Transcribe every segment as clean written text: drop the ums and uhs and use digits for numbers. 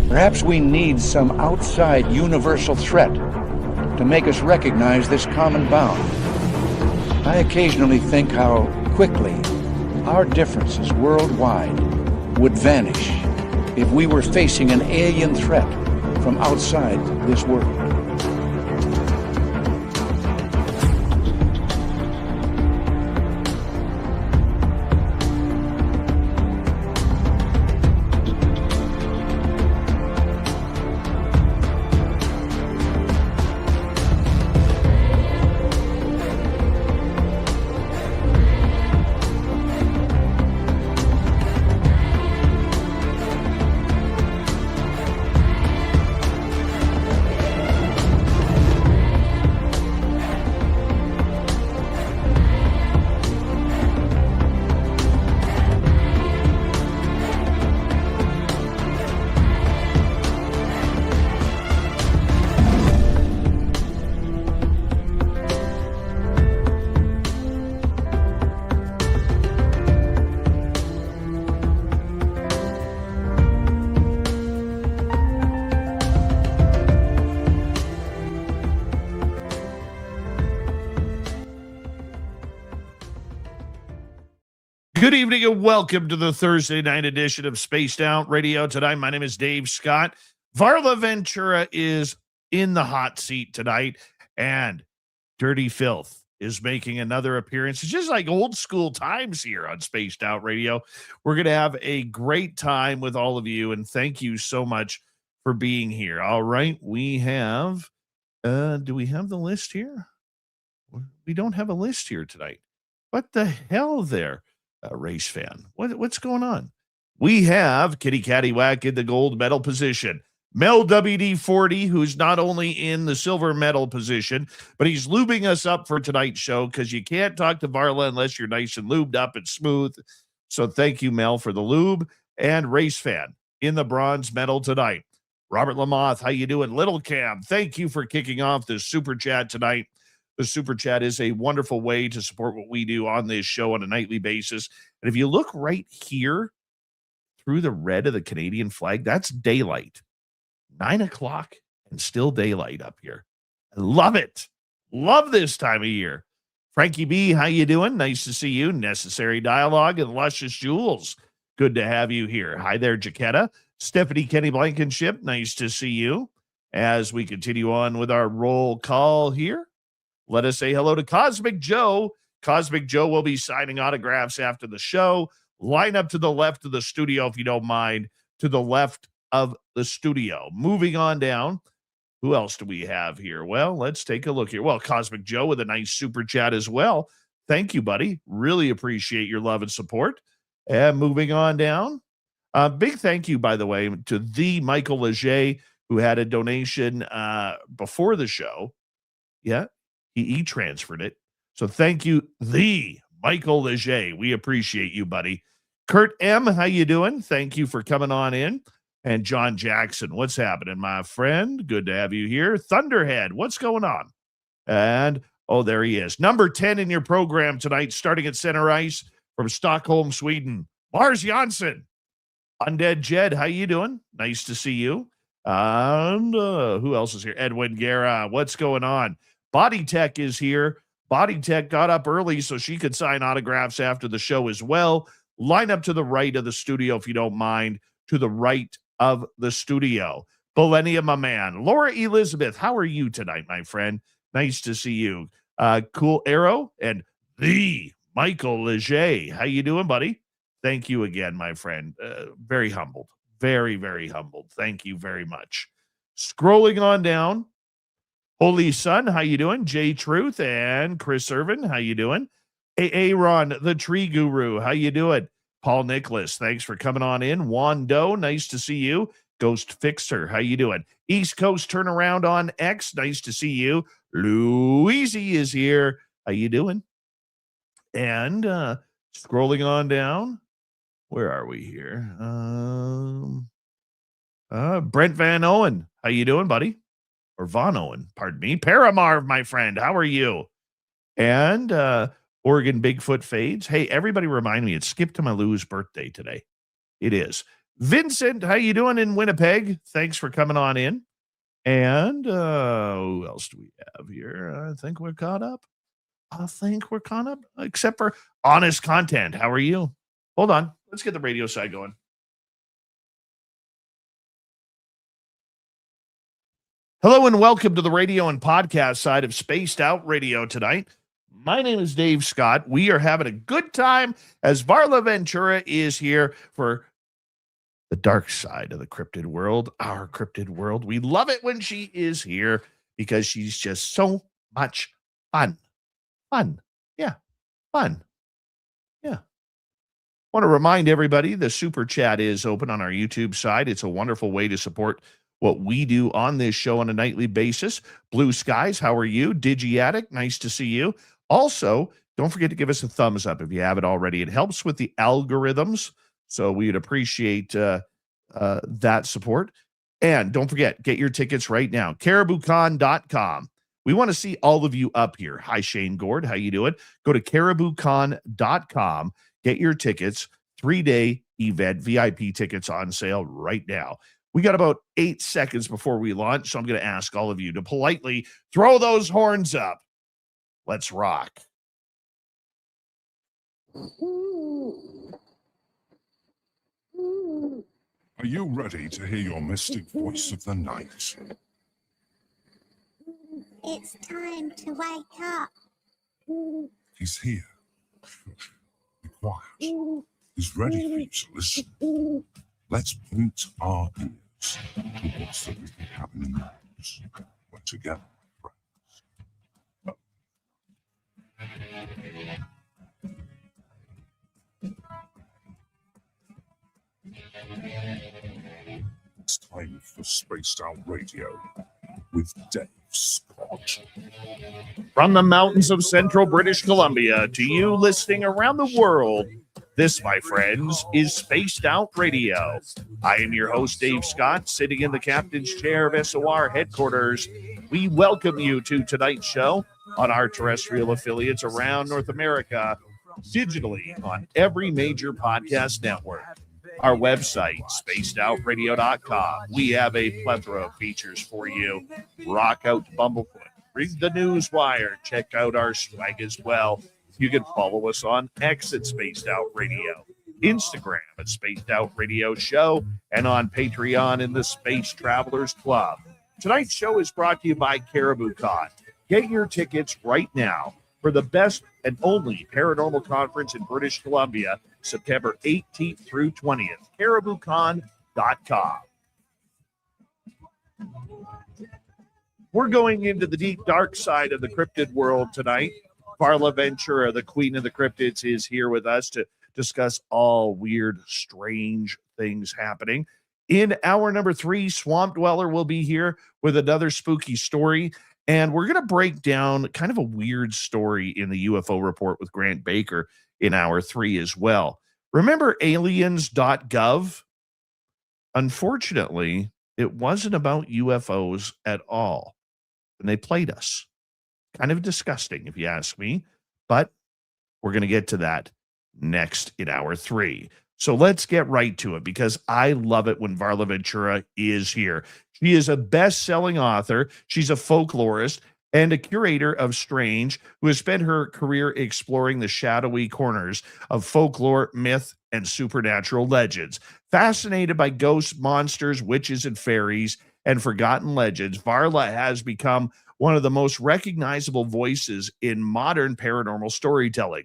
Perhaps we need some outside universal threat to make us recognize this common bound. I occasionally think how quickly our differences worldwide would vanish if we were facing an alien threat from outside this world. Good evening and welcome to the Thursday night edition of Spaced Out Radio. Tonight, my name is Dave Scott. Varla Ventura is in the hot seat tonight, and Dirty Filth is making another appearance. It's just like old school times here on Spaced Out Radio. We're going to have a great time with all of you, and thank you so much for being here. All right, we have, do we have the list here? We don't have a list here tonight. What the hell there? Race fan. What's going on? We have Kitty Cattywhack in the gold medal position. Mel WD-40, who's not only in the silver medal position, but he's lubing us up for tonight's show because you can't talk to Varla unless you're nice and lubed up and smooth. So thank you, Mel, for the lube. And Race fan in the bronze medal tonight. Robert Lamoth, how you doing? Little Cam, thank you for kicking off this super chat tonight. The super chat is a wonderful way to support what we do on this show on a nightly basis. And if you look right here through the red of the Canadian flag, that's daylight. 9 o'clock and still daylight up here. I love it. Love this time of year. Frankie B, how you doing? Nice to see you. Necessary Dialogue and Luscious Jewels. Good to have you here. Hi there, Jaquetta. Stephanie Kenny Blankenship, nice to see you. As we continue on with our roll call here, let us say hello to Cosmic Joe. Cosmic Joe will be signing autographs after the show. Line up to the left of the studio, if you don't mind, to the left of the studio. Moving on down. Who else do we have here? Well, let's take a look here. Well, Cosmic Joe with a nice super chat as well. Thank you, buddy. Really appreciate your love and support. And moving on down. Big thank you, by the way, to the Michael Leger, who had a donation before the show. Yeah. He transferred it. So thank you, the Michael Leger. We appreciate you, buddy. Kurt M., how you doing? Thank you for coming on in. And John Jackson, what's happening, my friend? Good to have you here. Thunderhead, what's going on? And, oh, there he is. Number 10 in your program tonight, starting at center ice from Stockholm, Sweden. Lars Jansson. Undead Jed, how you doing? Nice to see you. And who else is here? Edwin Guerra, what's going on? Body Tech is here. Body Tech got up early so she could sign autographs after the show as well. Line up to the right of the studio, if you don't mind, to the right of the studio. Millennium, my man. Laura Elizabeth, how are you tonight, my friend? Nice to see you. Cool Arrow and the Michael Leger. How you doing, buddy? Thank you again, my friend. Very humbled. Very, very humbled. Thank you very much. Scrolling on down. Holy Sun, how you doing? Jay Truth and Chris Irvin, how you doing? Aaron, the Tree Guru, how you doing? Paul Nicholas, thanks for coming on in. Wando, nice to see you. Ghost Fixer, how you doing? East Coast Turnaround on X, nice to see you. Louise is here. How you doing? And scrolling on down, where are we here? Brent Van Owen, how you doing, buddy? Or Von Owen, pardon me. Paramarv, my friend, how are you? And Oregon Bigfoot Fades. Hey, everybody remind me, it's Skip to Malou's birthday today. It is. Vincent, how you doing in Winnipeg? Thanks for coming on in. And who else do we have here? I think we're caught up. Except for honest content. How are you? Hold on. Let's get the radio side going. Hello and welcome to the radio and podcast side of Spaced Out Radio tonight. My name is Dave Scott. We are having a good time as Varla Ventura is here for the dark side of the cryptid world, our cryptid world. We love it when she is here because she's just so much fun. Fun. Yeah. Fun. Yeah. Want to remind everybody the super chat is open on our YouTube side. It's a wonderful way to support what we do on this show on a nightly basis. Blue Skies, how are you? Digiatic, nice to see you. Also, don't forget to give us a thumbs up if you haven't already. It helps with the algorithms, so we'd appreciate that support. And don't forget, get your tickets right now, cariboucon.com. We want to see all of you up here. Hi, Shane Gord. How you doing? Go to cariboucon.com. Get your tickets. 3-day event, VIP tickets on sale right now. We got about 8 seconds before we launch, so I'm going to ask all of you to politely throw those horns up. Let's rock. Are you ready to hear your mystic voice of the night? It's time to wake up. He's here. Be quiet. He's ready for you to listen. Let's point our ears to what's that really happening in the house. We're together, friends. It's time for Spaced Out Radio with Dave Scott. From the mountains of central British Columbia to you listening around the world, this, my friends, is Spaced Out Radio. I am your host, Dave Scott, sitting in the captain's chair of SOR headquarters. We welcome you to tonight's show on our terrestrial affiliates around North America, digitally on every major podcast network. Our website, spacedoutradio.com. We have a plethora of features for you. Rock out to Bumblefoot. Read the Newswire. Check out our swag as well. You can follow us on X at Spaced Out Radio, Instagram at Spaced Out Radio Show, and on Patreon in the Space Travelers Club. Tonight's show is brought to you by CaribouCon. Get your tickets right now for the best and only paranormal conference in British Columbia, September 18th through 20th. cariboucon.com. We're going into the deep, dark side of the cryptid world tonight. Varla Ventura, the queen of the cryptids, is here with us to discuss all weird, strange things happening. In hour number 3, Swamp Dweller will be here with another spooky story. And we're going to break down kind of a weird story in the UFO report with Grant Baker in hour 3 as well. Remember aliens.gov? Unfortunately, it wasn't about UFOs at all. And they played us. Kind of disgusting, if you ask me. But we're going to get to that next in hour 3. So let's get right to it, because I love it when Varla Ventura is here. She is a best-selling author. She's a folklorist and a curator of strange who has spent her career exploring the shadowy corners of folklore, myth, and supernatural legends. Fascinated by ghosts, monsters, witches, and fairies, and forgotten legends, Varla has become one of the most recognizable voices in modern paranormal storytelling.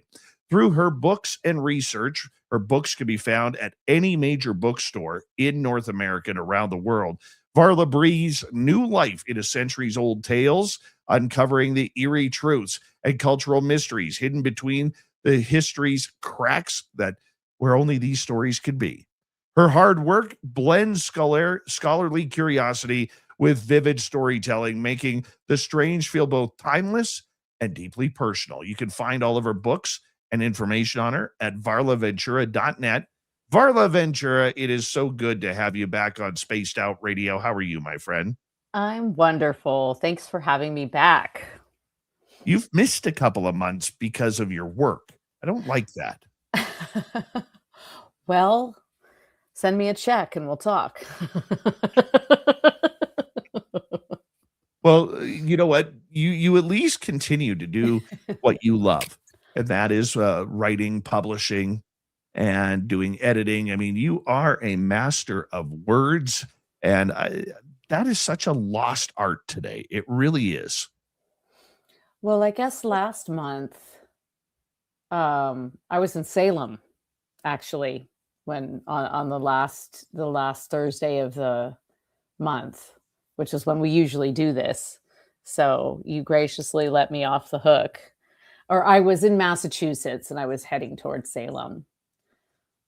Through her books and research, her books can be found at any major bookstore in North America and around the world. Varla breathes new life into centuries-old tales, uncovering the eerie truths and cultural mysteries hidden between the history's cracks that where only these stories could be. Her hard work blends scholarly curiosity with vivid storytelling, making the strange feel both timeless and deeply personal. You can find all of her books and information on her at varlaventura.net. Varla Ventura, it is so good to have you back on Spaced Out Radio. How are you, my friend? I'm wonderful. Thanks for having me back. You've missed a couple of months because of your work. I don't like that. Well, Send me a check and we'll talk. Well, you know what? You at least continue to do what you love, and that is writing, publishing, and doing editing. I mean, you are a master of words, and that is such a lost art today. It really is. Well, I guess last month, I was in Salem actually when on the last Thursday of the month, which is when we usually do this. So you graciously let me off the hook. Or I was in Massachusetts and I was heading towards Salem.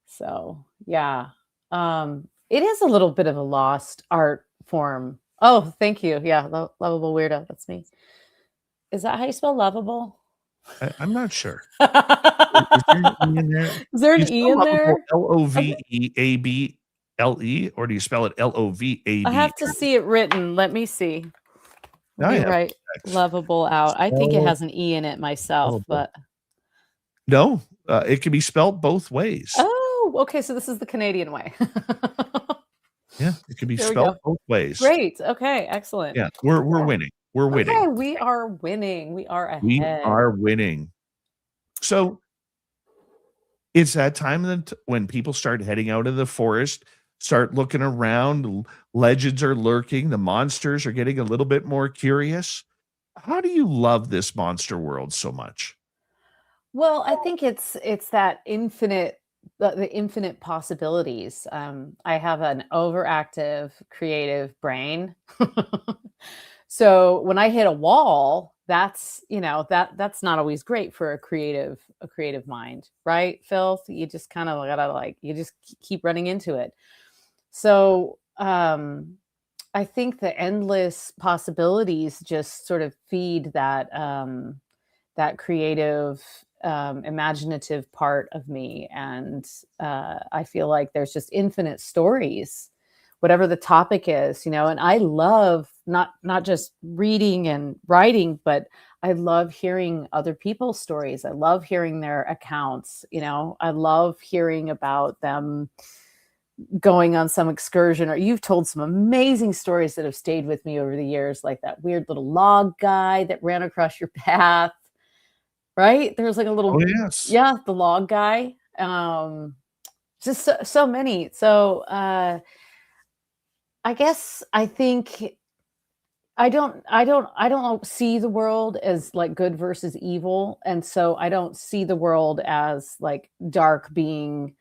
So yeah. It is a little bit of a lost art form. Oh, thank you. Yeah, lovable weirdo. That's me. Is that how you spell lovable? I'm not sure. Is there an E Is in there? there Do you an E spell in there? lovable Loveable, or do you spell it I Lovable? have to see it written. Let me see. Let I me have write lovable out. I think it spell has an E in it myself, lovable. but No, it can be spelled both ways. oh, okay. So this is the Canadian way. Yeah, it can be There we spelled go. both ways. Great. Okay, excellent. Yeah, we're winning. We're winning. Okay, we are winning. We are We ahead. are winning. So it's that time that when people start heading out of the forest, start looking around, legends are lurking, the monsters are getting a little bit more curious. How do you love this monster world so much? Well, I think it's that infinite the infinite possibilities. I have an overactive creative brain. So when I hit a wall, that's, that's not always great for a creative mind, right? Phil, you just kind of gotta you just keep running into it. So I think the endless possibilities just sort of feed that creative, imaginative part of me, and I feel like there's just infinite stories, whatever the topic is, and I love not just reading and writing, but I love hearing other people's stories. I love hearing their accounts. I love hearing about them going on some excursion, or you've told some amazing stories that have stayed with me over the years, like that weird little log guy that ran across your path, right? There's like a Oh, little, yes. yeah, the log guy. Just so many. So I guess I think I don't see the world as like good versus evil, and so I don't see the world as like dark being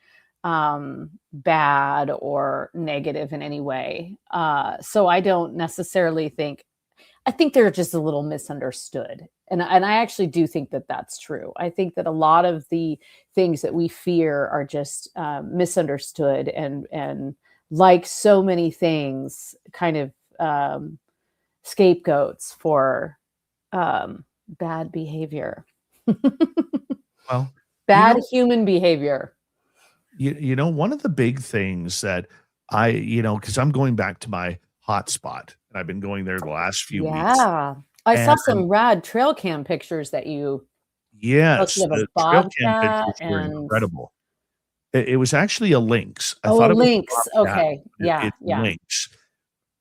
bad or negative in any way. So I don't necessarily think. I think they're just a little misunderstood. And I actually do think that that's true. I think that a lot of the things that we fear are just misunderstood, and like so many things, kind of scapegoats for bad behavior, Well, you bad know, human behavior. one of the big things that because I'm going back to my hotspot, and I've been going there the last few weeks. Yeah. I saw And some rad trail cam pictures that you yes, posted of a the trail cam bobcat pictures were and incredible. It was actually a lynx. I oh, a thought it was a lynx. bobcat. Okay. Yeah. It's Yeah. lynx,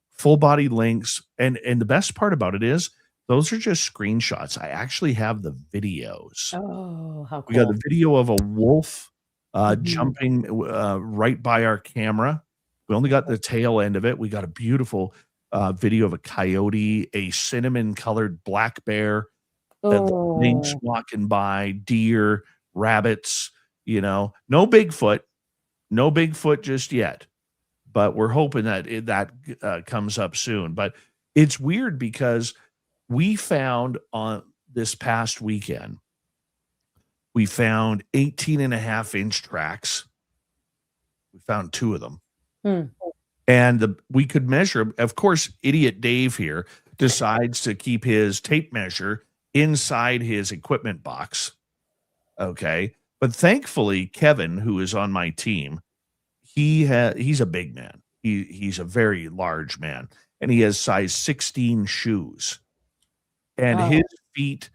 full body lynx, and the best part about it is those are just screenshots. I actually have the videos. Oh, how We got cool. the video of a wolf Mhm. jumping right by our camera. We only got the tail end of it. We got a beautiful video of a coyote, a cinnamon colored black bear, the lynx Oh, walking by, deer, rabbits. No Bigfoot, no Bigfoot just yet, but we're hoping that that comes up soon. But it's weird because we found on this past weekend, we found 18.5-inch tracks. We found two of them. hmm. And we could measure. Of course, idiot Dave here decides to keep his tape measure inside his equipment box. Okay. But thankfully, Kevin, who is on my team, he's a big man. He's a very large man, and he has size 16 shoes. And his Oh, feet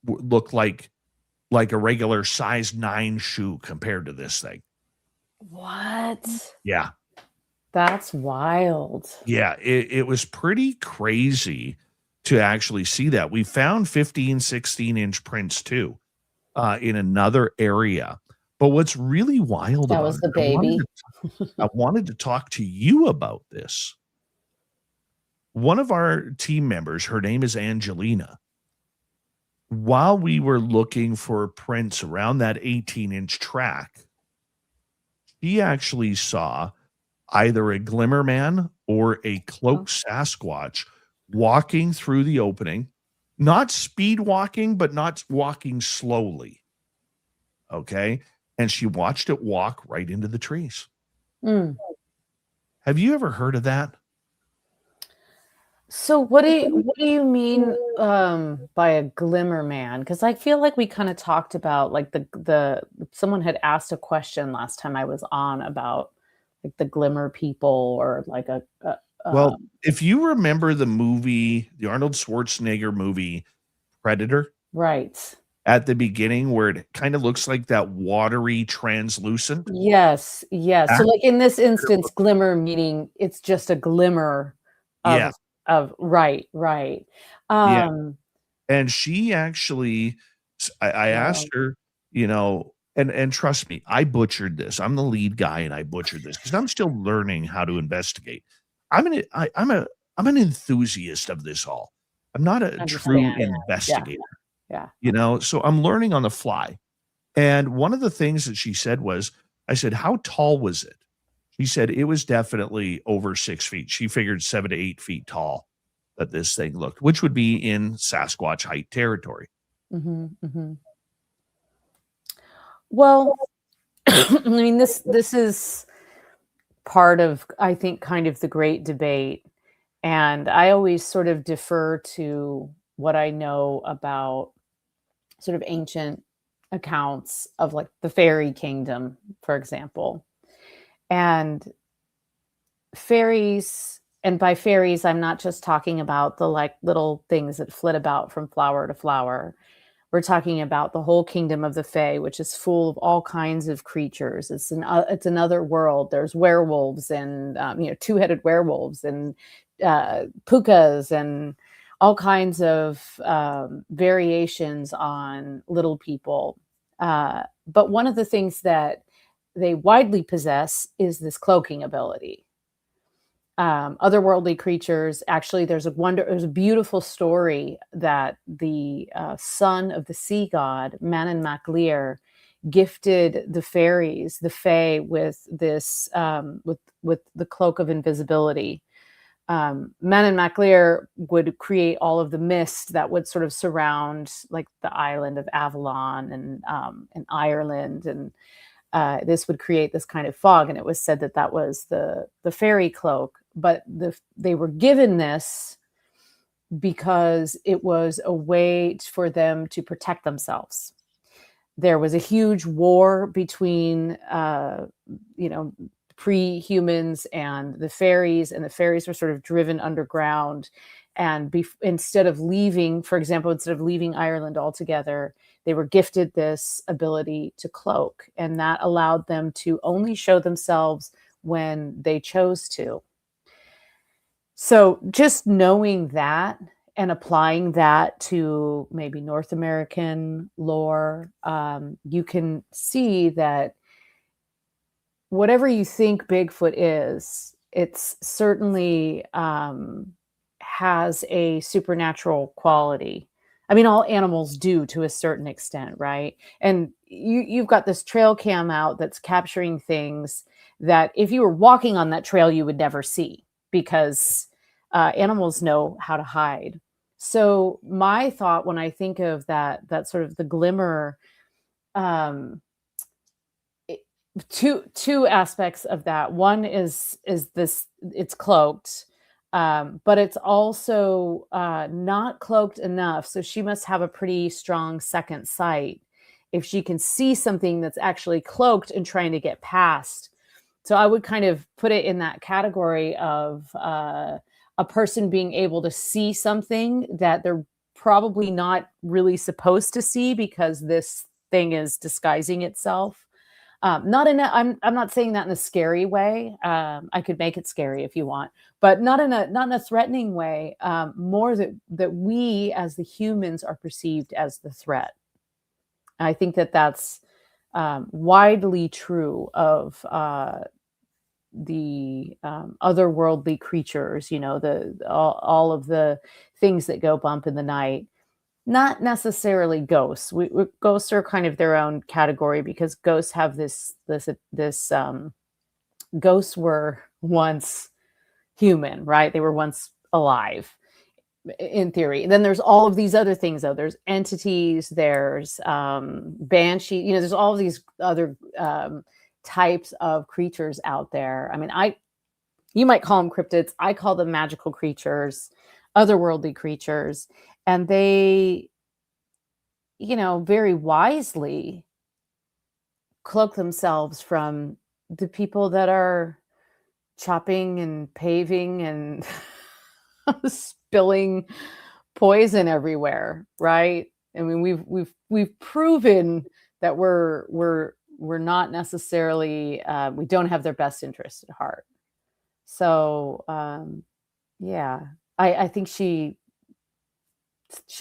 look like a regular size 9 shoe compared to this thing. What? Yeah. That's wild. Yeah. It was pretty crazy to actually see that. We found 15, 16-inch prints too in another area. But what's really wild That about was it, the baby. I wanted to talk to you about this. One of our team members, her name is Angelina. While we were looking for prints around that 18-inch track, she actually saw either a glimmer man or a cloaked Sasquatch walking through the opening, not speed walking, but not walking slowly. Okay. And she watched it walk right into the trees. Mm. Have you ever heard of that? So what do you mean by a glimmer man? Because I feel like we kind of talked about like the someone had asked a question last time I was on about like the glimmer people or like Well, if you remember the movie, the Arnold Schwarzenegger movie, Predator, right. at the beginning where it kind of looks like that watery translucent. Yes, yes. So That's like in this what it instance, looks- glimmer meaning it's just a glimmer of Yeah. right, right. Yeah. Um And she actually, I asked wow. her, and trust me, I butchered this. I'm the lead guy and I butchered this because I'm still learning how to investigate. I'm an enthusiast of this all. I'm not a true Understand. Yeah, investigator, yeah. so I'm learning on the fly. And one of the things that she said was, I said, how tall was it? She said it was definitely over 6 feet. She figured 7 to 8 feet tall that this thing looked, which would be in Sasquatch height territory. Hmm, hmm. Well, I mean this is part of I think kind of the great debate. And I always sort of defer to what I know about sort of ancient accounts of like the fairy kingdom, for example. And fairies, and by fairies, I'm not just talking about the like little things that flit about from flower to flower. We're talking about the whole kingdom of the Fae, which is full of all kinds of creatures. It's another world. There's werewolves and two-headed werewolves and pukas and all kinds of variations on little people. But one of the things that they widely possess is this cloaking ability. Otherworldly creatures. Actually, there's a beautiful story that the son of the sea god, Manon Maclear, gifted the fairies, the Fae, with this with the cloak of invisibility. Manon Maclear would create all of the mist that would sort of surround like the island of Avalon and Ireland, and this would create this kind of fog. And it was said that that was the fairy cloak, but they were given this because it was a way for them to protect themselves. There was a huge war between, pre-humans and the fairies were sort of driven underground. And instead of leaving, for example, instead of leaving Ireland altogether, they were gifted this ability to cloak, and that allowed them to only show themselves when they chose to. So just knowing that and applying that to maybe North American lore, you can see that whatever you think Bigfoot is, it's certainly has a supernatural quality. I mean, all animals do to a certain extent, right? And you've got this trail cam out that's capturing things that if you were walking on that trail, you would never see, because animals know how to hide. So my thought when I think of that sort of the glimmer, um, two aspects of that. One is this: it's cloaked, but it's also not cloaked enough. So she must have a pretty strong second sight if she can see something that's actually cloaked and trying to get past. So I would kind of put it in that category of a person being able to see something that they're probably not really supposed to see because this thing is disguising itself. Not in a, I'm not saying that in a scary way. I could make it scary if you want, but not in a threatening way. More that we as the humans are perceived as the threat. I think that that's widely true of the otherworldly creatures. You know, all of the things that go bump in the night. Not necessarily ghosts. Ghosts are kind of their own category because ghosts have this. Ghosts were once human, right? They were once alive in theory. And then there's all of these other things though. There's entities, there's banshee, you know, there's all of these other types of creatures out there. I mean, you might call them cryptids. I call them magical creatures, otherworldly creatures. And they, you know, very wisely cloak themselves from the people that are chopping and paving and spilling poison everywhere, right? I mean, we've proven that we're not necessarily we don't have their best interest at heart. So yeah, I think she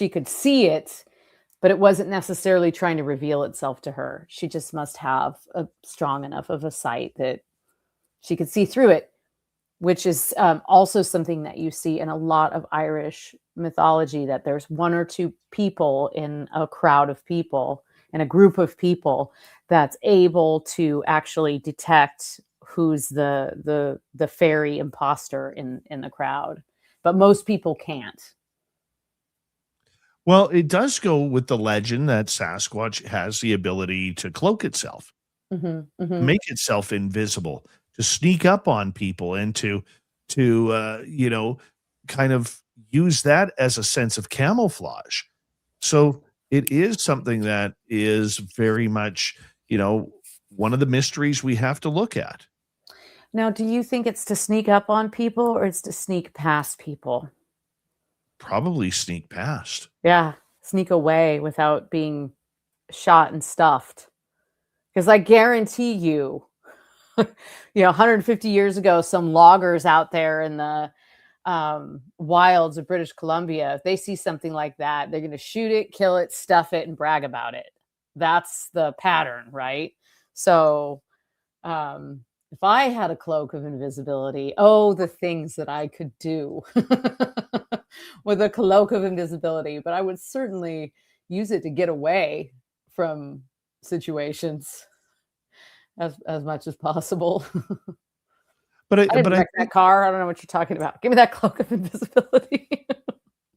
could see it, but it wasn't necessarily trying to reveal itself to her. She just must have a strong enough of a sight that she could see through it, which is also something that you see in a lot of Irish mythology, that there's one or two people in a crowd of people, in a group of people, that's able to actually detect who's the fairy imposter in the crowd. But most people can't. Well, it does go with the legend that Sasquatch has the ability to cloak itself, make itself invisible, to sneak up on people, and to you know, kind of use that as a sense of camouflage. So it is something that is very much, you know, one of the mysteries we have to look at. Now, do you think it's to sneak up on people or it's to sneak past people? Probably sneak past. Yeah, sneak away without being shot and stuffed. Because I guarantee you, you know, 150 years ago, some loggers out there in the wilds of British Columbia, if they see something like that, they're going to shoot it, kill it, stuff it, and brag about it. That's the pattern, right? So if I had a cloak of invisibility, oh, the things that I could do with a cloak of invisibility, but I would certainly use it to get away from situations as much as possible. But I didn't wreck that car. I don't know what you're talking about. Give me that cloak of invisibility.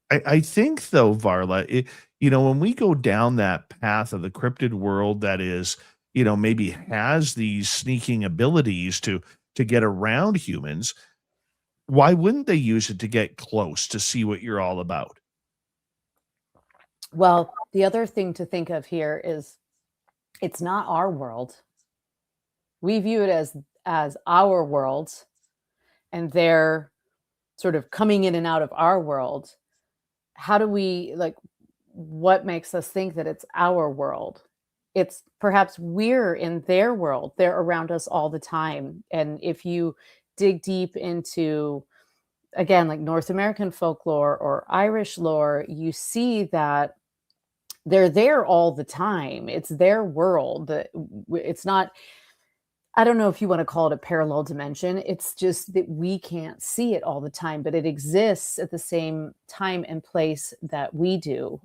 I think though, Varla, you know, when we go down that path of the cryptid world that is, you know, maybe has these sneaking abilities to get around humans, why wouldn't they use it to get close to see what you're all about? Well, the other thing to think of here is it's not our world. We view it as our world, and they're sort of coming in and out of our world. How do we, like, what makes us think that it's our world? It's perhaps we're in their world. They're around us all the time. And if you dig deep into, again, like North American folklore or Irish lore, you see that they're there all the time. It's their world. It's not, I don't know if you want to call it a parallel dimension. It's just that we can't see it all the time, but it exists at the same time and place that we do,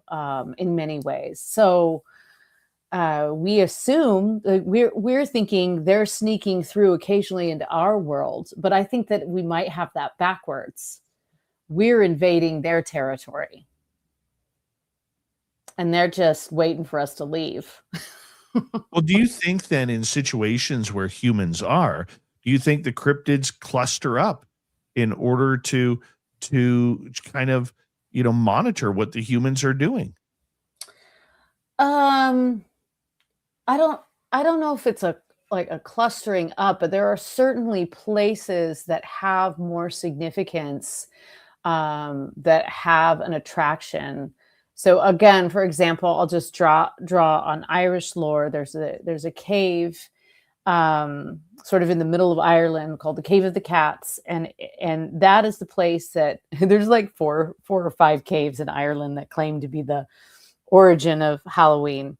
in many ways. So we assume we're thinking they're sneaking through occasionally into our world, but I think that we might have that backwards. We're invading their territory, and they're just waiting for us to leave. Well, do you think then in situations where humans are, do you think the cryptids cluster up in order to kind of, you know, monitor what the humans are doing? I don't know if it's a clustering up, but there are certainly places that have more significance, that have an attraction. So again, for example, I'll just draw on Irish lore. There's a cave sort of in the middle of Ireland, called the Cave of the Cats, and that is the place that there's like four or five caves in Ireland that claim to be the origin of Halloween.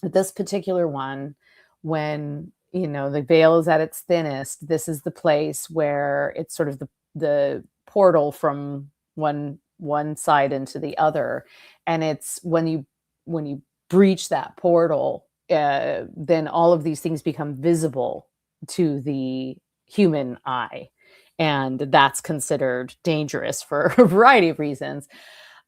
But this particular one, when the veil is at its thinnest, this is the place where it's sort of the portal from one side into the other, and it's when you breach that portal, then all of these things become visible to the human eye, and that's considered dangerous for a variety of reasons.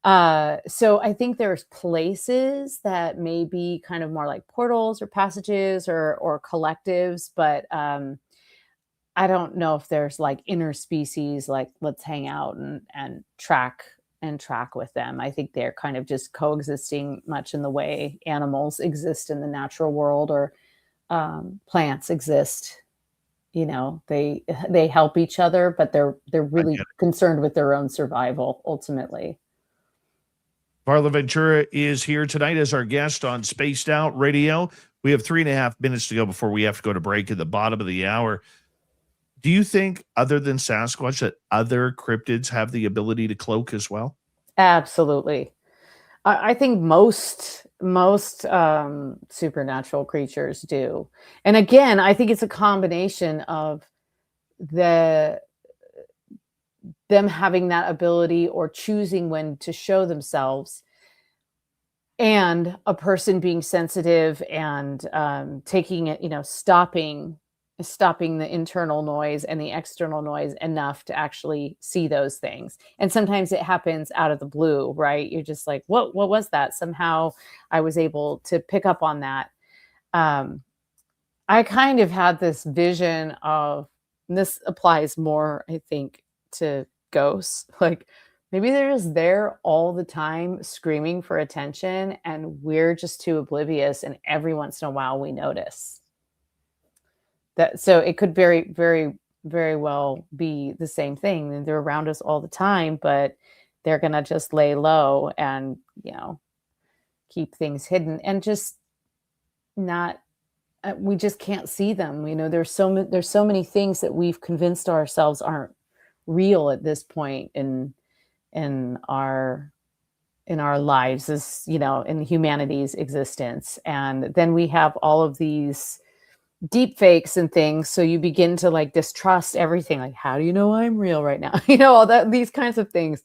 So I think there's places that may be kind of more like portals or passages or collectives, but I don't know if there's like interspecies, like let's hang out and track with them. I think they're kind of just coexisting much in the way animals exist in the natural world, or plants exist. They help each other, but they're really concerned with their own survival ultimately. Varla Ventura is here tonight as our guest on Spaced Out Radio. We have 3.5 minutes to go before we have to go to break at the bottom of the hour. Do you think, other than Sasquatch, that other cryptids have the ability to cloak as well? Absolutely. I think most supernatural creatures do. And again, I think it's a combination of them having that ability or choosing when to show themselves, and a person being sensitive and taking it, stopping the internal noise and the external noise enough to actually see those things. And sometimes it happens out of the blue, right? You're just like, what was that? Somehow I was able to pick up on that. I kind of had this vision of, and this applies more, I think, to ghosts. Like maybe they're just there all the time screaming for attention, and we're just too oblivious, and every once in a while we notice. So it could very, very, very well be the same thing. They're around us all the time, but they're going to just lay low and, keep things hidden and just not, we just can't see them. There's so many things that we've convinced ourselves aren't real at this point in our lives, as, in humanity's existence. And then we have all of these deep fakes and things, so you begin to like distrust everything. Like, how do you know I'm real right now? All that, these kinds of things.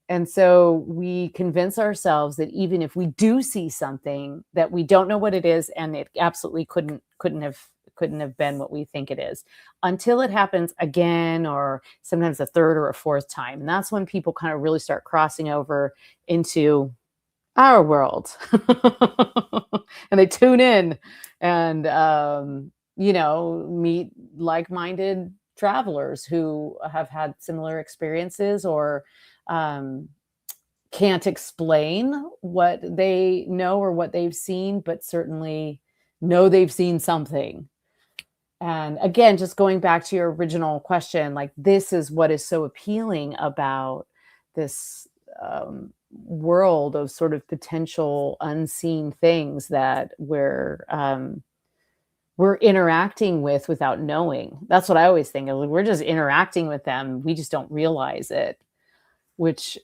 And so we convince ourselves that even if we do see something, that we don't know what it is, and it absolutely couldn't have been what we think it is, until it happens again, or sometimes a third or a fourth time. And that's when people kind of really start crossing over into our world and they tune in and meet like-minded travelers who have had similar experiences, or can't explain what they know or what they've seen, but certainly know they've seen something. And again, just going back to your original question, like, this is what is so appealing about this world of sort of potential unseen things that we're interacting with without knowing. That's what I always think of. We're just interacting with them. We just don't realize it, which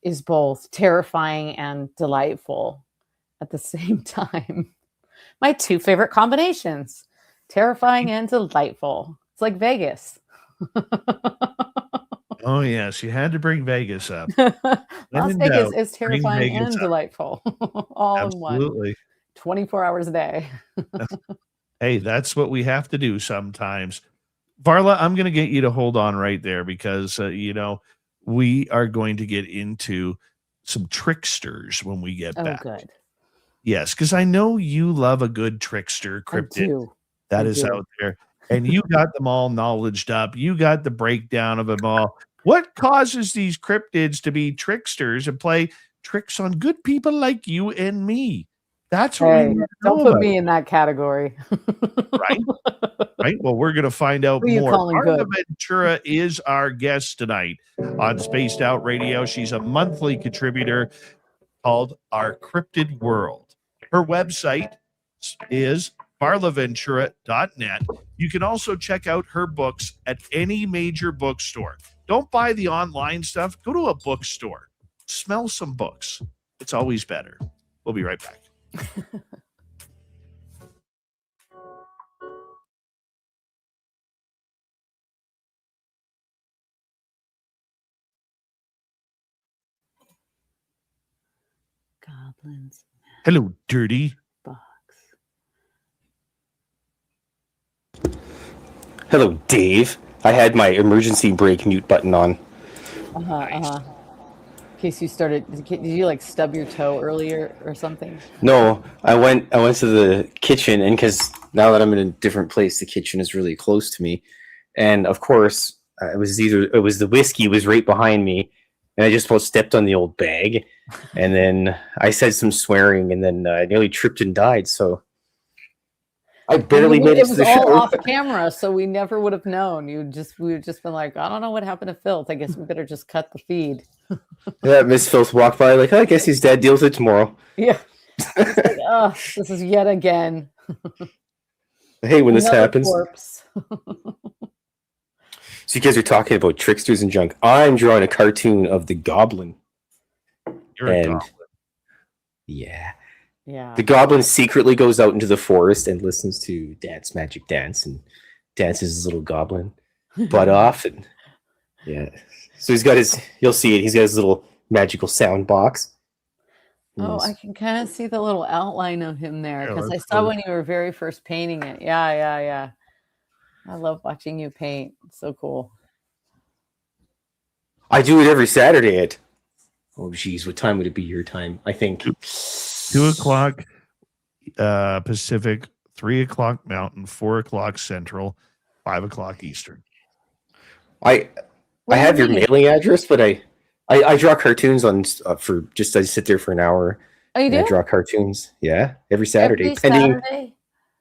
is both terrifying and delightful at the same time. My two favorite combinations, terrifying and delightful. It's like Vegas. Oh, yes. You had to bring Vegas up. Las Vegas is terrifying and delightful. All Absolutely. in one. 24 hours a day. Hey, that's what we have to do sometimes. Varla, I'm going to get you to hold on right there, because, we are going to get into some tricksters when we get back. Oh, good. Yes, because I know you love a good trickster cryptid that is out there. And you got them all knowledged up. You got the breakdown of them all. What causes these cryptids to be tricksters and play tricks on good people like you and me? That's what we don't put me in that category. Right? Right? Well, we're going to find out more. Varla Ventura is our guest tonight on Spaced Out Radio. She's a monthly contributor called Our Cryptid World. Her website is varlaventura.net. You can also check out her books at any major bookstore. Don't buy the online stuff. Go to a bookstore. Smell some books. It's always better. We'll be right back. Goblins. Hello, dirty. Box. Hello, Dave. I had my emergency brake mute button on. In case you started, did you like stub your toe earlier or something? No, I went to the kitchen, and because now that I'm in a different place, the kitchen is really close to me, and of course, it was the whiskey was right behind me, and I just about stepped on the old bag, and then I said some swearing, and then I nearly tripped and died. So I barely made it to the show. It was all off camera, so we never would have known. We would just been like, I don't know what happened to Filth. I guess we better just cut the feed. Yeah, Miss Filth walked by like, I guess he's dead. Deals with it tomorrow. Yeah. Like, oh, this is yet again. I hate when this happens. Corpse. So you guys are talking about tricksters and junk. I'm drawing a cartoon of the goblin. You're a goblin. Yeah. Yeah. The goblin secretly goes out into the forest and listens to Dad's magic dance and dances his little goblin butt off. And yeah. So you'll see it. He's got his little magical sound box. Oh, I can kind of see the little outline of him there because I saw cool. when you were very first painting it. Yeah. I love watching you paint. It's so cool. I do it every Saturday at, oh geez, what time would it be your time? I think 2:00 Pacific, 3:00 Mountain, 4:00 Central, 5:00 Eastern. I have your mailing address, but I draw cartoons on for just I sit there for an hour. Oh, you do? I draw cartoons. Yeah, every Saturday. Every Saturday?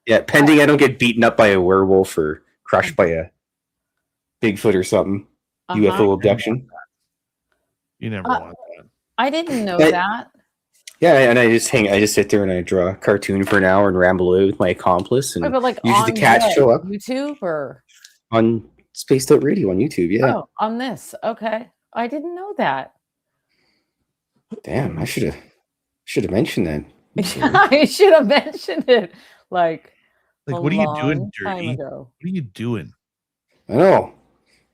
Yeah, pending I don't get beaten up by a werewolf or crushed by a Bigfoot or something. UFO abduction. You never want that. I didn't know that. Yeah, and I just sit there and I draw a cartoon for an hour and ramble away with my accomplice. And But like usually on the cats show up YouTube or on Spaced Out Radio on YouTube. Yeah. Oh, on this. Okay. I didn't know that. Damn, I should have mentioned that. I should have mentioned it. Like what are you doing, time dirty? ago. What are you doing? I know.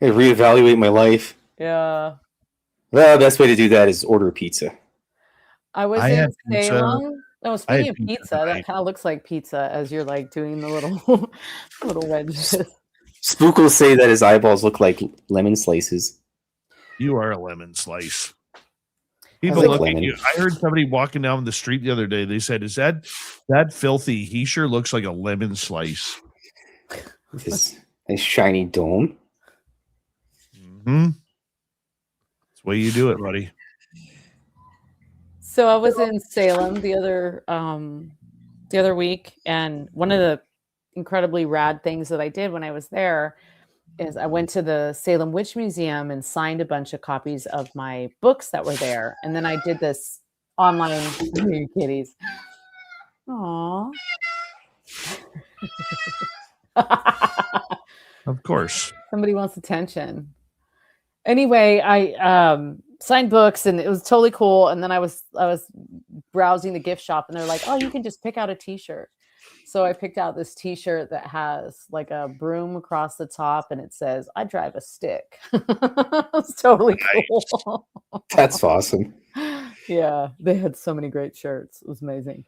I reevaluate my life. Yeah. Well, the best way to do that is order a pizza. I was had in pizza. Salem. No, speaking of pizza pizza, tonight. that kind of looks like pizza as you're like doing the little little wedges. Spook will say that his eyeballs look like lemon slices. You are a lemon slice. I People like look at lemon. you. I heard somebody walking down the street the other day. They said, "Is that filthy? He sure looks like a lemon slice." With his nice shiny dome. Mm-hmm. That's the way you do it, buddy. So I was in Salem the other week, and one of the incredibly rad things that I did when I was there is I went to the Salem Witch Museum and signed a bunch of copies of my books that were there. And then I did this online kitties. Aww. Of course. Somebody wants attention. Anyway, I signed books and it was totally cool. And then I was browsing the gift shop and they're like, oh, you can just pick out a t-shirt. So I picked out this t-shirt that has like a broom across the top and it says, I drive a stick. It's totally cool. That's awesome. Yeah, they had so many great shirts. It was amazing.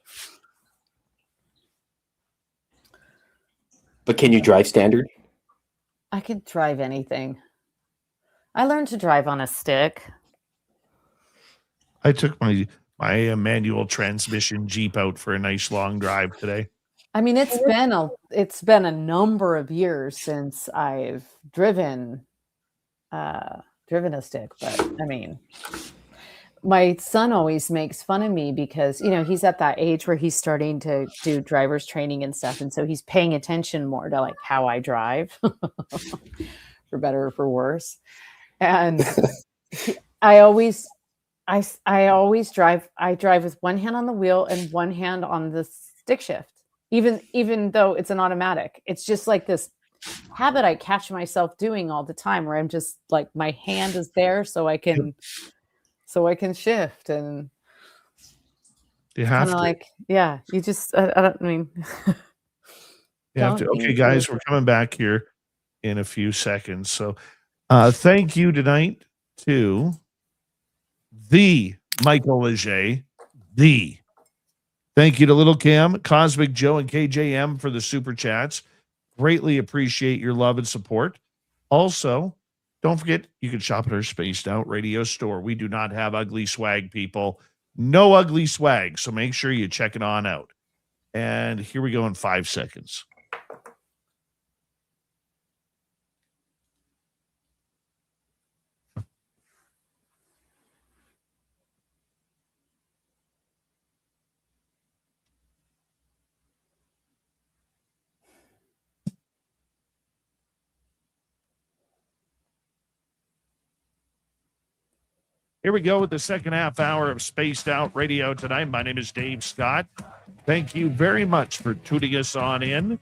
But can you drive standard? I could drive anything. I learned to drive on a stick. I took my manual transmission Jeep out for a nice long drive today. I mean, it's been a number of years since I've driven a stick, but I mean, my son always makes fun of me because, you know, he's at that age where he's starting to do driver's training and stuff. And so he's paying attention more to like how I drive for better or for worse. And I always drive with one hand on the wheel and one hand on the stick shift. even though it's an automatic. It's just like this habit I catch myself doing all the time, where I'm just like, my hand is there so I can shift, and You kind have of to. like, yeah, you just I don't I mean You have to. don't Okay, need guys, to. we're coming back here in a few seconds. So thank you tonight to the Michael Leger, the thank you to Little Cam, Cosmic Joe, and KJM for the super chats. Greatly appreciate your love and support. Also, don't forget you can shop at our Spaced Out Radio store. We do not have ugly swag, people. No ugly swag. So make sure you check it on out. And here we go in 5 seconds. Here we go with the second half hour of Spaced Out Radio tonight. My name is Dave Scott. Thank you very much for tuning us on in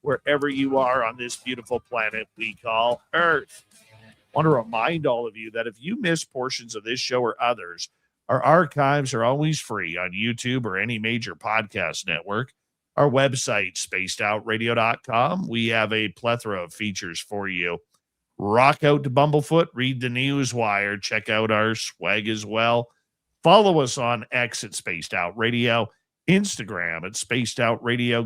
wherever you are on this beautiful planet we call Earth. I want to remind all of you that if you miss portions of this show or others, our archives are always free on YouTube or any major podcast network. Our website, spacedoutradio.com, we have a plethora of features for you. Rock out to Bumblefoot, read the news wire, check out our swag as well. Follow us on X at Spaced Out Radio, Instagram at Spaced Out Radio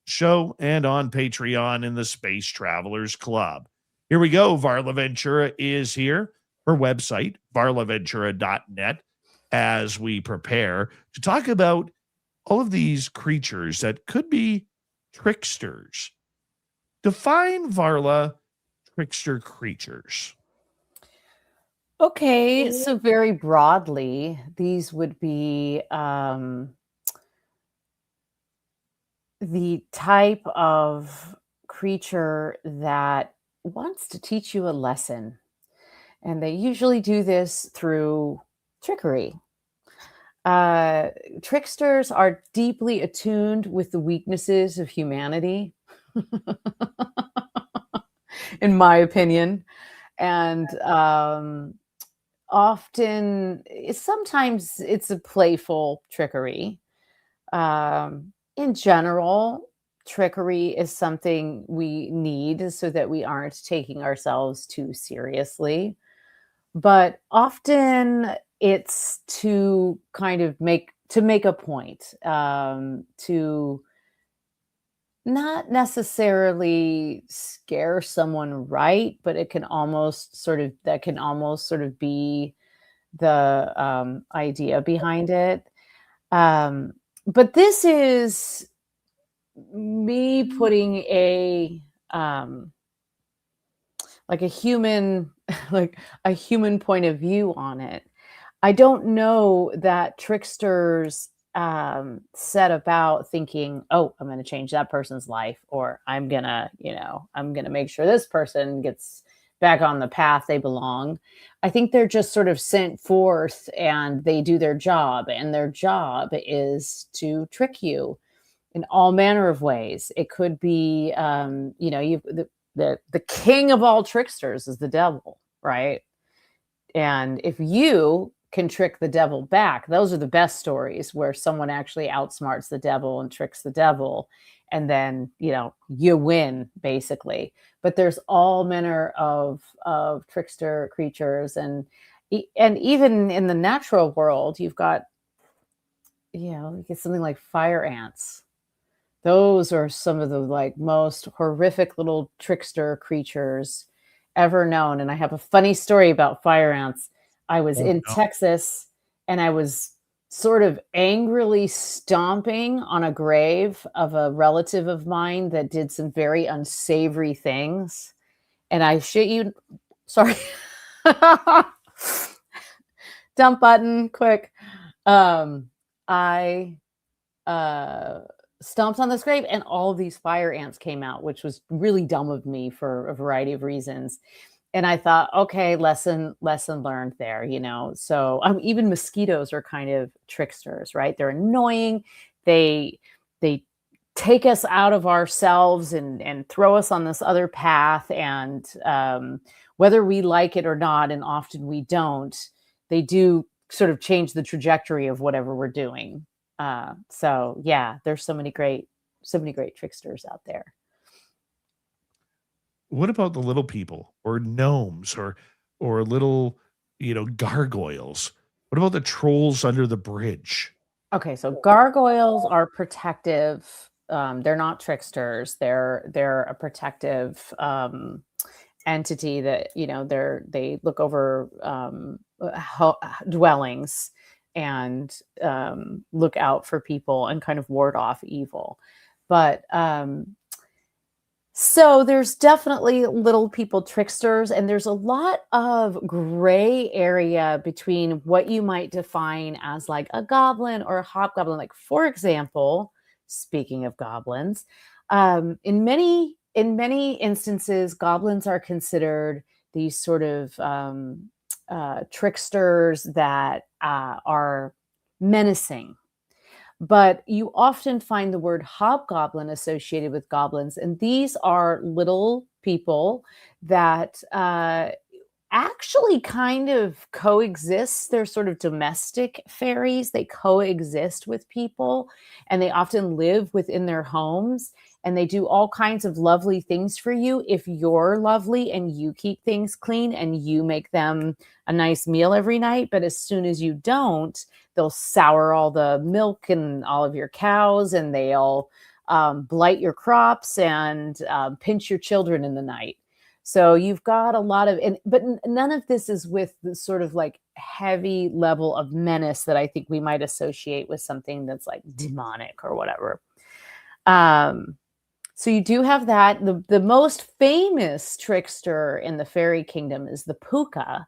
Show, and on Patreon in the Space Travelers Club. Here we go. Varla Ventura is here. Her website, varlaventura.net, as we prepare to talk about all of these creatures that could be tricksters. Define, Varla, trickster creatures. Okay, so very broadly, these would be the type of creature that wants to teach you a lesson. And they usually do this through trickery. Tricksters are deeply attuned with the weaknesses of humanity, in my opinion. And sometimes it's a playful trickery. In general, trickery is something we need so that we aren't taking ourselves too seriously. But often it's to kind of make a point, to not necessarily scare someone, right? But it can almost sort of be the idea behind it. But this is me putting a like a human point of view on it. I don't know that tricksters set about thinking, oh, I'm going to change that person's life, or I'm going to make sure this person gets back on the path they belong. I think they're just sort of sent forth and they do their job, and their job is to trick you in all manner of ways. It could be, the king of all tricksters is the devil, right? And if you can trick the devil back, those are the best stories, where someone actually outsmarts the devil and tricks the devil, and then you win, basically. But there's all manner of trickster creatures, and even in the natural world, you've got you get something like fire ants. Those are some of the most horrific little trickster creatures ever known. And I have a funny story about fire ants. I was in Texas, and I was sort of angrily stomping on a grave of a relative of mine that did some very unsavory things. And I shit you, sorry, dump button, quick. I stomped on this grave, and all of these fire ants came out, which was really dumb of me for a variety of reasons. And I thought, okay, lesson learned there, So even mosquitoes are kind of tricksters, right? They're annoying. They take us out of ourselves and throw us on this other path. And whether we like it or not, and often we don't, they do sort of change the trajectory of whatever we're doing. So yeah, there's so many great tricksters out there. What about the little people or gnomes or little, gargoyles? What about the trolls under the bridge? Okay, so gargoyles are protective. They're not tricksters. They're a protective entity that they look over dwellings and look out for people and kind of ward off evil. But so there's definitely little people tricksters, and there's a lot of gray area between what you might define as like a goblin or a hobgoblin. Like, for example, speaking of goblins, in many instances, goblins are considered these sort of tricksters that are menacing. But you often find the word hobgoblin associated with goblins. And these are little people that actually kind of coexist. They're sort of domestic fairies. They coexist with people, and they often live within their homes. And they do all kinds of lovely things for you if you're lovely and you keep things clean and you make them a nice meal every night. But as soon as you don't, they'll sour all the milk and all of your cows, and they'll blight your crops and pinch your children in the night. So you've got a lot of, but none of this is with the sort of like heavy level of menace that I think we might associate with something that's like demonic or whatever. So you do have that. The most famous trickster in the fairy kingdom is the puka.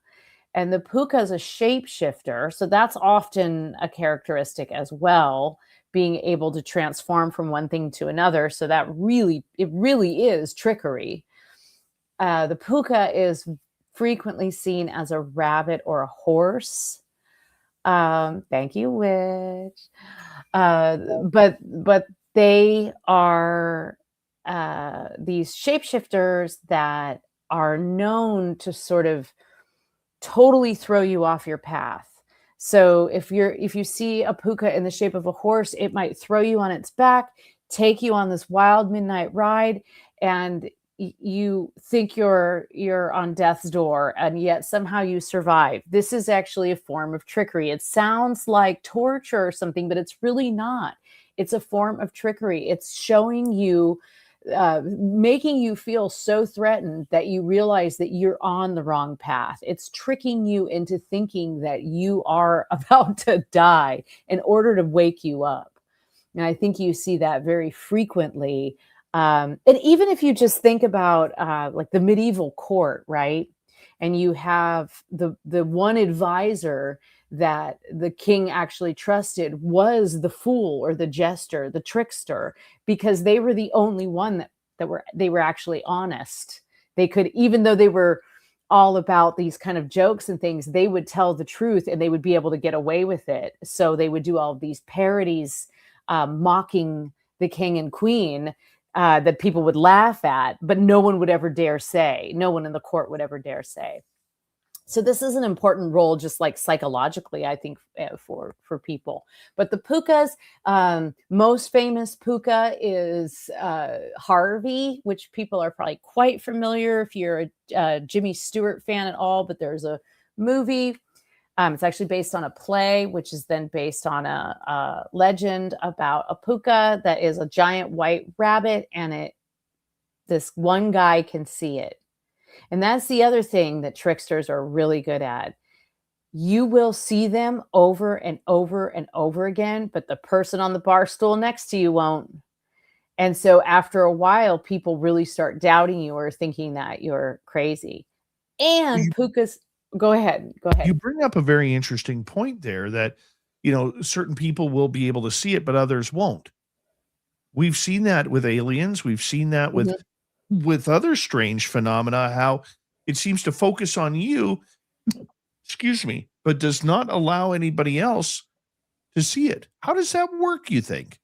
And the puka is a shapeshifter. So that's often a characteristic as well, being able to transform from one thing to another. So it really is trickery. The puka is frequently seen as a rabbit or a horse. Thank you, witch. But they are these shapeshifters that are known to sort of totally throw you off your path. So if you see a puka in the shape of a horse, it might throw you on its back, take you on this wild midnight ride, and you think you're on death's door, and yet somehow you survive. This is actually a form of trickery. It sounds like torture or something, but it's really not. It's a form of trickery. It's showing you, making you feel so threatened that you realize that you're on the wrong path. It's tricking you into thinking that you are about to die in order to wake you up. And I think you see that very frequently. And even if you just think about like the medieval court, right? And you have the one advisor that the king actually trusted was the fool or the jester, the trickster, because they were the only one that were actually honest. They could, even though they were all about these kind of jokes and things, they would tell the truth and they would be able to get away with it. So they would do all of these parodies, mocking the king and queen, that people would laugh at, but no one would ever dare say. No one in the court would ever dare say. So this is an important role, just like psychologically, I think, for people. But the pukas, most famous puka is Harvey, which people are probably quite familiar if you're a Jimmy Stewart fan at all. But there's a movie. It's actually based on a play, which is then based on a legend about a puka that is a giant white rabbit, and this one guy can see it. And that's the other thing that tricksters are really good at. You will see them over and over and over again, but the person on the bar stool next to you won't. And so after a while, people really start doubting you or thinking that you're crazy. And pukas, go ahead. You bring up a very interesting point there that, certain people will be able to see it, but others won't. We've seen that with aliens. We've seen that with other strange phenomena, how it seems to focus on you, but does not allow anybody else to see it. How does that work, you think?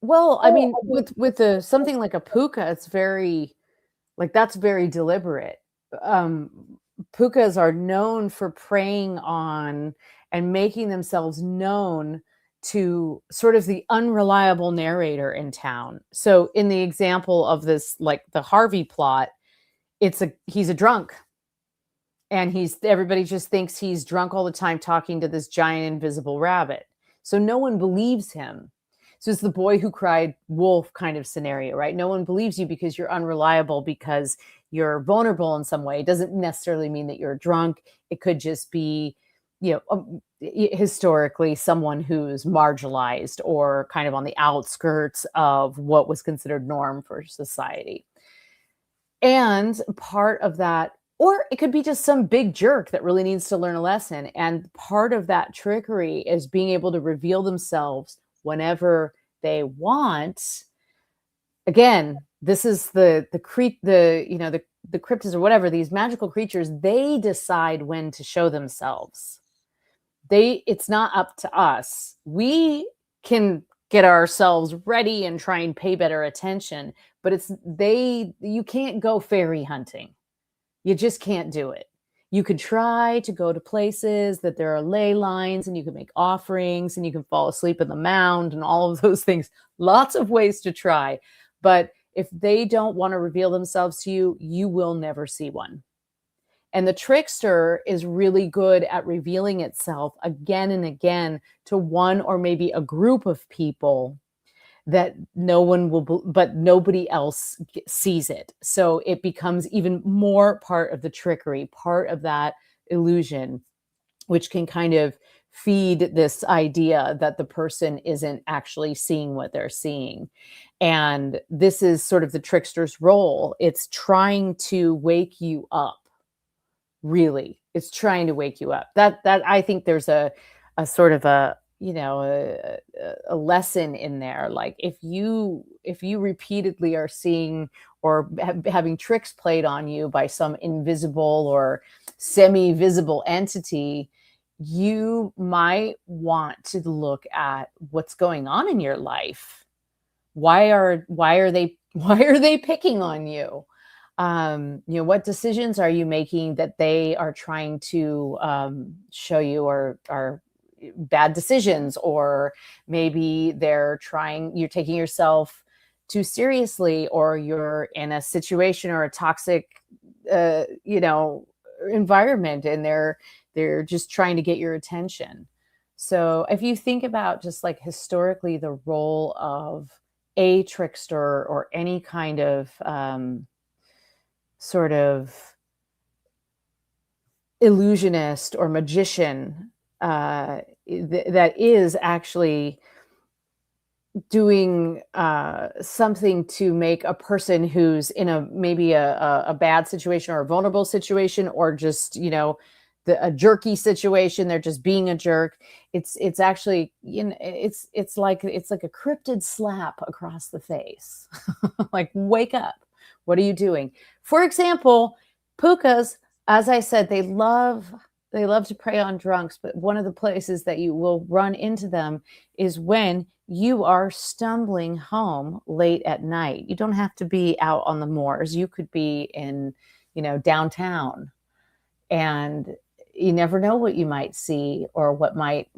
Well, I mean, with the something like a puka, it's very like that's very deliberate. Pukas are known for preying on and making themselves known to sort of the unreliable narrator in town. So in the example of this, like the Harvey plot, he's a drunk, and everybody just thinks he's drunk all the time talking to this giant invisible rabbit. So no one believes him. So it's the boy who cried wolf kind of scenario, right? No one believes you because you're unreliable, because you're vulnerable in some way. It doesn't necessarily mean that you're drunk. It could just be, historically someone who's marginalized or kind of on the outskirts of what was considered norm for society. And part of that, or it could be just some big jerk that really needs to learn a lesson. And part of that trickery is being able to reveal themselves whenever they want. Again, this is the cryptids or whatever, these magical creatures, they decide when to show themselves. It's not up to us. We can get ourselves ready and try and pay better attention, but you can't go fairy hunting. You just can't do it. You could try to go to places that there are ley lines, and you can make offerings, and you can fall asleep in the mound and all of those things. Lots of ways to try. But if they don't want to reveal themselves to you, you will never see one. And the trickster is really good at revealing itself again and again to one or maybe a group of people that no one will, but nobody else sees it. So it becomes even more part of the trickery, part of that illusion, which can kind of feed this idea that the person isn't actually seeing what they're seeing. And this is sort of the trickster's role. It's trying to wake you up. Really, it's trying to wake you up. That I think there's a sort of a lesson in there. Like if you repeatedly are seeing or having tricks played on you by some invisible or semi-visible entity, you might want to look at what's going on in your life. Why are they picking on you? What decisions are you making that they are trying to show you are bad decisions, or maybe you're taking yourself too seriously, or you're in a situation or a toxic environment, and they're just trying to get your attention. So if you think about just like historically the role of a trickster or any kind of sort of illusionist or magician that is actually doing something to make a person who's in maybe a bad situation or a vulnerable situation, or just a jerky situation, they're just being a jerk. It's actually it's like a cryptid slap across the face. Like, wake up. What are you doing? For example, pukas, as I said, they love to prey on drunks, but one of the places that you will run into them is when you are stumbling home late at night. You don't have to be out on the moors. You could be in, downtown, and you never know what you might see, or what might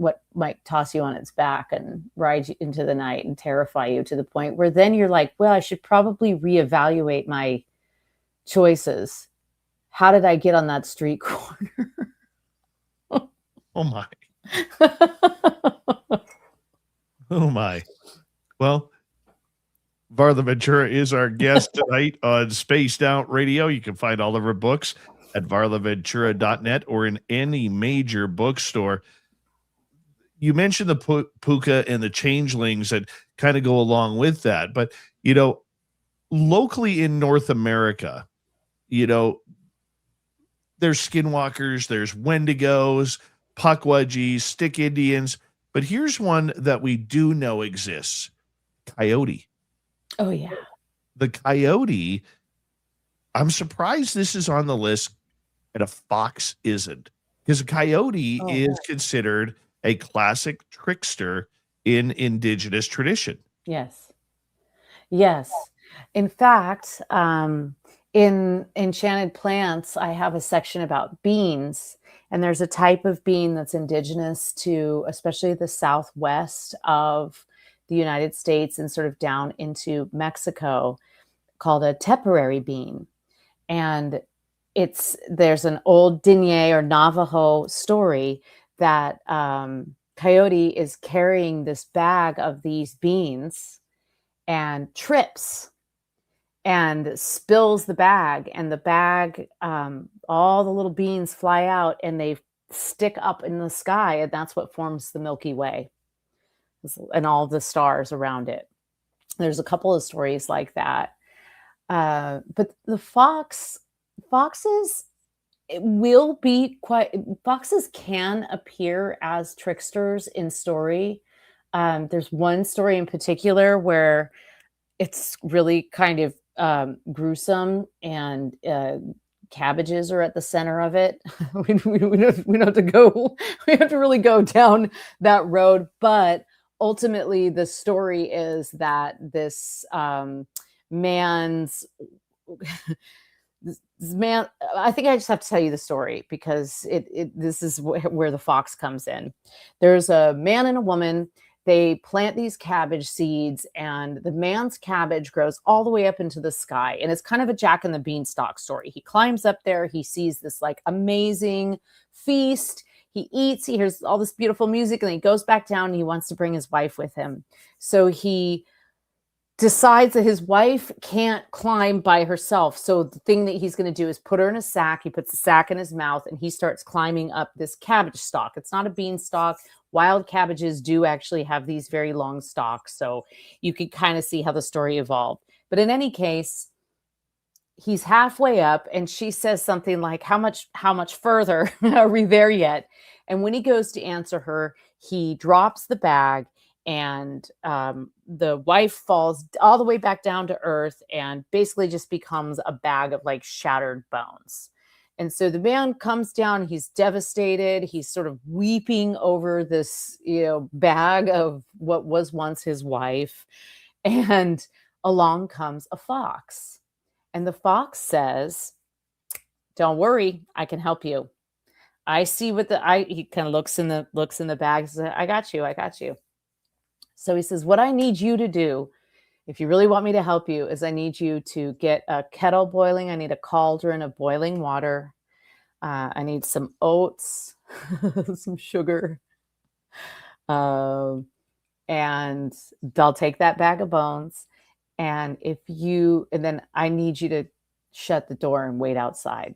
toss you on its back and ride you into the night and terrify you to the point where then you're like, well, I should probably reevaluate my choices. How did I get on that street corner? Oh my. Oh my. Well, Varla Ventura is our guest tonight on Spaced Out Radio. You can find all of her books at varlaventura.net or in any major bookstore. You mentioned the puka and the changelings that kind of go along with that. But, locally in North America, there's skinwalkers, there's wendigos, pukwudgies, stick Indians. But here's one that we do know exists: coyote. Oh, yeah. The coyote, I'm surprised this is on the list and a fox isn't, because a coyote is considered a classic trickster in indigenous tradition. Yes. Yes. In fact, in Enchanted Plants, I have a section about beans, and there's a type of bean that's indigenous to especially the southwest of the United States and sort of down into Mexico called a Tipperary bean. And there's an old Diné or Navajo story that Coyote is carrying this bag of these beans and trips and spills the bag, and the bag, all the little beans fly out and they stick up in the sky, and that's what forms the Milky Way and all the stars around it. There's a couple of stories like that. But the foxes will be quite, foxes can appear as tricksters in story. There's one story in particular where it's really kind of gruesome, and cabbages are at the center of it. We don't have to go, we have to really go down that road. But ultimately, the story is that this man's this man, I think I just have to tell you the story because this is where the fox comes in. There's a man and a woman. They plant these cabbage seeds, and the man's cabbage grows all the way up into the sky. And it's kind of a Jack and the Beanstalk story. He climbs up there. He sees this like amazing feast. He eats, he hears all this beautiful music, and then he goes back down and he wants to bring his wife with him. So he decides that his wife can't climb by herself. So the thing that he's going to do is put her in a sack. He puts the sack in his mouth and he starts climbing up this cabbage stalk. It's not a beanstalk. Wild cabbages do actually have these very long stalks. So you can kind of see how the story evolved. But in any case, he's halfway up and she says something like, how much further? Are we there yet? And when he goes to answer her, he drops the bag, and the wife falls all the way back down to earth and basically just becomes a bag of like shattered bones. And so the man comes down, he's devastated. He's sort of weeping over this, bag of what was once his wife. And along comes a fox. And the fox says, "Don't worry, I can help you. I see what he kind of looks in the bag, says, I got you. So he says, what I need you to do, if you really want me to help you, is I need you to get a kettle boiling. I need a cauldron of boiling water. I need some oats, some sugar. And they'll take that bag of bones. And then I need you to shut the door and wait outside."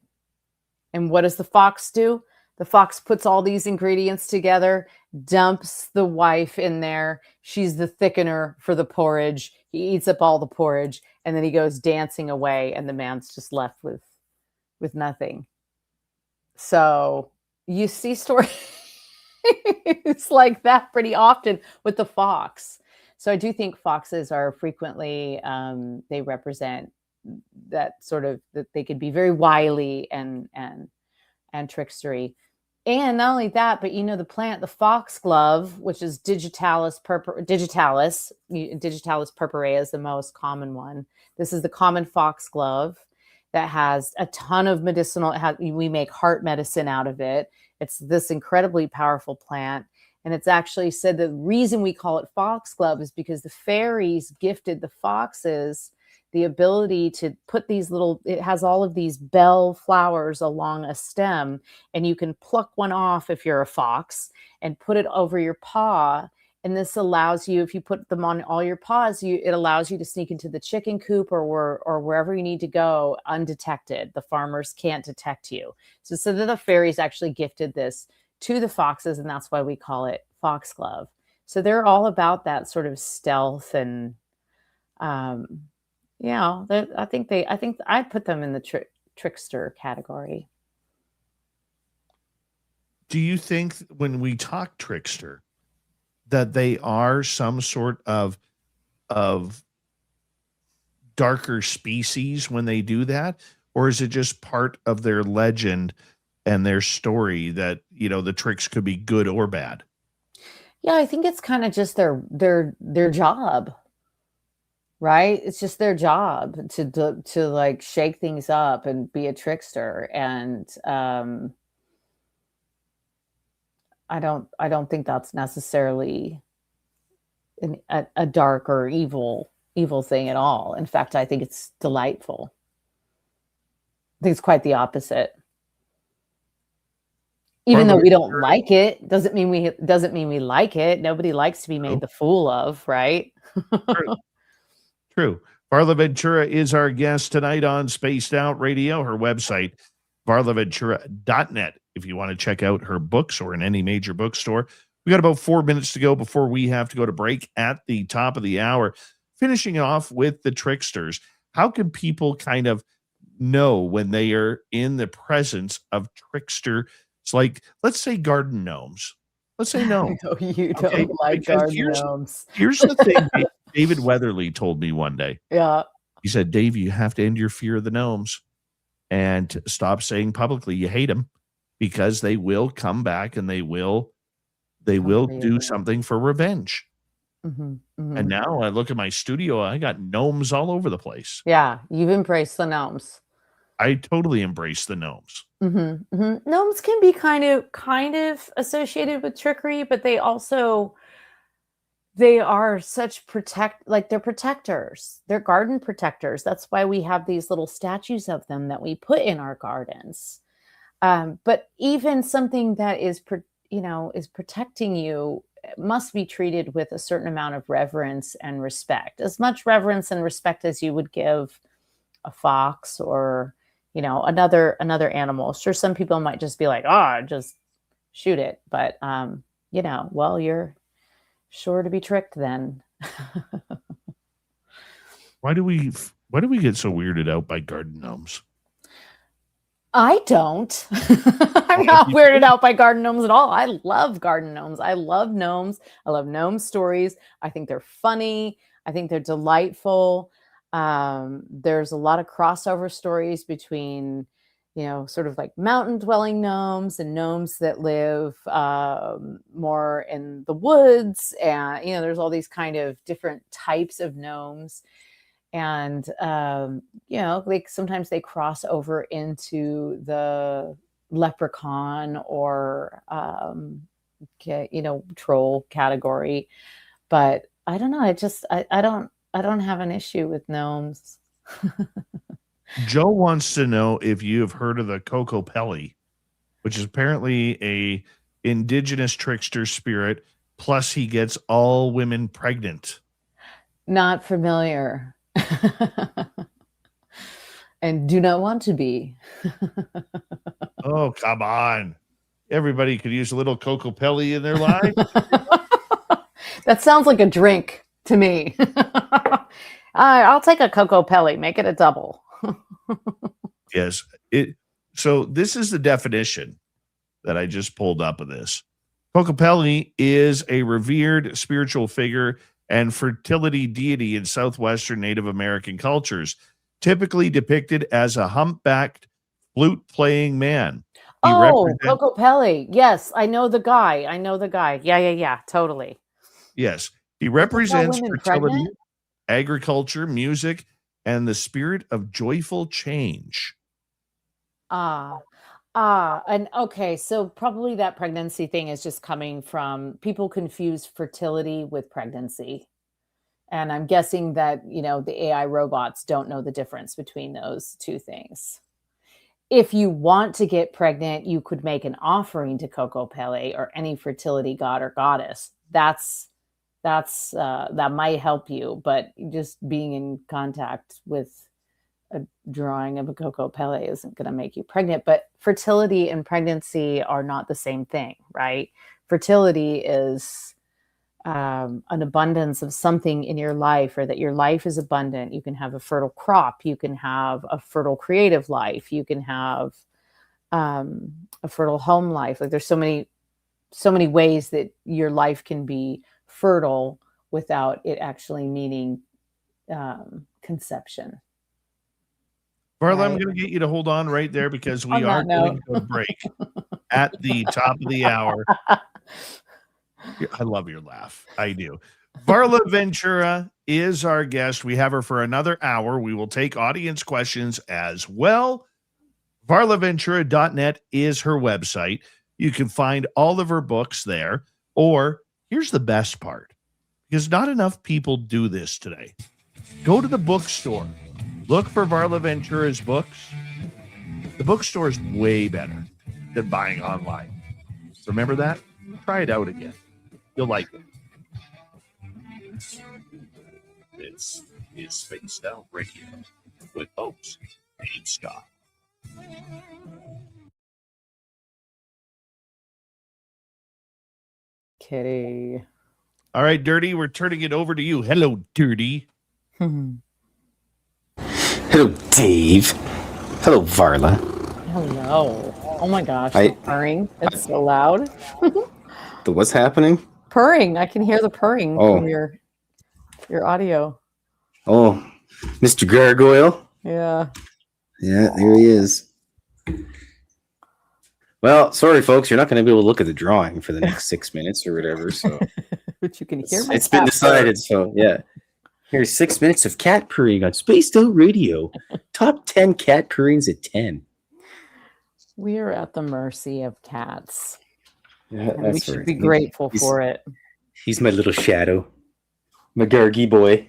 And what does the fox do? The fox puts all these ingredients together, dumps the wife in there. She's the thickener for the porridge. He eats up all the porridge, and then he goes dancing away, and the man's just left with nothing. So you see stories like that pretty often with the fox. So I do think foxes are frequently, they represent that sort of, that they could be very wily and trickstery. And not only that, but the plant, the foxglove, which is digitalis purpurea is the most common one. This is the common foxglove that has a ton of medicinal, we make heart medicine out of it. It's this incredibly powerful plant. And it's actually said the reason we call it foxglove is because the fairies gifted the foxes the ability to put it has all of these bell flowers along a stem, and you can pluck one off if you're a fox and put it over your paw. And this allows you, if you put them on all your paws, it allows you to sneak into the chicken coop or wherever you need to go undetected. The farmers can't detect you. So that the fairies actually gifted this to the foxes, and that's why we call it foxglove. So they're all about that sort of stealth and, I think I'd put them in the trickster category. Do you think when we talk trickster that they are some sort of darker species when they do that? Or is it just part of their legend and their story that, the tricks could be good or bad? Yeah, I think it's kind of just their job. right? It's just their job to like shake things up and be a trickster. And I don't think that's necessarily a dark or evil thing at all. In fact, I think it's delightful. I think it's quite the opposite. Even though we don't like it, doesn't mean we like it. Nobody likes to be made the fool of, right? True. Varla Ventura is our guest tonight on Spaced Out Radio. Her website, varlaventura.net, if you want to check out her books or in any major bookstore. We got about 4 minutes to go before we have to go to break at the top of the hour. Finishing off with the tricksters, how can people kind of know when they are in the presence of trickster? It's like, let's say garden gnomes. Let's say no. No, you don't like garden gnomes. Here's the thing David Weatherly told me one day. Yeah. He said, Dave, you have to end your fear of the gnomes and stop saying publicly you hate them, because they will come back and they will do something for revenge. Mm-hmm, mm-hmm. And now I look at my studio, I got gnomes all over the place. Yeah, you've embraced the gnomes. I totally embrace the gnomes. Mm-hmm, mm-hmm. Gnomes can be kind of associated with trickery, but they are such they're protectors. They're garden protectors. That's why we have these little statues of them that we put in our gardens. But even something that is protecting you must be treated with a certain amount of reverence and respect, as much reverence and respect as you would give a fox or, another animal. Sure, some people might just be like, just shoot it. But, well, you're sure to be tricked then. Why do we get so weirded out by garden gnomes? I don't. I'm not weirded out by garden gnomes at all. I love garden gnomes. I love gnomes. I love gnome stories. I think they're funny. I think they're delightful. There's a lot of crossover stories between, sort of like mountain dwelling gnomes and gnomes that live more in the woods. And, there's all these kind of different types of gnomes. And, sometimes they cross over into the leprechaun or, troll category. But I don't know. I don't have an issue with gnomes. Joe wants to know if you have heard of the Kokopelli, which is apparently a indigenous trickster spirit. Plus he gets all women pregnant. Not familiar. And do not want to be. Oh, come on. Everybody could use a little Kokopelli in their life. That sounds like a drink to me. I'll take a Kokopelli, make it a double. Yes. So this is the definition that I just pulled up of this. Kokopelli is a revered spiritual figure and fertility deity in southwestern Native American cultures, typically depicted as a humpbacked flute-playing man. Kokopelli. Yes, I know the guy. Yeah, totally. Yes. He represents fertility, agriculture, music, and the spirit of joyful change. And okay, so probably that pregnancy thing is just coming from people confuse fertility with pregnancy. And I'm guessing that, the AI robots don't know the difference between those two things. If you want to get pregnant, you could make an offering to Kokopelli or any fertility god or goddess. That might help you, but just being in contact with a drawing of a Kokopelli isn't going to make you pregnant. But fertility and pregnancy are not the same thing, right? Fertility is an abundance of something in your life, or that your life is abundant. You can have a fertile crop. You can have a fertile creative life. You can have a fertile home life. Like there's so many ways that your life can be fertile without it actually meaning conception. Varla, Right. I'm going to get you to hold on right there because we are going to go to break at the top of the hour. I love your laugh. I do. Varla Ventura is our guest. We have her for another hour. We will take audience questions as well. VarlaVentura.net is her website. You can find all of her books there. Or here's the best part, because not enough people do this today. Go to the bookstore. Look for Varla Ventura's books. The bookstore is way better than buying online. Remember that? Try it out again. You'll like it. This is Spaced Out Radio with host Dave Scott. Kitty. All right, Dirty, we're turning it over to you. Hello, Dirty. Hello, Dave. Hello, Varla. Hello. Oh my gosh, I- the purring. It's so loud. What's happening? Purring. I can hear the purring Oh. from your audio. Oh, Mr. Gargoyle. Yeah. Yeah, there he is. Well, sorry, folks, you're not going to be able to look at the drawing for the next 6 minutes or whatever. So But you can hear my it's been cat decided. So yeah, here's 6 minutes of cat purring on Spaced Out Radio. Top 10 cat purrings at 10. We are at the mercy of cats. Yeah, And we that's should right. be grateful He's- for it. He's my little shadow, my Gargy boy.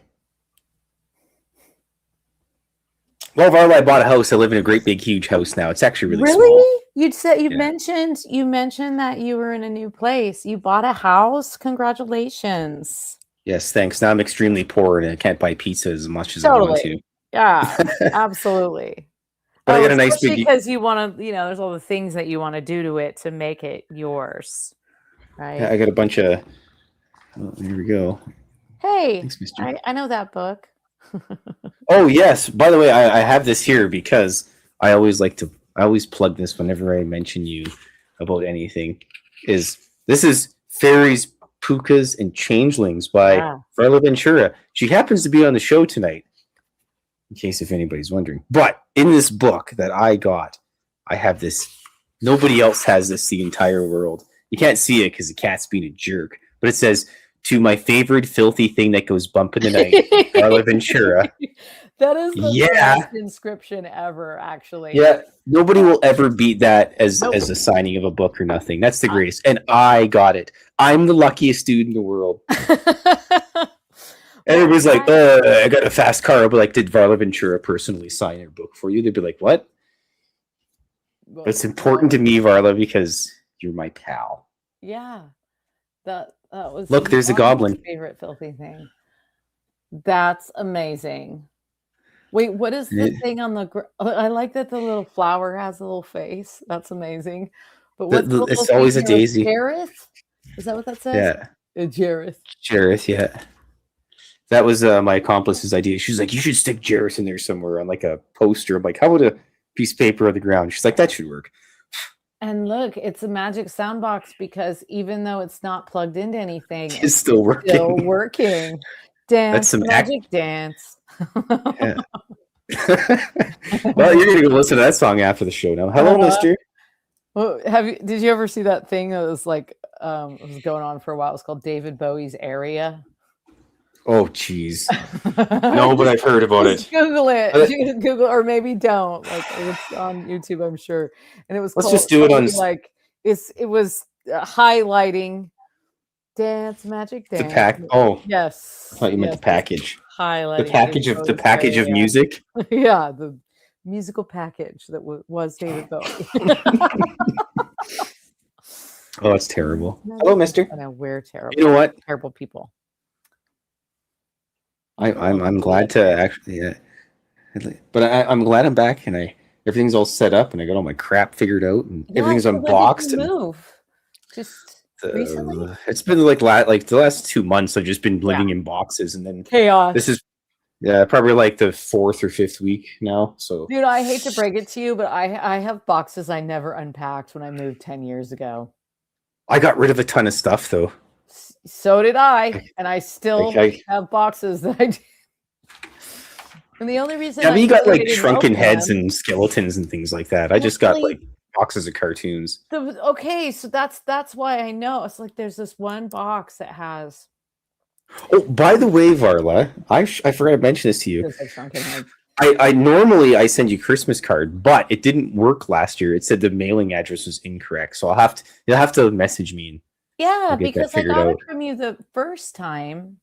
Well, Varla, I bought a house. I live in a great, big, huge house now. It's actually really small. Really? You'd said you Yeah. mentioned that you were in a new place. You bought a house. Congratulations. Yes, thanks. Now I'm extremely poor and I can't buy pizza as much as I want to. Totally. Yeah, absolutely. But I got a nice especially big. because you want to, there's all the things that you want to do to it to make it yours, right? I got a bunch of. Oh, here we go. Hey, Thanks, Mister. I know that book. Oh yes. By the way, I have this here because I always plug this whenever I mention you about anything. This is Fairies, Pukas, and Changelings by Varla Ventura. She happens to be on the show tonight, in case if anybody's wondering. But in this book that I got, I have this. Nobody else has this. The entire world. You can't see it because the cat's being a jerk. But it says, "To my favorite filthy thing that goes bump in the night, Varla Ventura." That is the best inscription ever, actually. Yeah, nobody will ever beat that as Nope. as a signing of a book or nothing. That's the greatest, and I got it. I'm the luckiest dude in the world. And everybody's like, I got a fast car." I'll be like, "Did Varla Ventura personally sign your book for you?" They'd be like, "What?" But it's important to me, Varla, because you're my pal. Yeah, that was. Look, there's a my goblin. Favorite filthy thing. That's amazing. Wait, what is the thing on the? I like that the little flower has a little face. That's amazing. But what's the It's little always thing a here? daisy. Jareth? Is that what that says? Yeah, Jareth. Jareth. Yeah, that was my accomplice's idea. She's like, "You should stick Jareth in there somewhere on like a poster." I'm like, "How about a piece of paper on the ground?" She's like, "That should work." And look, it's a magic sound box because even though it's not plugged into anything, It's still working. still working. Dance, some magic dance. Yeah. Well, you're gonna go listen to that song after the show now. Hello, Mister. Well, did you ever see that thing that was like it was going on for a while? It was called David Bowie's Area. Oh, jeez. No, but I've heard about it. Google it. You can Google, or maybe don't. Like it's on YouTube, I'm sure. And it was. Let's called just do it on. something like it was highlighting dance, magic dance. The pack. Oh, Yes. I thought you meant yes, the package. highlighting The package David of the Bowie's package of Area. music. Yeah, the musical package that was David Bowie. Oh, it's terrible. Hello, Mister. I know we're terrible. You know what? Terrible people. I'm glad to actually. Yeah. But I'm glad I'm back and everything's all set up and I got all my crap figured out and everything's when did you unboxed and. move? Just recently? It's been like the last 2 months. I've just been living in boxes, and then Chaos. this is probably like the 4th or 5th week now. So, Dude, I hate to break it to you, but I have boxes I never unpacked when I moved 10 years ago. I got rid of a ton of stuff though. So did I, and I still Okay. have boxes that I did. And the only reason Yeah, but you got really like didn't shrunken open heads them- and skeletons and things like that. I just got Actually- like boxes of cartoons. Okay, so that's why I know. It's like there's this one box that has Oh, by the way, Varla, I forgot to mention this to you. Feels like shrunken head. I normally send you Christmas card, but it didn't work last year. It said the mailing address was incorrect, so you'll have to message me. Yeah, I'll get that because I figured got it out. from you the first time,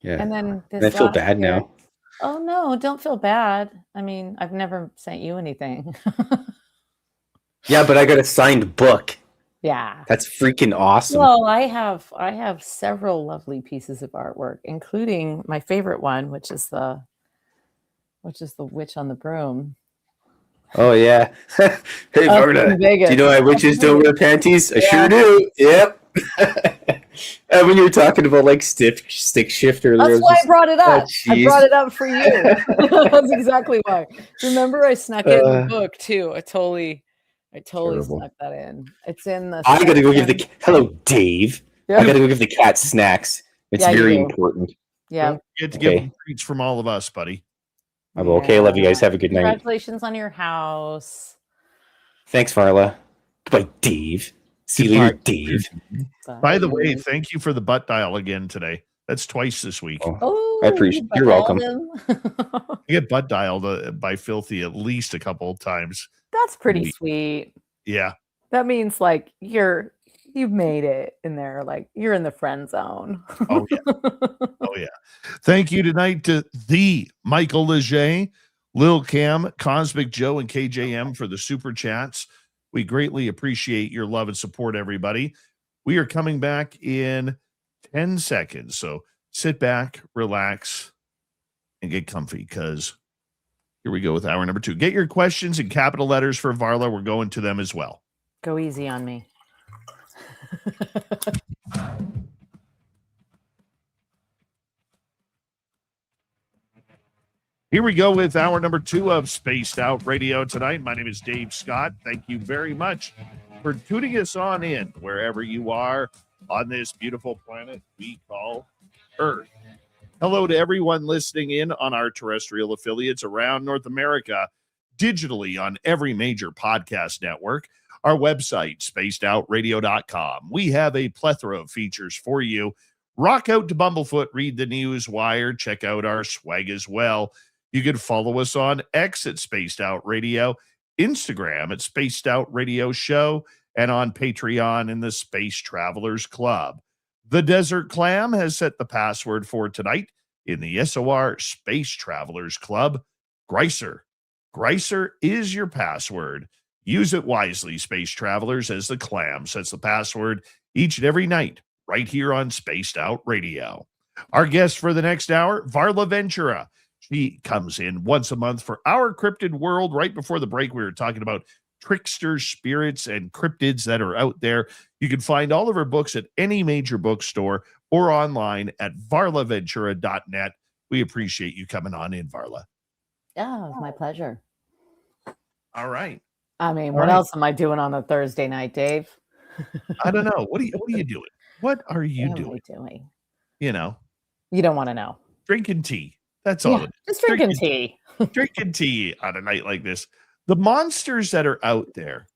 Yeah, and then and I this feel last bad year. now. Oh no, don't feel bad. I mean, I've never sent you anything. Yeah, but I got a signed book. Yeah. That's freaking awesome. Well, I have several lovely pieces of artwork, including my favorite one, which is the witch on the broom. Oh yeah. Hey Up Varda, in Vegas. do you know why witches don't wear panties? I Yeah. sure do. Yep. And when you were talking about like stick shift earlier, That's why I brought it up. I jeez. brought it up for you. That's exactly why. Remember, I snuck it in the book too. I totally Terrible. snuck that in. It's in the. I gotta go give section- hello, Dave. I Yeah. gotta go give the cat snacks. It's Yeah, you very do. important. Yeah. Don't forget to give Okay. them treats from all of us, buddy. I'm okay. Love you guys. Have a good night. Congratulations on your house. Thanks, Varla. Goodbye, Dave. See you later, Dave. By the way, thank you for the butt dial again today. That's twice this week. Oh, I appreciate. You're welcome. I get butt dialed by Filthy at least a couple of times. That's pretty Neat. sweet. Yeah. That means like you've made it in there, like you're in the friend zone. Oh yeah. Oh yeah. Thank you tonight to the Michael Leger, Lil Cam, Cosmic Joe, and KJM for the super chats. We greatly appreciate your love and support, everybody. We are coming back in 10 seconds. So sit back, relax, and get comfy because here we go with hour number 2. Get your questions in capital letters for Varla. We're going to them as well. Go easy on me. Here we go with hour number 2 of Spaced Out Radio tonight. My name is Dave Scott. Thank you very much for tuning us on in wherever you are on this beautiful planet we call Earth. Hello to everyone listening in on our terrestrial affiliates around North America, digitally on every major podcast network, our website, spacedoutradio.com. We have a plethora of features for you. Rock out to Bumblefoot, read the news wire, check out our swag as well. You can follow us on X at Spaced Out Radio, Instagram at Spaced Out Radio Show, and on Patreon in the Space Travelers Club. The Desert Clam has set the password for tonight in the SOR Space Travelers Club. Greiser. Greiser is your password. Use it wisely, Space Travelers, as the Clam sets the password each and every night right here on Spaced Out Radio. Our guest for the next hour, Varla Ventura. She comes in once a month for our Cryptid World. Right before the break, we were talking about trickster spirits and cryptids that are out there. You can find all of her books at any major bookstore or online at varlaventura.net. We appreciate you coming on in, Varla. Yeah, it's my pleasure. All right. I mean, All what right. else am I doing on a Thursday night, Dave? I don't know. What are you doing? What are you What am I doing? doing? You know, You don't want to know. drinking tea. That's all Yeah, it is. just drinking tea. Drinking tea on a night like this. The monsters that are out there,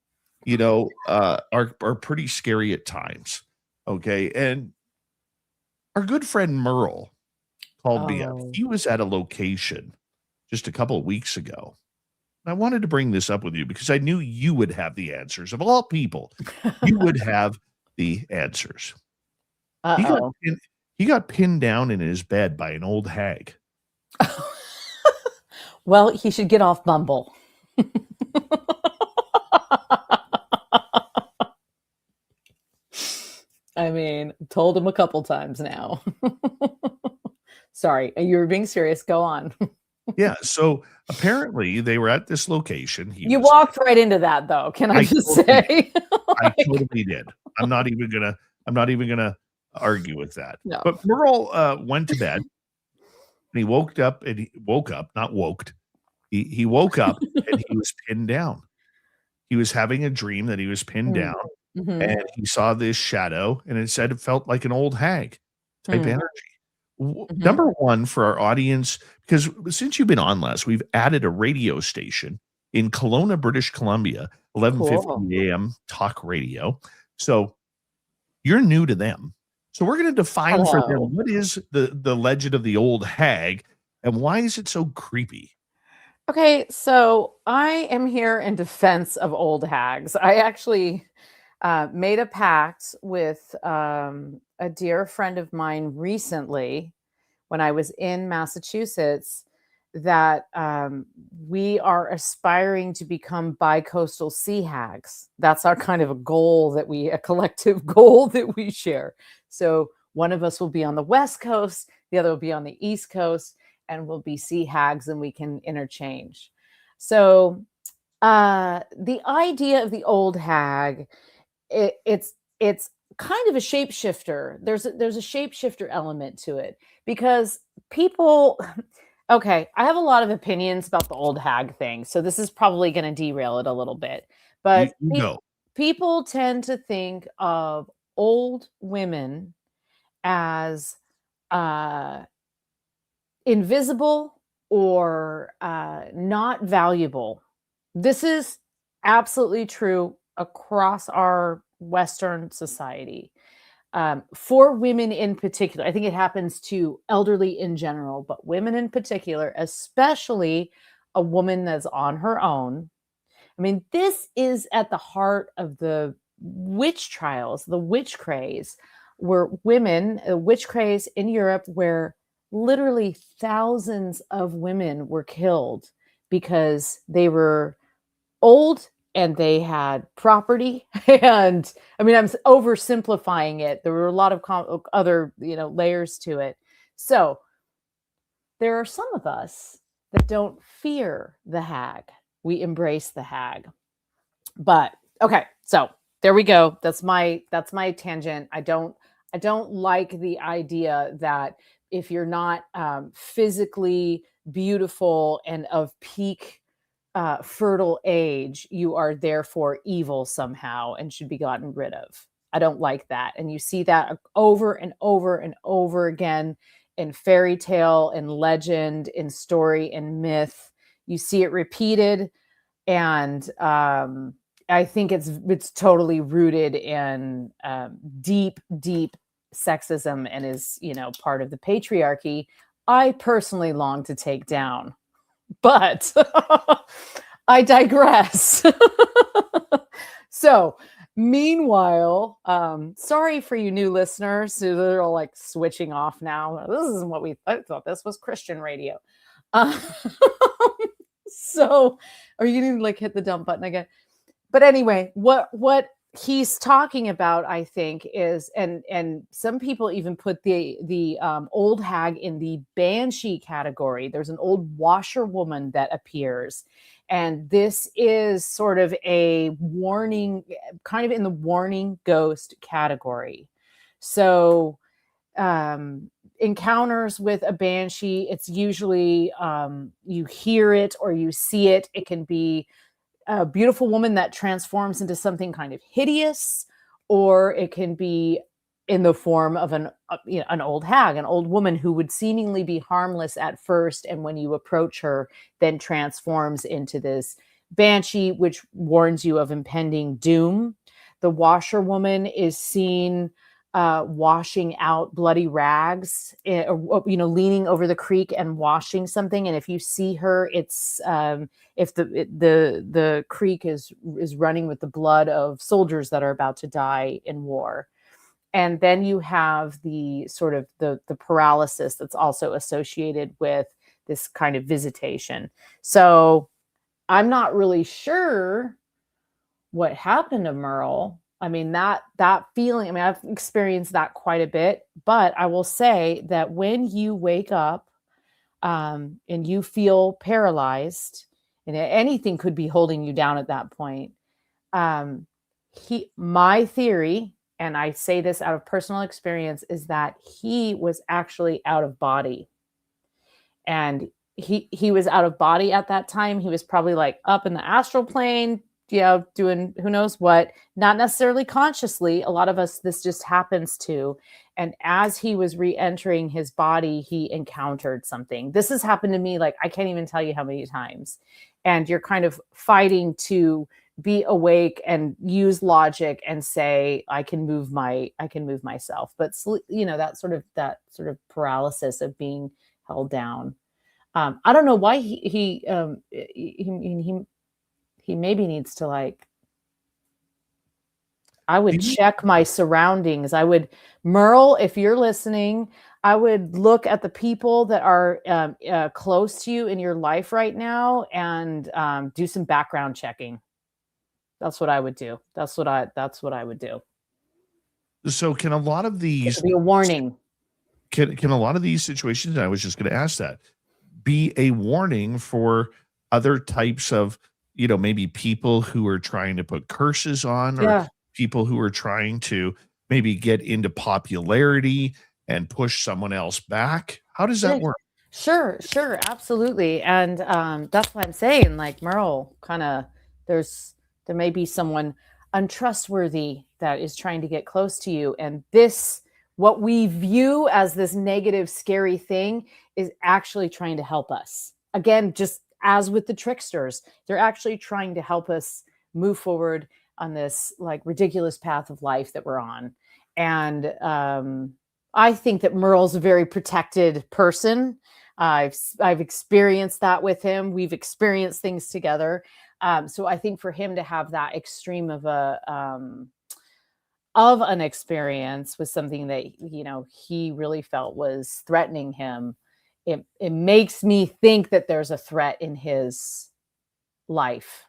you know, are pretty scary at times. Okay. And our good friend Merle called me up. Oh. He was at a location just a couple of weeks ago. And I wanted to bring this up with you because I knew you would have the answers. Of all people, you would have the answers. Uh-oh. He got pinned down in his bed by an old hag. Well, he should get off Bumble. I mean, told him a couple times now. Sorry, you were being serious. Go on. Yeah. So apparently they were at this location. You walked right into that, though. Can I just say? I totally did. I'm not even gonna argue with that. No. But Merle went to bed and he woke up and he woke up, not woked. He woke up and he was pinned down. He was having a dream that he was pinned down Mhm. and he saw this shadow and it said it felt like an old hag type Mhm. energy. Number one for our audience, because since you've been on Les, we've added a radio station in Kelowna, British Columbia, 11:50 a.m. talk radio. So you're new to them. So we're going to define for Hello. them what is the legend of the old hag and why is it so creepy? Okay, so I am here in defense of old hags. I actually made a pact with a dear friend of mine recently when I was in Massachusetts that we are aspiring to become bi-coastal sea hags. That's our kind of a collective goal that we share. So one of us will be on the West Coast, the other will be on the East Coast, and we'll be sea hags and we can interchange. So the idea of the old hag, it's kind of a shapeshifter. There's a shapeshifter element to it because people okay, I have a lot of opinions about the old hag thing. So this is probably going to derail it a little bit. But You go. people tend to think of old women as uh invisible or not valuable. This is absolutely true across our Western society. For women in particular, I think it happens to elderly in general, but women in particular, especially a woman that's on her own. I mean, this is at the heart of the witch trials, the witch craze, where women, witch craze in Europe, where literally thousands of women were killed because they were old and they had property. And I mean, I'm oversimplifying it. There were a lot of other, layers to it. So there are some of us that don't fear the hag. We embrace the hag. But okay, so there we go. That's my tangent. I don't like the idea that if you're not physically beautiful and of peak fertile age, you are therefore evil somehow and should be gotten rid of. I don't like that. And you see that over and over and over again in fairy tale, in legend, in story, in myth. You see it repeated. And I think it's totally rooted in deep sexism and is, part of the patriarchy I personally long to take down. But I digress. So, meanwhile, sorry for you new listeners who are all like switching off now. This isn't what I thought this was Christian radio. So, are you going to like hit the dump button again? But anyway, what he's talking about, I think, is and some people even put the old hag in the banshee category. There's an old washerwoman that appears, and this is sort of a warning, kind of in the warning ghost category. So encounters with a banshee, it's usually you hear it or you see it. It can be a beautiful woman that transforms into something kind of hideous, or it can be in the form of an old hag, an old woman who would seemingly be harmless at first, and when you approach her, then transforms into this banshee, which warns you of impending doom. The washerwoman is seen washing out bloody rags, leaning over the creek and washing something. And if you see her, it's if the creek is running with the blood of soldiers that are about to die in war. And then you have the sort of the paralysis that's also associated with this kind of visitation. So I'm not really sure what happened to Merle. I mean, that feeling, I mean, I've experienced that quite a bit, but I will say that when you wake up and you feel paralyzed, and anything could be holding you down at that point, my theory, and I say this out of personal experience, is that he was actually out of body. And he was out of body at that time. He was probably like up in the astral plane, doing who knows what, not necessarily consciously. A lot of us, this just happens to. And as he was re-entering his body, he encountered something. This has happened to me, like, I can't even tell you how many times. And you're kind of fighting to be awake and use logic and say, I can move myself. But that sort of paralysis of being held down. I don't know why he maybe needs to, like, I would check my surroundings. I would, Merle, if you're listening, I would look at the people that are close to you in your life right now and do some background checking. That's what I would do. That's what I would do. So can a lot of these be a warning? Can a lot of these situations, and I was just going to ask that, be a warning for other types of, maybe people who are trying to put curses on, or people who are trying to maybe get into popularity and push someone else back? How does that work? Sure, absolutely. And that's why I'm saying, like, Merle, kind of, there may be someone untrustworthy that is trying to get close to you. And what we view as this negative, scary thing is actually trying to help us. Again, just as with the tricksters, they're actually trying to help us move forward on this, like, ridiculous path of life that we're on. And I think that Merle's a very protected person. I've experienced that with him. We've experienced things together. So I think for him to have that extreme of an experience with something that he really felt was threatening him, it makes me think that there's a threat in his life.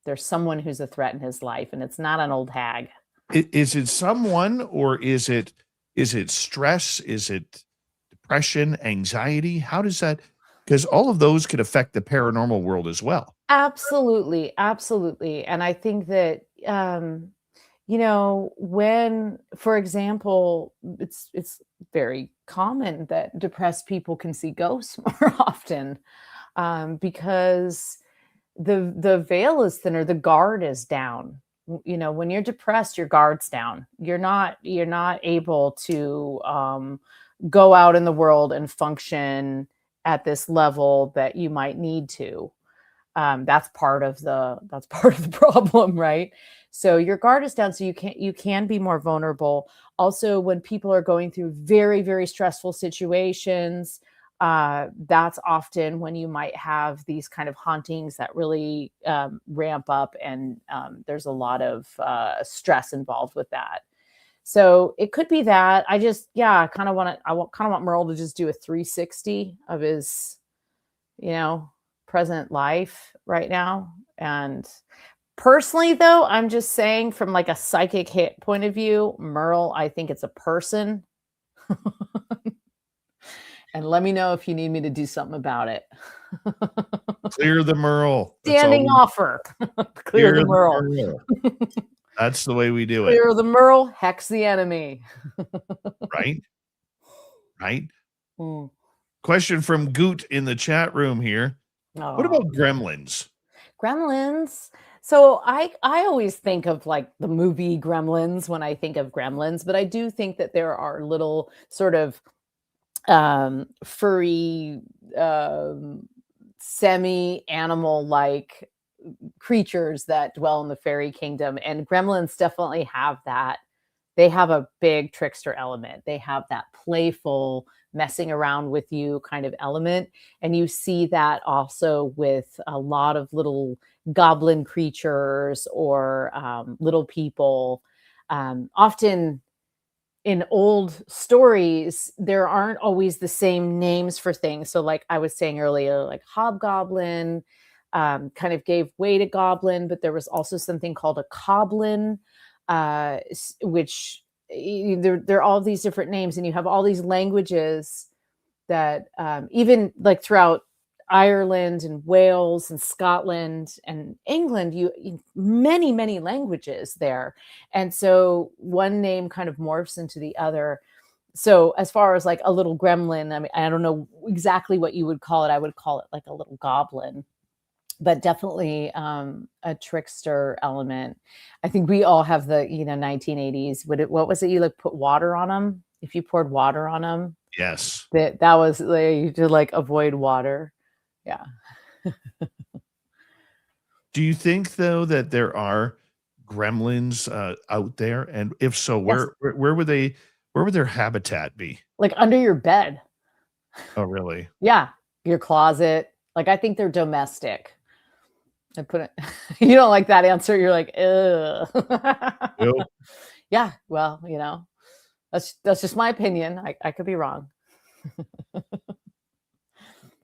There's someone who's a threat in his life, and it's not an old hag. Is it someone, or is it stress? Is it depression, anxiety? How does that? Because all of those could affect the paranormal world as well. Absolutely. And I think that when, for example, it's very common that depressed people can see ghosts more often, because the veil is thinner, the guard is down. When you're depressed, your guard's down. You're not able to go out in the world and function at this level that you might need to. That's part of the problem, right? So your guard is down, so you can be more vulnerable. Also, when people are going through very, very stressful situations, that's often when you might have these kind of hauntings that really ramp up, and there's a lot of stress involved with that. So it could be that. I kind of want Merle to just do a 360 of his, present life right now. And personally, though, I'm just saying, from like a psychic hit point of view, Merle, I think it's a person. And let me know if you need me to do something about it. Clear the Merle. Standing offer. Clear the Merle. That's the way we do it. Clear the Merle, hex the enemy. Right? Question from Goot in the chat room here. What about gremlins? Gremlins. So I always think of, like, the movie Gremlins when I think of gremlins, but I do think that there are little sort of furry, semi-animal like creatures that dwell in the fairy kingdom, and gremlins definitely have that. They have a big trickster element. They have that playful, messing around with you kind of element, and you see that also with a lot of little goblin creatures or little people. Often in old stories, there aren't always the same names for things. So, like I was saying earlier, like hobgoblin kind of gave way to goblin, but there was also something called a coblin, which there are all these different names, and you have all these languages that even like throughout Ireland and Wales and Scotland and England, you many languages there. And so one name kind of morphs into the other. So as far as like a little gremlin, I mean, I don't know exactly what you would call it. I would call it like a little goblin, but definitely a trickster element. I think we all have the 1980s. What was it? You like put water on them? If you poured water on them, yes, that was like, to like avoid water. Yeah. Do you think though that there are gremlins out there, and if so, Yes. where would they where would their habitat be? Like under your bed. Oh, really? Yeah. Your closet. Like I think they're domestic. I put it you don't like that answer. You're like, ugh. Nope. Yeah. Well, you know, that's just my opinion. I could be wrong.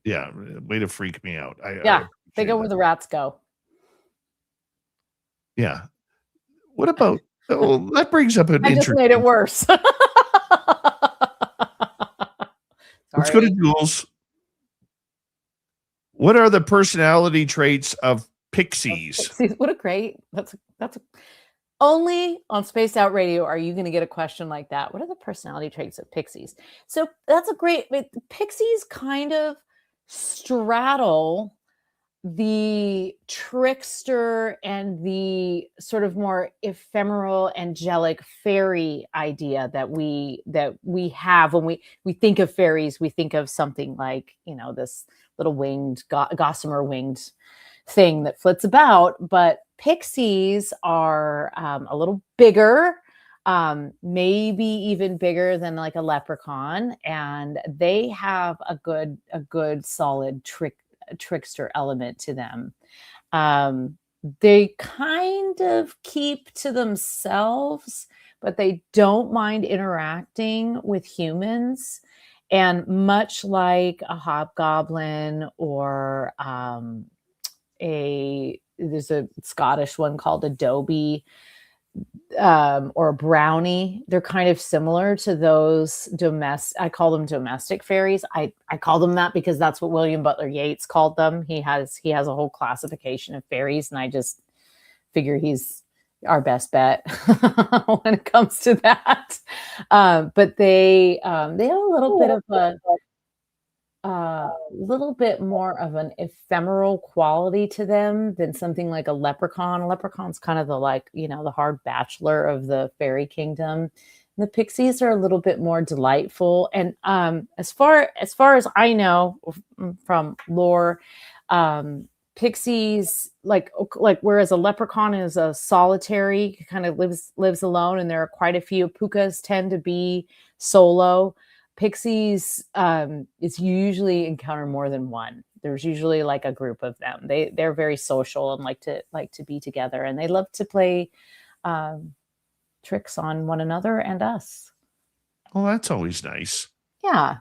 Yeah, way to freak me out. Yeah. They appreciate go where that. the rats go. Yeah. What about? Oh, that brings up an I just made it interesting. worse. Let's go to Sorry. Jules. What are the personality traits of pixies? Pixies. What a great that's only on Spaced Out Radio are you going to get a question like that. What are the personality traits of pixies? So that's a great pixies kind of straddle the trickster and the sort of more ephemeral angelic fairy idea that we have when we think of fairies. We think of something like, you know, this little winged gossamer winged thing that flits about, but pixies are a little bigger, maybe even bigger than like a leprechaun, and they have a good solid trickster element to them. They kind of keep to themselves, but they don't mind interacting with humans. And much like a hobgoblin or there's a Scottish one called Adobe, or a brownie, they're kind of similar to those I call them domestic fairies. I call them that because that's what William Butler Yeats called them. He has a whole classification of fairies, and I just figure he's our best bet when it comes to that. But they have a little bit of a little bit more of an ephemeral quality to them than something like a leprechaun. A leprechaun's kind of the, like, you know, the hard bachelor of the fairy kingdom. And the pixies are a little bit more delightful. And as far as I know from lore, pixies, like whereas a leprechaun is a solitary, kind of lives alone, and there are quite a few. Pukas tend to be solo. Pixies is usually encounter more than one. There's usually like a group of them. They're very social and like to be together, and they love to play tricks on one another and us. Well, that's always nice. Yeah.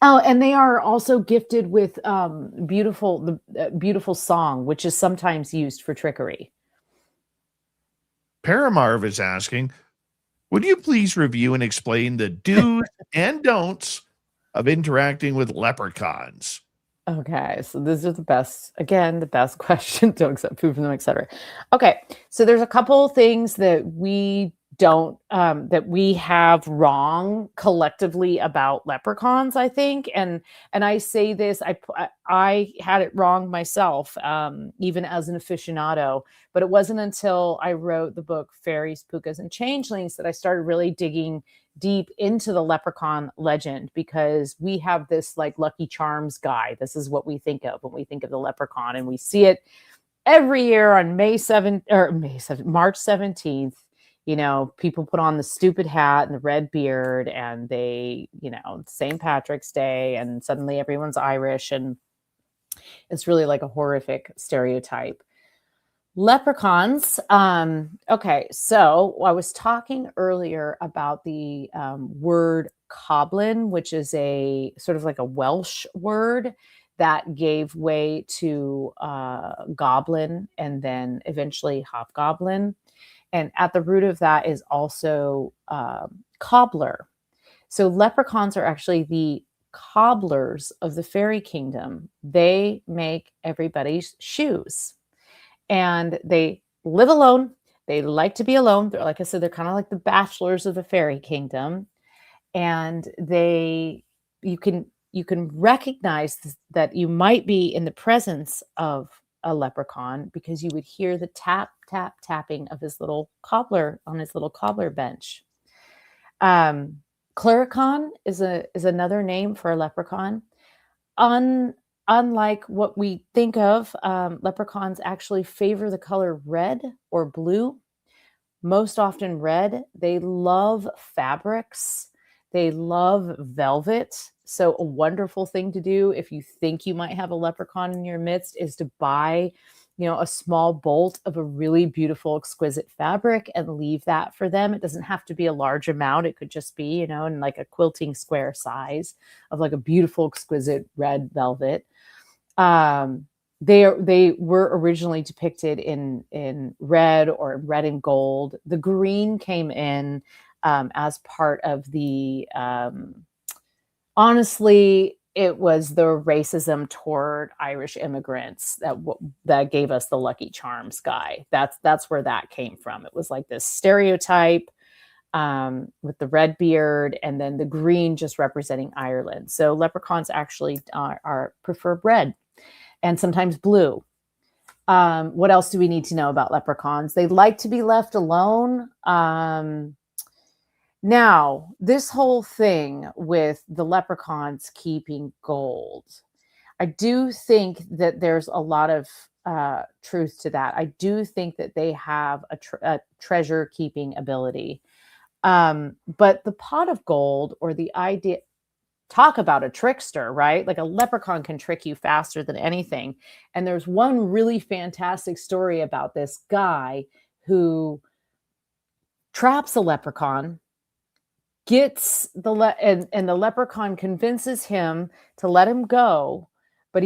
Oh, and they are also gifted with beautiful song, which is sometimes used for trickery. Paramarv is asking, would you please review and explain the do's and don'ts of interacting with leprechauns? Okay, so these are the best question. Don't accept food from them, etc. Okay, so there's a couple of things that we don't that we have wrong collectively about leprechauns, I think, and I say this, I had it wrong myself, even as an aficionado, but it wasn't until I wrote the book Fairies, Pukas, and Changelings that I started really digging deep into the leprechaun legend, because we have this like Lucky Charms guy. This is what we think of when we think of the leprechaun, and we see it every year on March 17th. You know, people put on the stupid hat and the red beard, and they, you know, St. Patrick's Day, and suddenly everyone's Irish, and it's really like a horrific stereotype. Leprechauns. Okay, so I was talking earlier about the word coblin, which is a sort of like a Welsh word that gave way to goblin and then eventually hobgoblin. And at the root of that is also cobbler. So leprechauns are actually the cobblers of the fairy kingdom. They make everybody's shoes. And they live alone. They like to be alone. They're, like I said, they're kind of like the bachelors of the fairy kingdom. And you can recognize that you might be in the presence of a leprechaun because you would hear the tap, tap, tapping of his little cobbler on his little cobbler bench. Cluricaun is another name for a leprechaun. unlike what we think of, leprechauns actually favor the color red or blue, most often red. They love fabrics. They love velvet. So a wonderful thing to do if you think you might have a leprechaun in your midst is to buy, a small bolt of a really beautiful, exquisite fabric and leave that for them. It doesn't have to be a large amount. It could just be, in like a quilting square size of like a beautiful, exquisite red velvet. They were originally depicted in red or red and gold. The green came in as part of the honestly, it was the racism toward Irish immigrants that gave us the Lucky Charms guy. That's where that came from. It was like this stereotype with the red beard, and then the green just representing Ireland. So leprechauns actually are prefer red and sometimes blue. What else do we need to know about leprechauns? They like to be left alone. Now, this whole thing with the leprechauns keeping gold, I do think that there's a lot of truth to that. I do think that they have a treasure keeping ability. But the pot of gold, or the idea, talk about a trickster, right? Like a leprechaun can trick you faster than anything. And there's one really fantastic story about this guy who traps a leprechaun, gets and the leprechaun convinces him to let him go, but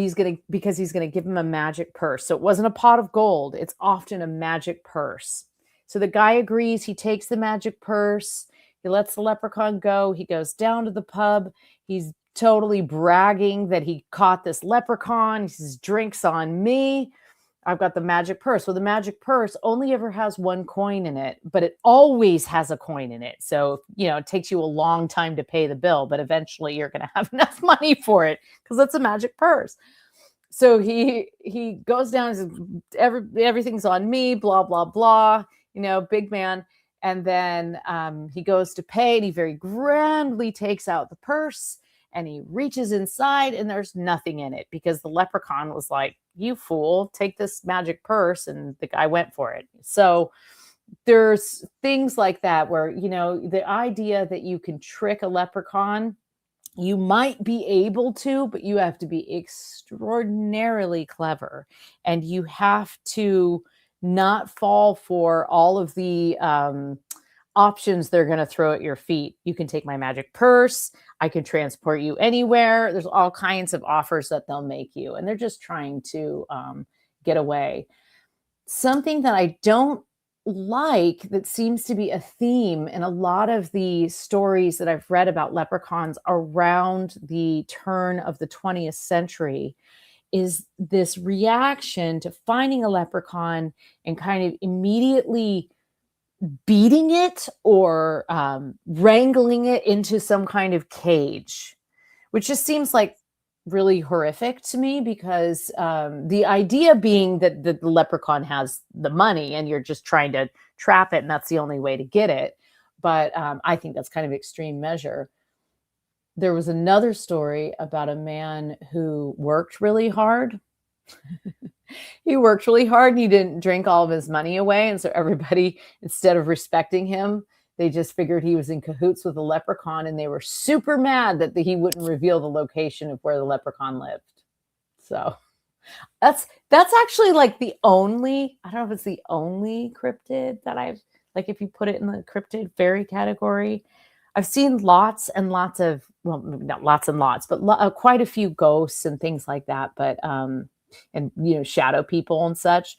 because he's gonna give him a magic purse. So it wasn't a pot of gold, it's often a magic purse. So the guy agrees, he takes the magic purse, he lets the leprechaun go, he goes down to the pub, he's totally bragging that he caught this leprechaun. He says, "Drinks on me. I've got the magic purse." Well, the magic purse only ever has one coin in it, but it always has a coin in it. So, it takes you a long time to pay the bill, but eventually you're going to have enough money for it because it's a magic purse. So he goes down and says, everything's on me, blah, blah, blah, big man. And then he goes to pay, and he very grandly takes out the purse, and he reaches inside, and there's nothing in it because the leprechaun was like, "You fool, take this magic purse." And the guy went for it. So there's things like that where, the idea that you can trick a leprechaun, you might be able to, but you have to be extraordinarily clever. And you have to not fall for all of the options they're going to throw at your feet. You can take my magic purse. I can transport you anywhere. There's all kinds of offers that they'll make you, and they're just trying to get away. Something that I don't like that seems to be a theme in a lot of the stories that I've read about leprechauns around the turn of the 20th century is this reaction to finding a leprechaun and kind of immediately beating it or wrangling it into some kind of cage, which just seems like really horrific to me because the idea being that the leprechaun has the money and you're just trying to trap it and that's the only way to get it. But I think that's kind of extreme measure. There was another story about a man who worked really hard. He worked really hard and he didn't drink all of his money away. And so everybody, instead of respecting him, they just figured he was in cahoots with the leprechaun, and they were super mad that he wouldn't reveal the location of where the leprechaun lived. So that's actually like the only, I don't know if it's the only cryptid that I've, like if you put it in the cryptid fairy category, I've seen lots and lots of, well, not lots and lots, but quite a few ghosts and things like that. But, and, shadow people and such.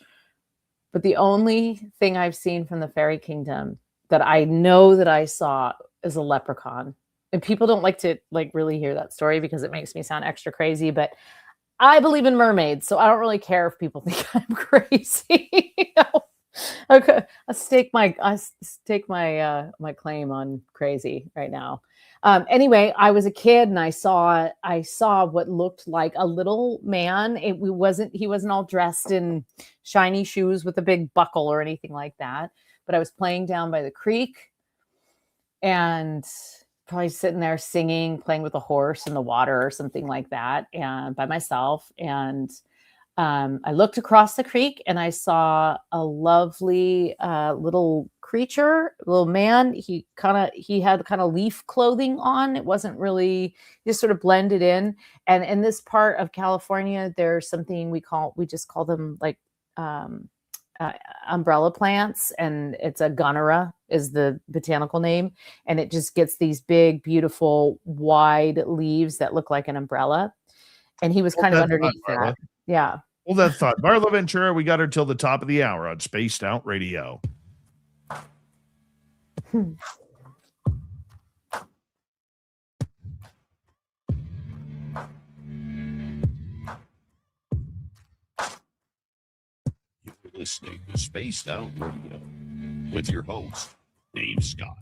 But the only thing I've seen from the fairy kingdom that I know that I saw is a leprechaun. And people don't like to really hear that story because it makes me sound extra crazy, but I believe in mermaids, so I don't really care if people think I'm crazy. Okay, I stake my claim on crazy right now. Anyway, I was a kid and I saw what looked like a little man. He wasn't all dressed in shiny shoes with a big buckle or anything like that. But I was playing down by the creek, and probably sitting there singing, playing with a horse in the water or something like that, and by myself. And I looked across the creek and I saw a lovely little creature, little man. He had kind of leaf clothing on. It wasn't really, just sort of blended in. And in this part of California, there's something we just call them like um, umbrella plants, and it's a gunnera is the botanical name, and it just gets these big, beautiful, wide leaves that look like an umbrella. And he was kind of underneath that. Yeah. Hold that thought. Varla Ventura, we got her till the top of the hour on Spaced Out Radio. You're listening to Spaced Out Radio with your host, Dave Scott.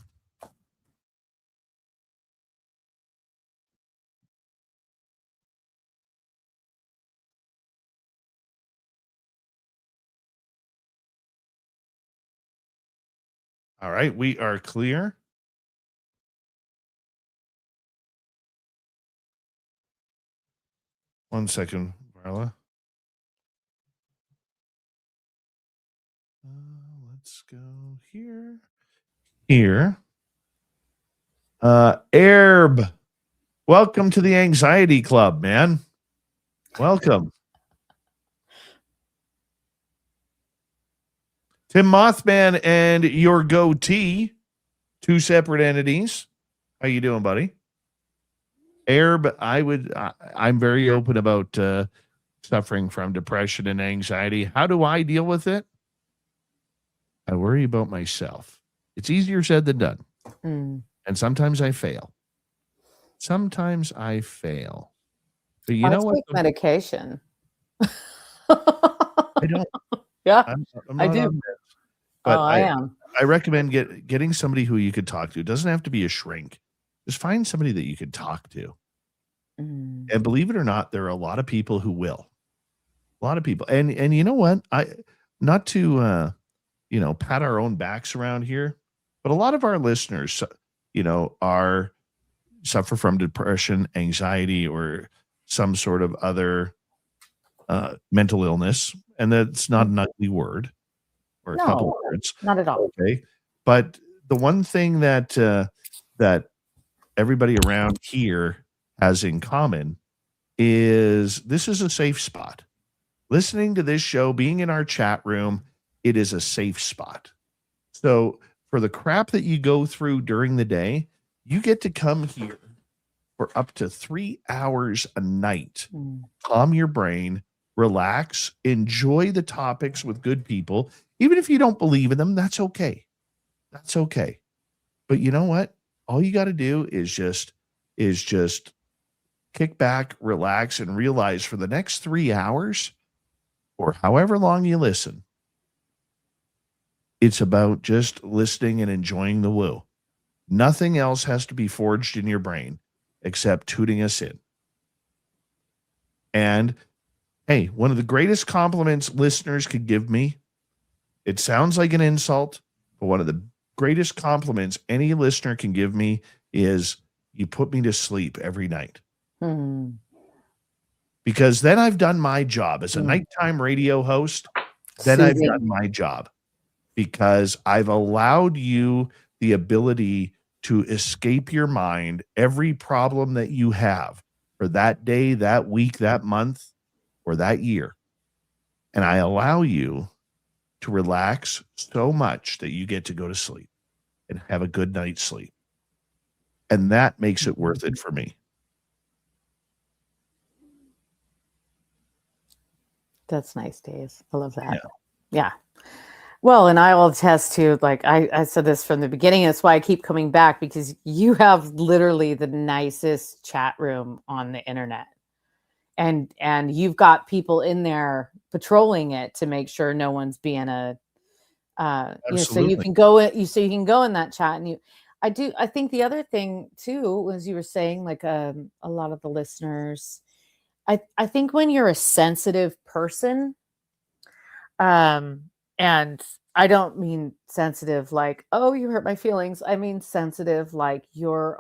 All right, we are clear. One second, Varla. Let's go here. Here. Herb, welcome to the Anxiety Club, man. Welcome. Tim Mothman and your goatee, two separate entities. How you doing, buddy? Herb, I'm very open about suffering from depression and anxiety. How do I deal with it? I worry about myself. It's easier said than done. And sometimes I fail. But you know what? Take medication. I don't. Yeah, I'm I not do. on this. But I am. I recommend getting somebody who you could talk to. It doesn't have to be a shrink. Just find somebody that you can talk to. And believe it or not, there are a lot of people who will. A lot of people. And you know what? Not to pat our own backs around here, but a lot of our listeners, suffer from depression, anxiety, or some sort of other mental illness. And that's not an ugly word or a couple of words. Not at all. Okay. But the one thing that everybody around here has in common is this is a safe spot. Listening to this show, being in our chat room, it is a safe spot. So for the crap that you go through during the day, you get to come here for up to 3 hours a night. Calm your brain, relax, enjoy the topics with good people. Even if you don't believe in them, that's okay. That's okay. But you know what? All you got to do is just kick back, relax, and realize for the next 3 hours or however long you listen, it's about just listening and enjoying the woo. Nothing else has to be forged in your brain except tuning us in. And hey, one of the greatest compliments listeners could give me, it sounds like an insult, but one of the greatest compliments any listener can give me is you put me to sleep every night. Because then I've done my job as a nighttime radio host. Then I've done my job because I've allowed you the ability to escape your mind every problem that you have for that day, that week, that month, or that year. And I allow you to relax so much that you get to go to sleep and have a good night's sleep. And that makes it worth it for me. That's nice, Dave. I love that. Yeah. Well, and I will attest to, like, I said this from the beginning. That's why I keep coming back, because you have literally the nicest chat room on the internet. And you've got people in there patrolling it to make sure no one's being so you can go in that chat. And I think the other thing too, as you were saying, like a lot of the listeners, I think when you're a sensitive person, and I don't mean sensitive like, oh, you hurt my feelings. I mean sensitive like you're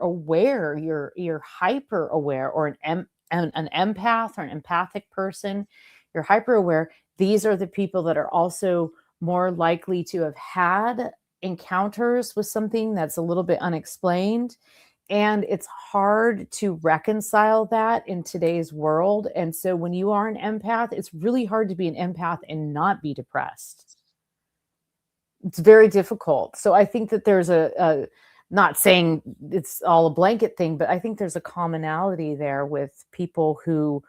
aware, you're hyper aware, or an empath or an empathic person. You're hyper aware. These are the people that are also more likely to have had encounters with something that's a little bit unexplained. And it's hard to reconcile that in today's world. And so when you are an empath, it's really hard to be an empath and not be depressed. It's very difficult. So I think that there's a not saying it's all a blanket thing, but I think there's a commonality there with people who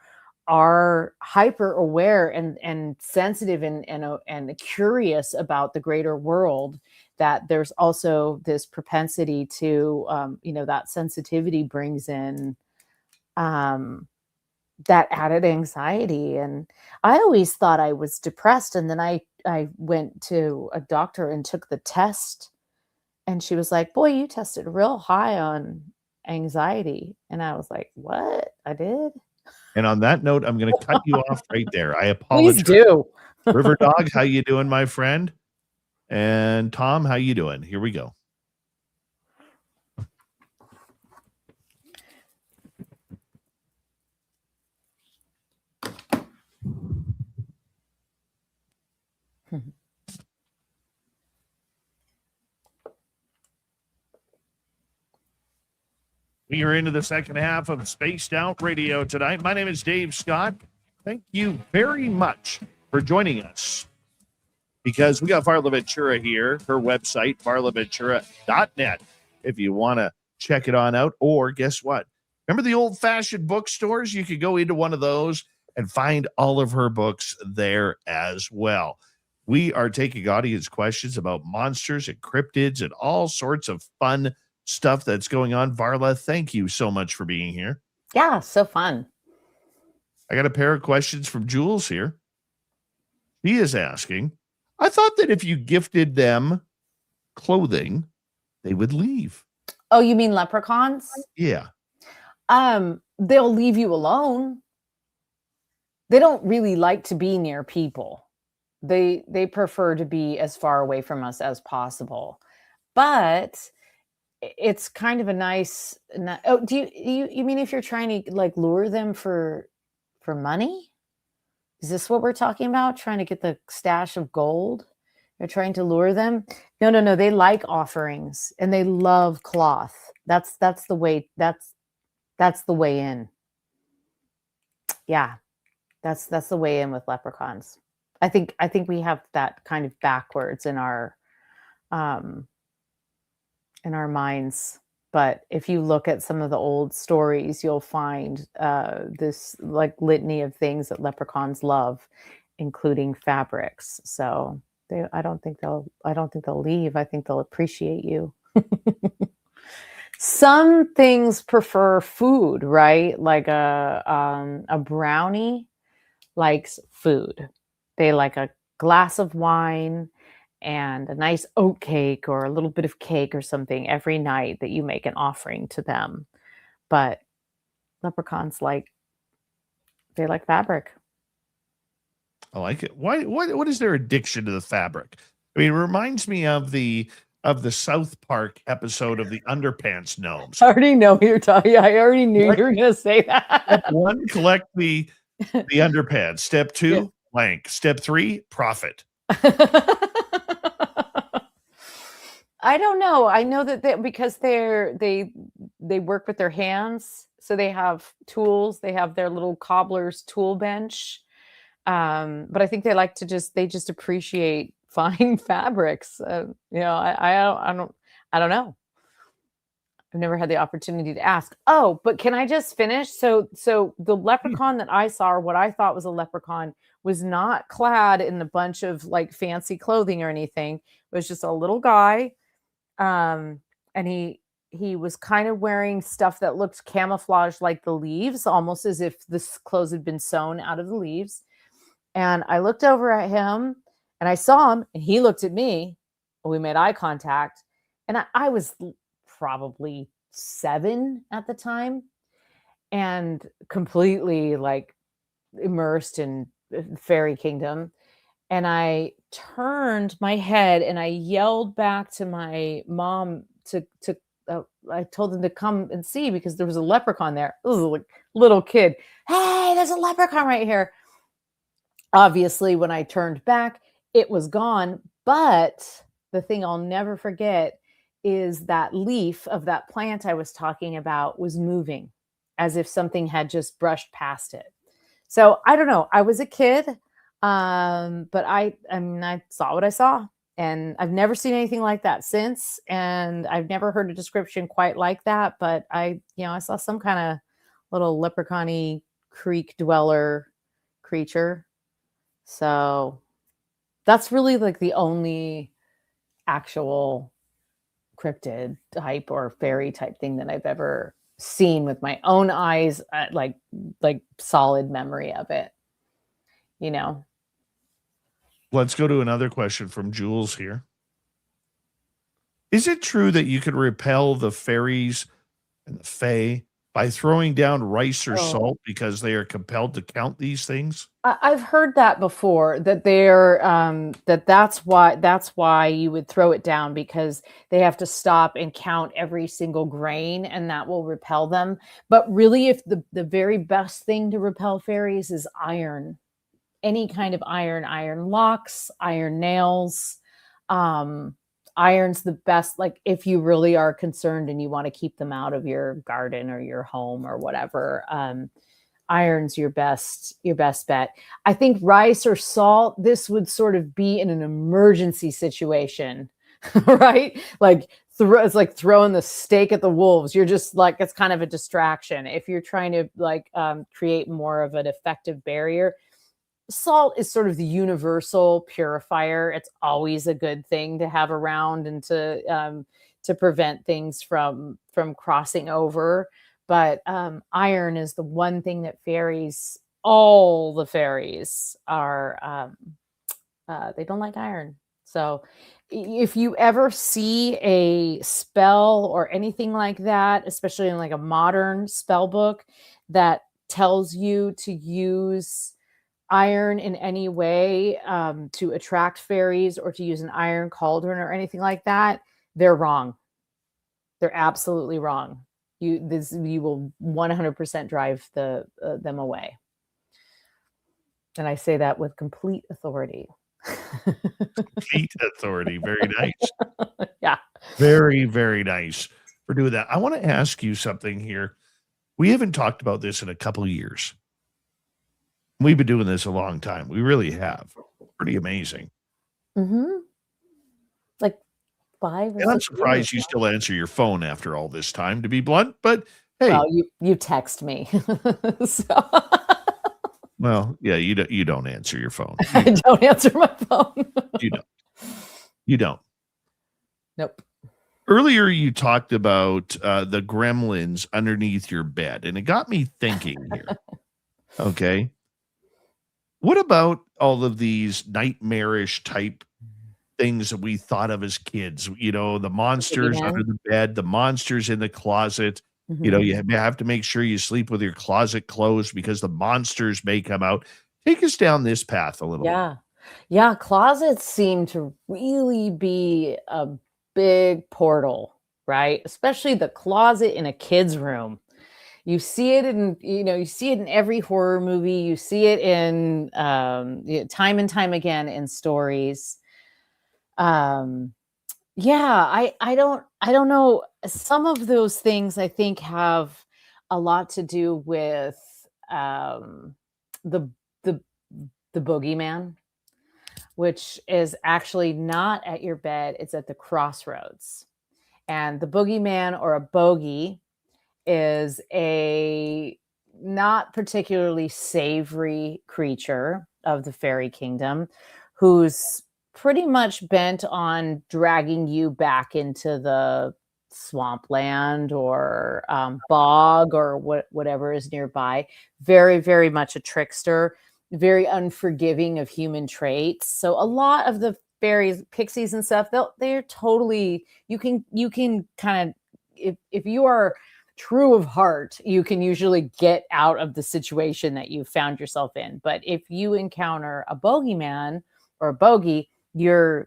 are hyper aware and sensitive and curious about the greater world, that there's also this propensity to that sensitivity brings in that added anxiety. And I always thought I was depressed, and then I went to a doctor and took the test, and she was like, boy, you tested real high on anxiety. And I was like, what? I did? And on that note, I'm going to cut you off right there. I Please apologize. do. River Dog, how you doing, my friend? And Tom, how you doing? Here we go. We are into the second half of Spaced Out Radio tonight. My name is Dave Scott. Thank you very much for joining us, because we got Varla Ventura here, her website, varlaventura.net, if you want to check it on out. Or guess what? Remember the old-fashioned bookstores? You could go into one of those and find all of her books there as well. We are taking audience questions about monsters and cryptids and all sorts of fun stuff that's going on. Varla, thank you so much for being here. Yeah, so fun. I got a pair of questions from Jules here. He is asking, I thought that if you gifted them clothing, they would leave. Oh, you mean leprechauns? Yeah. They'll leave you alone. They don't really like to be near people. They prefer to be as far away from us as possible. But it's kind of a nice. Oh, do you mean if you're trying to like lure them for money? Is this what we're talking about? Trying to get the stash of gold? You're trying to lure them? No. They like offerings and they love cloth. That's the way. That's the way in. Yeah, that's the way in with leprechauns. I think we have that kind of backwards in our minds. But if you look at some of the old stories, you'll find this like litany of things that leprechauns love, including fabrics. So I don't think they'll leave. I think they'll appreciate you. Some things prefer food, right? Like a brownie likes food. They like a glass of wine and a nice oat cake or a little bit of cake or something every night that you make an offering to them. But leprechauns like fabric. I like it. What is their addiction to the fabric? I mean, it reminds me of the South Park episode of the Underpants Gnomes. I already know you're talking. I already knew you were going to say that. Step 1, collect the underpants. Step 2, blank. Step 3, profit. I don't know. I know that because they work with their hands, so they have tools. They have their little cobbler's tool bench. But I think they like to just appreciate fine fabrics. I don't know. I've never had the opportunity to ask. Oh, but can I just finish? So the leprechaun that I saw, or what I thought was a leprechaun, was not clad in a bunch of like fancy clothing or anything. It was just a little guy. And he was kind of wearing stuff that looked camouflaged like the leaves, almost as if this clothes had been sewn out of the leaves. And I looked over at him and I saw him and he looked at me. We made eye contact. And I was probably 7 at the time and completely like immersed in fairy kingdom. And I turned my head and I yelled back to my mom I told them to come and see because there was a leprechaun there. It was a little kid. Hey, there's a leprechaun right here. Obviously, when I turned back, it was gone. But the thing I'll never forget is that leaf of that plant I was talking about was moving as if something had just brushed past it. So I don't know. I was a kid, but I mean, I saw what I saw. And I've never seen anything like that since. And I've never heard a description quite like that. But I saw some kind of little leprechaun-y creek dweller creature. So that's really like the only actual cryptid type or fairy type thing that I've ever seen with my own eyes, like solid memory of it, Let's go to another question from Jules here. Is it true that you could repel the fairies and the fae by throwing down rice or salt because they are compelled to count these things? I've heard that before, that they're that's why you would throw it down, because they have to stop and count every single grain, and that will repel them. But really, if the very best thing to repel fairies is iron, any kind of iron locks, iron nails, iron's the best. Like if you really are concerned and you want to keep them out of your garden or your home or whatever, iron's your best bet. I think rice or salt, this would sort of be in an emergency situation, right? Like it's like throwing the steak at the wolves. You're just like, it's kind of a distraction. If you're trying to create more of an effective barrier, salt is sort of the universal purifier. It's always a good thing to have around and to prevent things from crossing over. But iron is the one thing that all the fairies are, they don't like iron. So if you ever see a spell or anything like that, especially in like a modern spell book that tells you to use iron in any way to attract fairies or to use an iron cauldron or anything like that, they're wrong. They're absolutely wrong. You will 100% drive them away. And I say that with complete authority. Complete authority. Very nice. Yeah. Very, very nice for doing that. I want to ask you something here. We haven't talked about this in a couple of years. We've been doing this a long time. We really have. Pretty amazing. Mm-hmm. Like 5 or 6 And I'm surprised you still answer your phone after all this time, to be blunt. But hey, well, you text me. So. Well, yeah, you don't answer your phone. I don't answer my phone. You don't. Nope. Earlier, you talked about the gremlins underneath your bed, and it got me thinking here. Okay. What about all of these nightmarish type things that we thought of as kids? The monsters under the bed, the monsters in the closet. Mm-hmm. You have to make sure you sleep with your closet closed because the monsters may come out. Take us down this path a little bit. Yeah. Closets seem to really be a big portal, right? Especially the closet in a kid's room. You see it in every horror movie. You see it in time and time again in stories. I don't know. Some of those things I think have a lot to do with the boogeyman, which is actually not at your bed. It's at the crossroads. And the boogeyman, or a bogey, is a not particularly savory creature of the fairy kingdom who's pretty much bent on dragging you back into the swampland or bog or whatever is nearby. Very, very much a trickster, very unforgiving of human traits. So a lot of the fairies, pixies and stuff, they're totally, you can kind of, if you are true of heart, you can usually get out of the situation that you found yourself in. But if you encounter a bogeyman or a bogey, you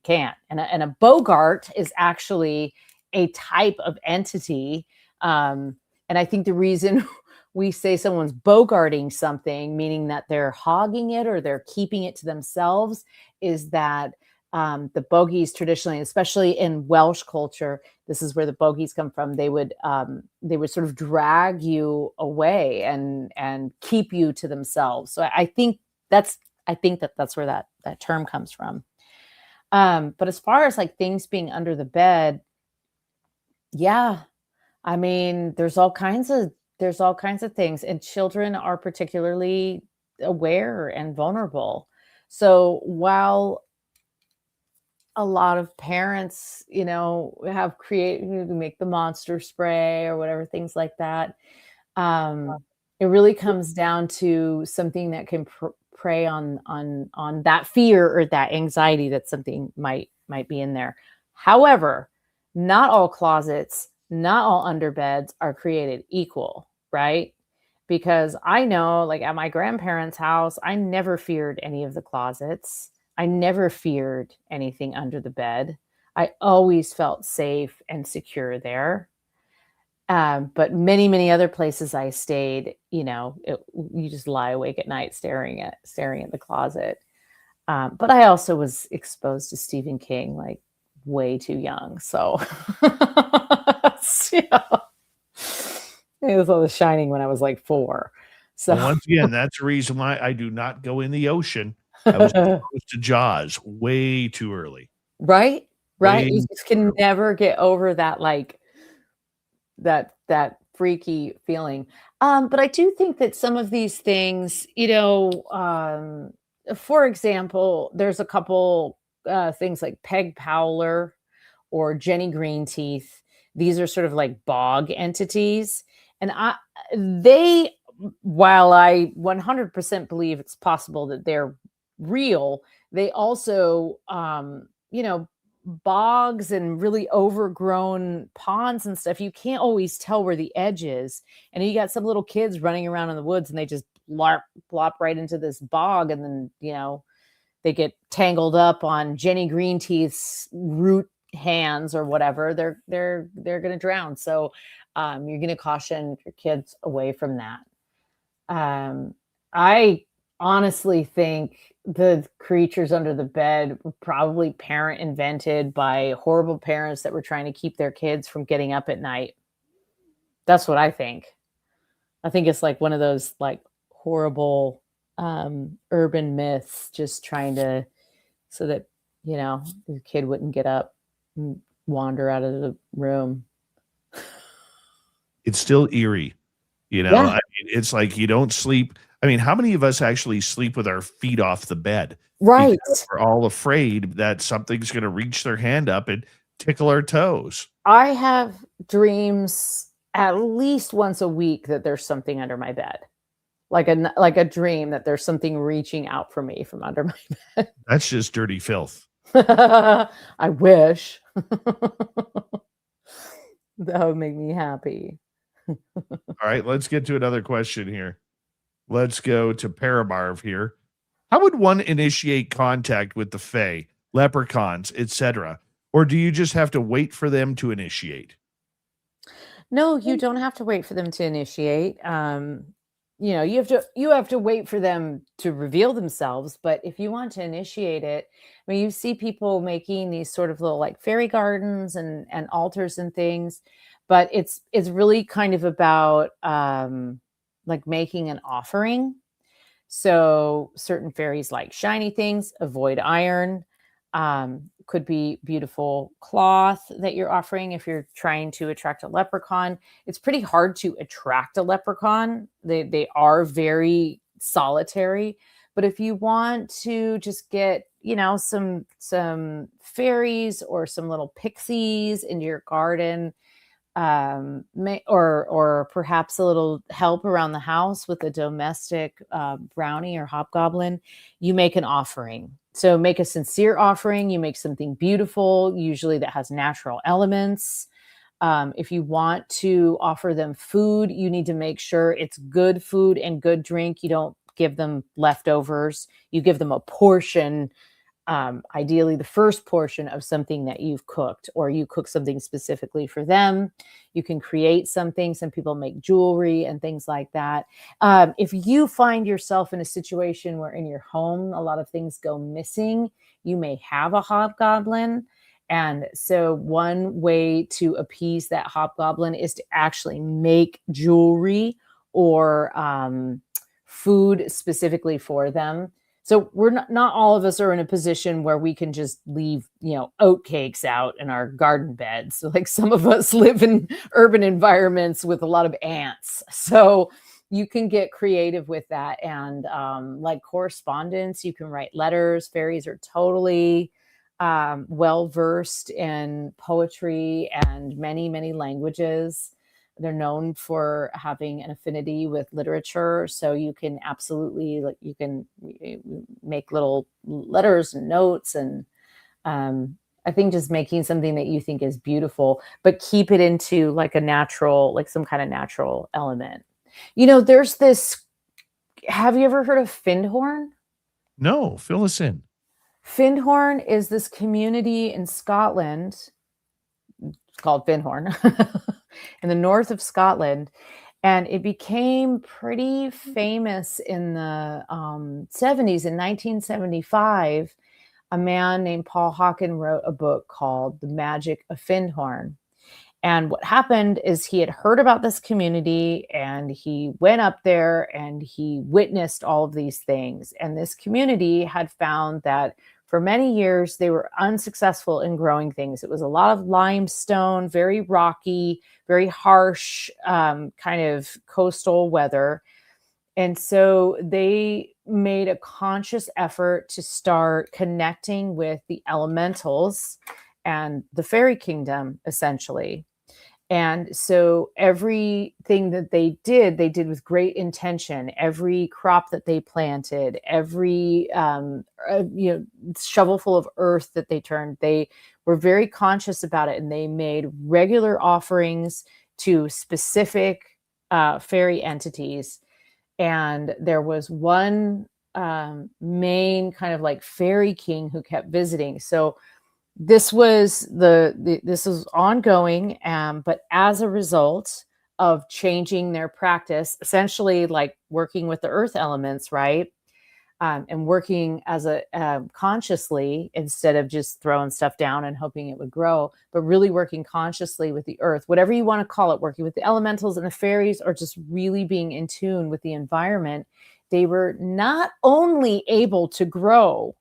can't. And a bogart is actually a type of entity. And I think the reason we say someone's bogarting something, meaning that they're hogging it or they're keeping it to themselves, is that the bogies traditionally, especially in Welsh culture, this is where the bogies come from. They would sort of drag you away and keep you to themselves. So I think that's where that term comes from. But as far as like things being under the bed, yeah, I mean, there's all kinds of things, and children are particularly aware and vulnerable. So while a lot of parents, have make the monster spray or whatever, things like that, it really comes down to something that can prey on that fear or that anxiety that something might be in there. However, not all closets, not all underbeds are created equal, right? Because I know, like at my grandparents' house, I never feared any of the closets. I never feared anything under the bed. I always felt safe and secure there. But many, many other places I stayed, you just lie awake at night staring at the closet. But I also was exposed to Stephen King like way too young. So, it was all The Shining when I was like 4. So Well, once again, that's the reason why I do not go in the ocean. I was exposed to Jaws way too early. Right. Way You just can never get over that, like that freaky feeling. But I do think that some of these things, for example, there's a couple things like Peg Powler or Jenny Greenteeth. These are sort of like bog entities. And while I 100% believe it's possible that they're real, they also, bogs and really overgrown ponds and stuff, you can't always tell where the edge is. And you got some little kids running around in the woods and they just plop right into this bog. And then, they get tangled up on Jenny Greenteeth's root hands or whatever. They're going to drown. So you're going to caution your kids away from that. I honestly think the creatures under the bed were probably parent invented by horrible parents that were trying to keep their kids from getting up at night. That's what I think. I think it's like one of those like horrible urban myths, just trying to, so that, your kid wouldn't get up and wander out of the room. It's still eerie. Yeah. I mean, it's like you don't sleep. I mean, how many of us actually sleep with our feet off the bed? Right. Because we're all afraid that something's going to reach their hand up and tickle our toes. I have dreams at least once a week that there's something under my bed. Like a dream that there's something reaching out for me from under my bed. That's just dirty filth. I wish. That would make me happy. All right, let's get to another question here. Let's go to Paramarv here. How would one initiate contact with the Fae, leprechauns, etc.? Or do you just have to wait for them to initiate? No, you don't have to wait for them to initiate. You have to wait for them to reveal themselves. But if you want to initiate it, I mean, you see people making these sort of little like fairy gardens and altars and things, but it's really kind of about like making an offering. So certain fairies like shiny things, avoid iron. Could be beautiful cloth that you're offering if you're trying to attract a leprechaun. It's pretty hard to attract a leprechaun. They are very solitary. But if you want to just get, some fairies or some little pixies into your garden, or perhaps a little help around the house with a domestic brownie or hobgoblin, you make an offering. So make a sincere offering. You make something beautiful, usually that has natural elements. If you want to offer them food, you need to make sure it's good food and good drink. You don't give them leftovers. You give them a portion, ideally the first portion of something that you've cooked, or you cook something specifically for them. You can create something. Some people make jewelry and things like that. If you find yourself in a situation where in your home a lot of things go missing, you may have a hobgoblin. And so one way to appease that hobgoblin is to actually make jewelry or food specifically for them. So we're not all of us are in a position where we can just leave, oat cakes out in our garden beds. So like some of us live in urban environments with a lot of ants. So you can get creative with that. And like correspondence, you can write letters. Fairies are totally well-versed in poetry and many, many languages. They're known for having an affinity with literature. So you can absolutely, you can make little letters and notes. And I think just making something that you think is beautiful, but keep it into like a natural, like some kind of natural element. There's this, have you ever heard of Findhorn? No, fill us in. Findhorn is this community in Scotland. It's called Findhorn in the north of Scotland. And it became pretty famous in the 70s. In 1975, a man named Paul Hawken wrote a book called The Magic of Findhorn. And what happened is he had heard about this community and he went up there and he witnessed all of these things. And this community had found that for many years, they were unsuccessful in growing things. It was a lot of limestone, very rocky, very harsh kind of coastal weather. And so they made a conscious effort to start connecting with the elementals and the fairy kingdom, essentially. And so everything that they did with great intention. Every crop that they planted, every shovelful of earth that they turned, they were very conscious about it, and they made regular offerings to specific fairy entities. And there was one main kind of like fairy king who kept visiting. So this was this was ongoing, but as a result of changing their practice, essentially like working with the earth elements, right? And working as a consciously, instead of just throwing stuff down and hoping it would grow, but really working consciously with the earth, whatever you want to call it, working with the elementals and the fairies, or just really being in tune with the environment. They were not only able to grow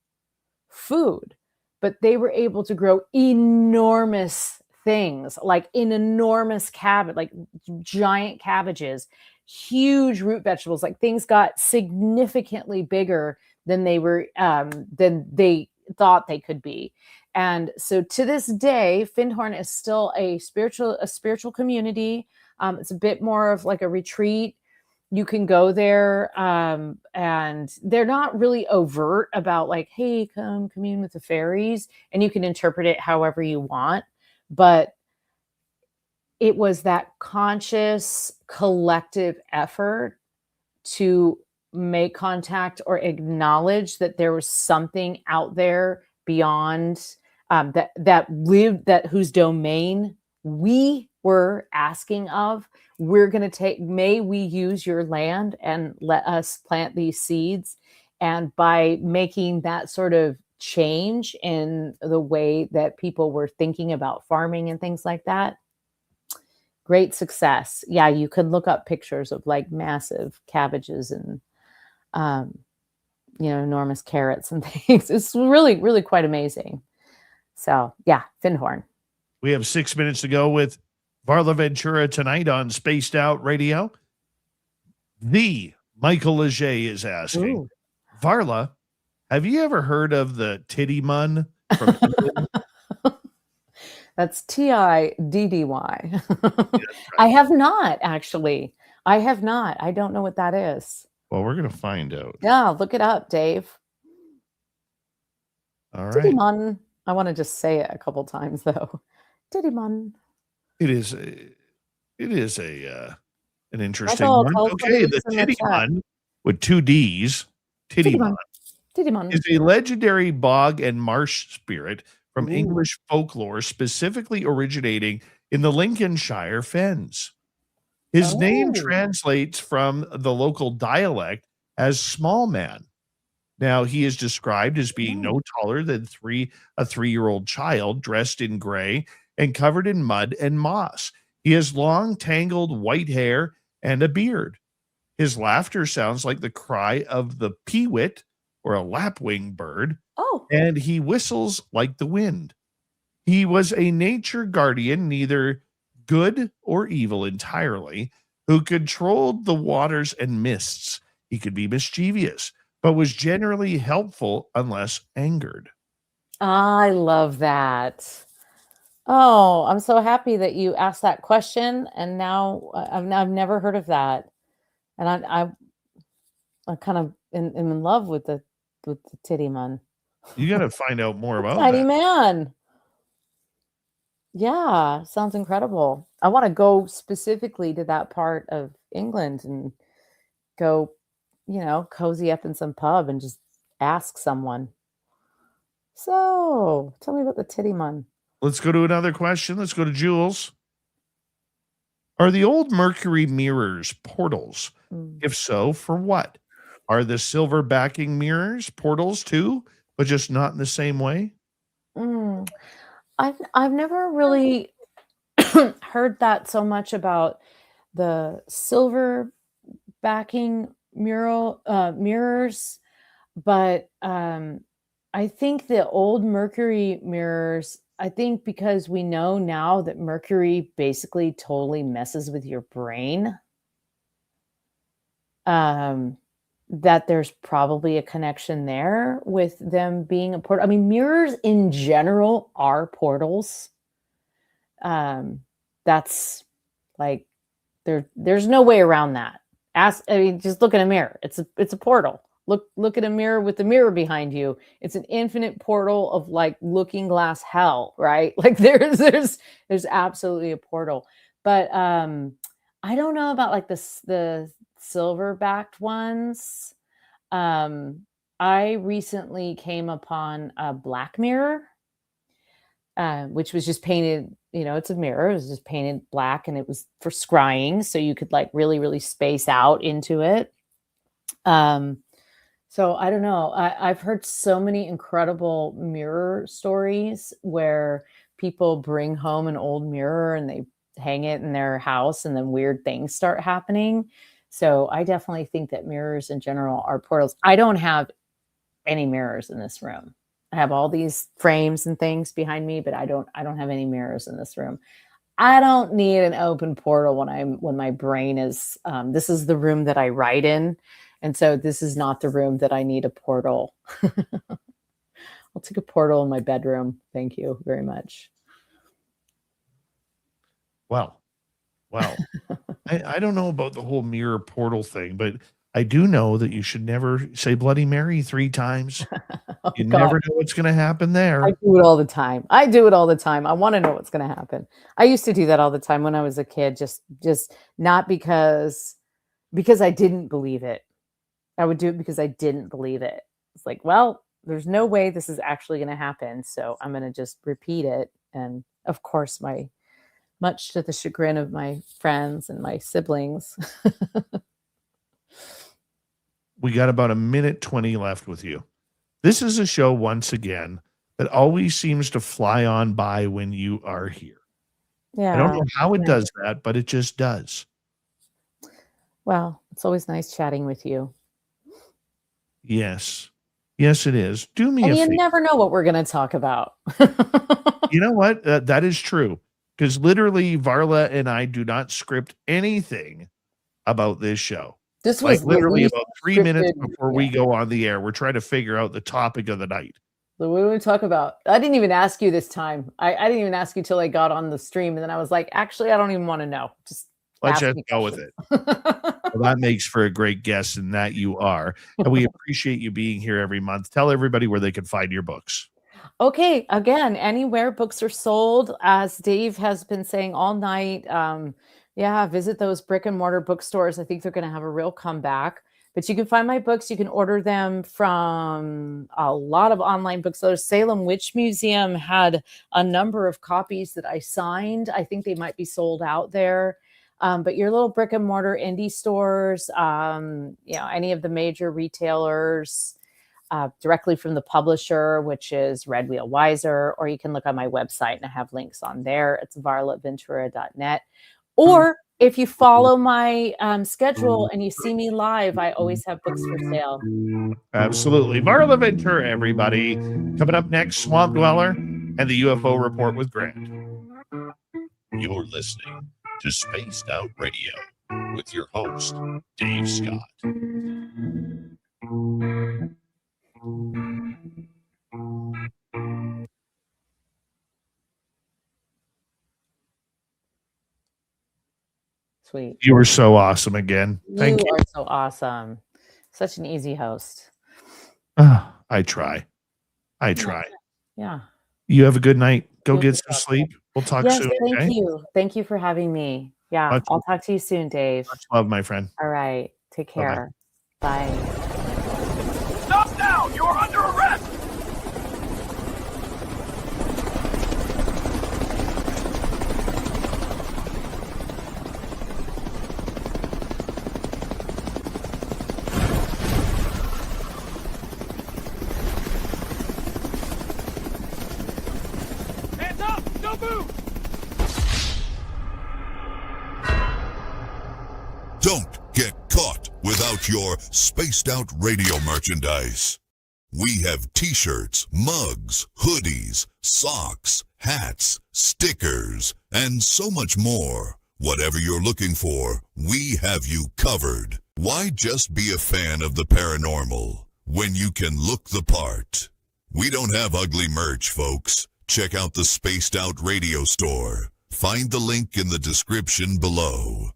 food, but they were able to grow enormous things, like an enormous cabbage, like giant cabbages, huge root vegetables, like things got significantly bigger than than they thought they could be. And so to this day, Findhorn is still a spiritual community. It's a bit more of like a retreat. You can go there, and they're not really overt about like, hey, come commune with the fairies, and you can interpret it however you want. But it was that conscious collective effort to make contact or acknowledge that there was something out there beyond that whose domain we were asking of. We're going to may we use your land and let us plant these seeds. And by making that sort of change in the way that people were thinking about farming and things like that, great success. Yeah, you can look up pictures of like massive cabbages and enormous carrots and things. It's really, really quite amazing. So yeah, Findhorn. We have 6 minutes to go with Varla Ventura tonight on Spaced Out Radio. The Michael Leger is asking, Ooh. Varla, have you ever heard of the titty mun from England? That's Tiddy. Yeah, that's right. I have not, actually. I have not. I don't know what that is. Well, we're going to find out. Yeah, look it up, Dave. All right. Tiddy mun. I want to just say it a couple times, though. Tiddy mun. It is an interesting one. Okay, the titty mun, with two D's, Tittymon, Tittymon. is a legendary bog and marsh spirit from Ooh. English folklore, specifically originating in the Lincolnshire Fens. His name Oh. translates from the local dialect as small man. Now, he is described as being no taller than a 3-year-old child, dressed in gray and covered in mud and moss. He has long, tangled white hair and a beard. His laughter sounds like the cry of the peewit, or a lapwing bird, Oh. and he whistles like the wind. He was a nature guardian, neither good or evil entirely, who controlled the waters and mists. He could be mischievous, but was generally helpful unless angered. I love that. Oh, I'm so happy that you asked that question, and now I've never heard of that, and I kind of am in love with the Tittymon. You got to find out more about Tiny that. man. Yeah, sounds incredible. I want to go specifically to that part of England and go, cozy up in some pub and just ask someone. So, tell me about the Tittymon. Let's go to another question. Let's go to Jules. Are the old Mercury mirrors portals? If so, for what? Are the silver backing mirrors portals too, but just not in the same way? I've never really heard that so much about the silver backing mirrors, but I think the old Mercury mirrors, I think because we know now that Mercury basically totally messes with your brain, that there's probably a connection there with them being a portal. I mean, mirrors in general are portals. That's like there's no way around that. Just look at a mirror. It's a portal. Look at a mirror with the mirror behind you. It's an infinite portal of like looking glass hell, right? Like there's absolutely a portal. But I don't know about like the silver backed ones. I recently came upon a black mirror, which was just painted, it's a mirror. It was just painted black, and it was for scrying. So you could like really, really space out into it. So I don't know. I've heard so many incredible mirror stories where people bring home an old mirror and they hang it in their house, and then weird things start happening. So I definitely think that mirrors in general are portals. I don't have any mirrors in this room. I have all these frames and things behind me, but I don't have any mirrors in this room. I don't need an open portal when my brain is, this is the room that I write in. And so this is not the room that I need a portal. I'll take a portal in my bedroom. Thank you very much. Wow. I don't know about the whole mirror portal thing, but I do know that you should never say Bloody Mary 3 times. Oh, You God. never know what's going to happen there. I do it all the time. I want to know what's going to happen. I used to do that all the time when I was a kid, just not because I didn't believe it. I would do it because I didn't believe it. It's like, well, there's no way this is actually going to happen, so I'm going to just repeat it. And of course, much to the chagrin of my friends and my siblings. We got about 1:20 left with you. This is a show, once again, that always seems to fly on by when you are here. Yeah. I don't know how it does that, but it just does. Well, it's always nice chatting with you. Yes, it is. Do me And a you favor. never know what we're going to talk about. You know what? That is true. Because literally, Varla and I do not script anything about this show. This Like was literally least about 3 minutes scripted- before we go on the air, we're trying to figure out the topic of the night. So what do we talk about? I didn't even ask you this time. I didn't even ask you till I got on the stream, and then I was like, actually, I don't even want to know. Just Let's ask just me go with questions. it. Well, that makes for a great guest, and that you are. And we appreciate you being here every month. Tell everybody where they can find your books. Okay, again, anywhere books are sold, as Dave has been saying all night. Visit those brick and mortar bookstores. I think they're going to have a real comeback. But you can find my books. You can order them from a lot of online booksellers. Salem Witch Museum had a number of copies that I signed. I think they might be sold out there. But your little brick and mortar indie stores, any of the major retailers, directly from the publisher, which is Red Wheel Wiser, or you can look on my website and I have links on there. It's varlaventura.net. Or if you follow my schedule and you see me live, I always have books for sale. Absolutely. Varla Ventura, everybody. Coming up next, Swamp Dweller and the UFO Report with Grant. You're listening to Spaced Out Radio with your host, Dave Scott. Sweet. You were so awesome again. Thank you. You are so awesome. Such an easy host. I try. Yeah. You have a good night. Go You'll get be some welcome. sleep. We'll talk Yes, soon. thank Okay? you. Thank you for having me. Yeah, Much- I'll talk to you soon, Dave. Much love, my friend. All right. Take care. Bye. Stop now! You're under arrest! Hands up! Don't move! Don't get caught without your Spaced Out Radio merchandise. We have t-shirts, mugs, hoodies, socks, hats, stickers, and so much more. Whatever you're looking for, we have you covered. Why just be a fan of the paranormal when you can look the part? We don't have ugly merch, folks. Check out the Spaced Out Radio store. Find the link in the description below.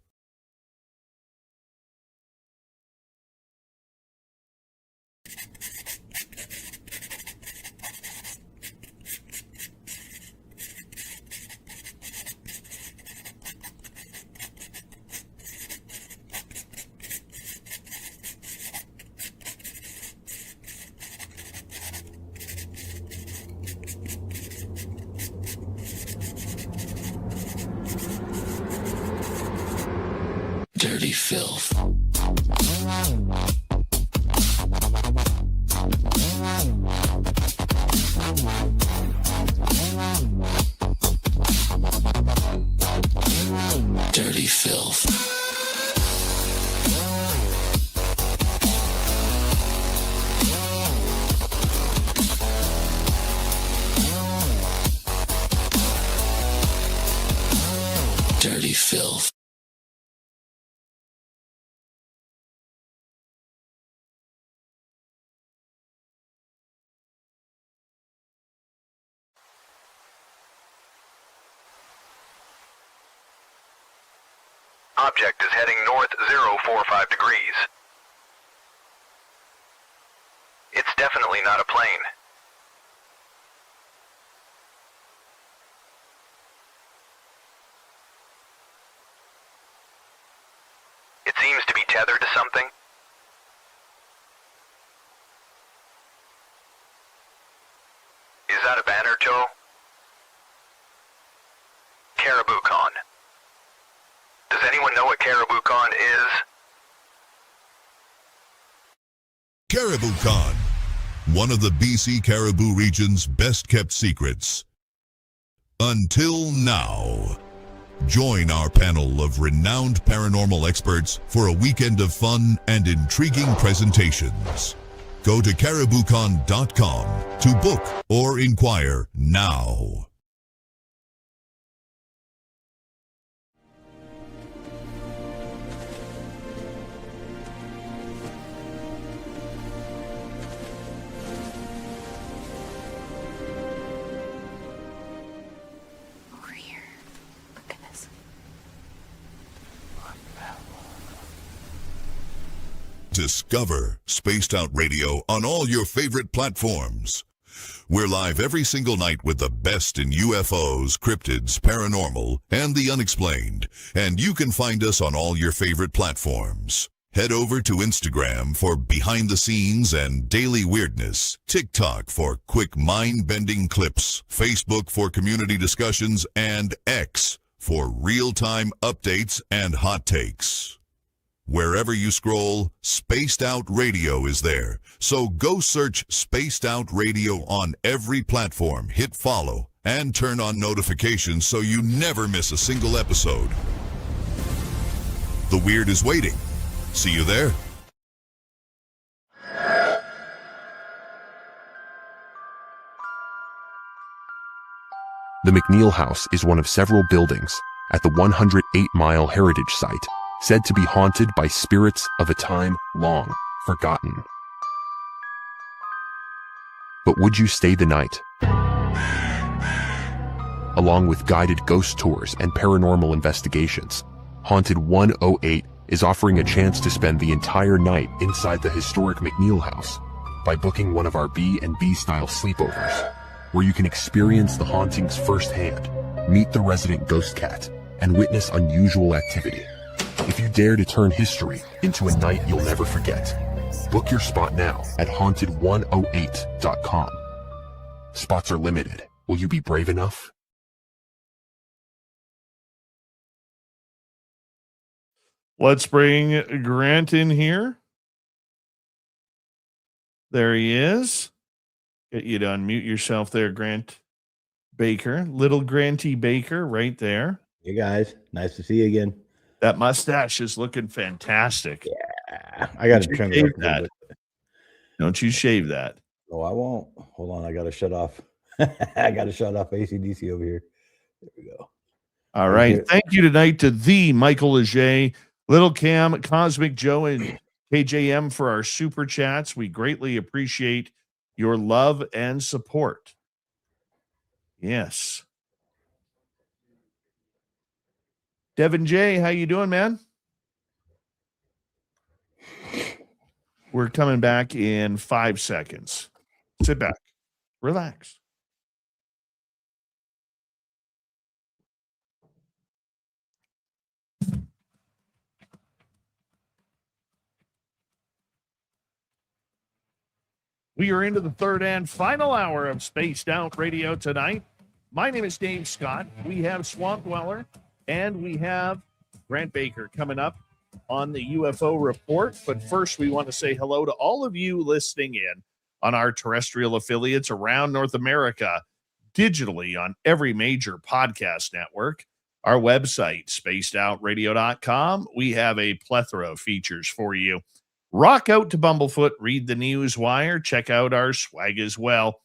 Dirty filth. Dirty filth. Dirty filth. Object is heading north 045 degrees. It's definitely not a plane. It seems to be tethered to something. Is that a banner tow? Caribou Con. Does anyone know what Caribou Con is? Caribou Con, one of the BC Caribou region's best-kept secrets. Until now. Join our panel of renowned paranormal experts for a weekend of fun and intriguing presentations. Go to cariboucon.com to book or inquire now. Over here. Look at this. Discover Spaced Out Radio on all your favorite platforms. We're live every single night with the best in UFOs, cryptids, paranormal, and the unexplained. And you can find us on all your favorite platforms. Head over to Instagram for behind the scenes and daily weirdness, TikTok for quick mind-bending clips, Facebook for community discussions, and X for real-time updates and hot takes. Wherever you scroll, Spaced Out Radio is there. So go search Spaced Out Radio on every platform, hit follow, and turn on notifications so you never miss a single episode. The weird is waiting. See you there. The McNeil House is one of several buildings at the 108-mile heritage site said to be haunted by spirits of a time long forgotten. But would you stay the night? Along with guided ghost tours and paranormal investigations, Haunted 108 is offering a chance to spend the entire night inside the historic McNeil House by booking one of our B&B style sleepovers, where you can experience the hauntings firsthand, meet the resident ghost cat, and witness unusual activity. If you dare to turn history into a night you'll never forget, book your spot now at haunted108.com. Spots are limited. Will you be brave enough? Let's bring Grant in here. There he is. Get you to unmute yourself there, Grant Baker. Little Granty Baker right there. Hey, guys. Nice to see you again. That mustache is looking fantastic. Yeah. I got to trim it up a little bit. Don't you shave that. Oh, I won't. Hold on. I got to shut off. I got to shut off AC/DC over here. There we go. All right. Thank you tonight to the Michael Leger, Little Cam, Cosmic Joe, and KJM for our super chats. We greatly appreciate your love and support. Yes. Devin J, how you doing, man? We're coming back in 5 seconds. Sit back. Relax. We are into the third and final hour of Spaced Out Radio tonight. My name is Dave Scott. We have Swamp Dweller and we have Grant Baker coming up on the UFO Report. But first, we want to say hello to all of you listening in on our terrestrial affiliates around North America, digitally on every major podcast network. Our website, spacedoutradio.com. We have a plethora of features for you. Rock out to Bumblefoot, read the news wire, check out our swag as well.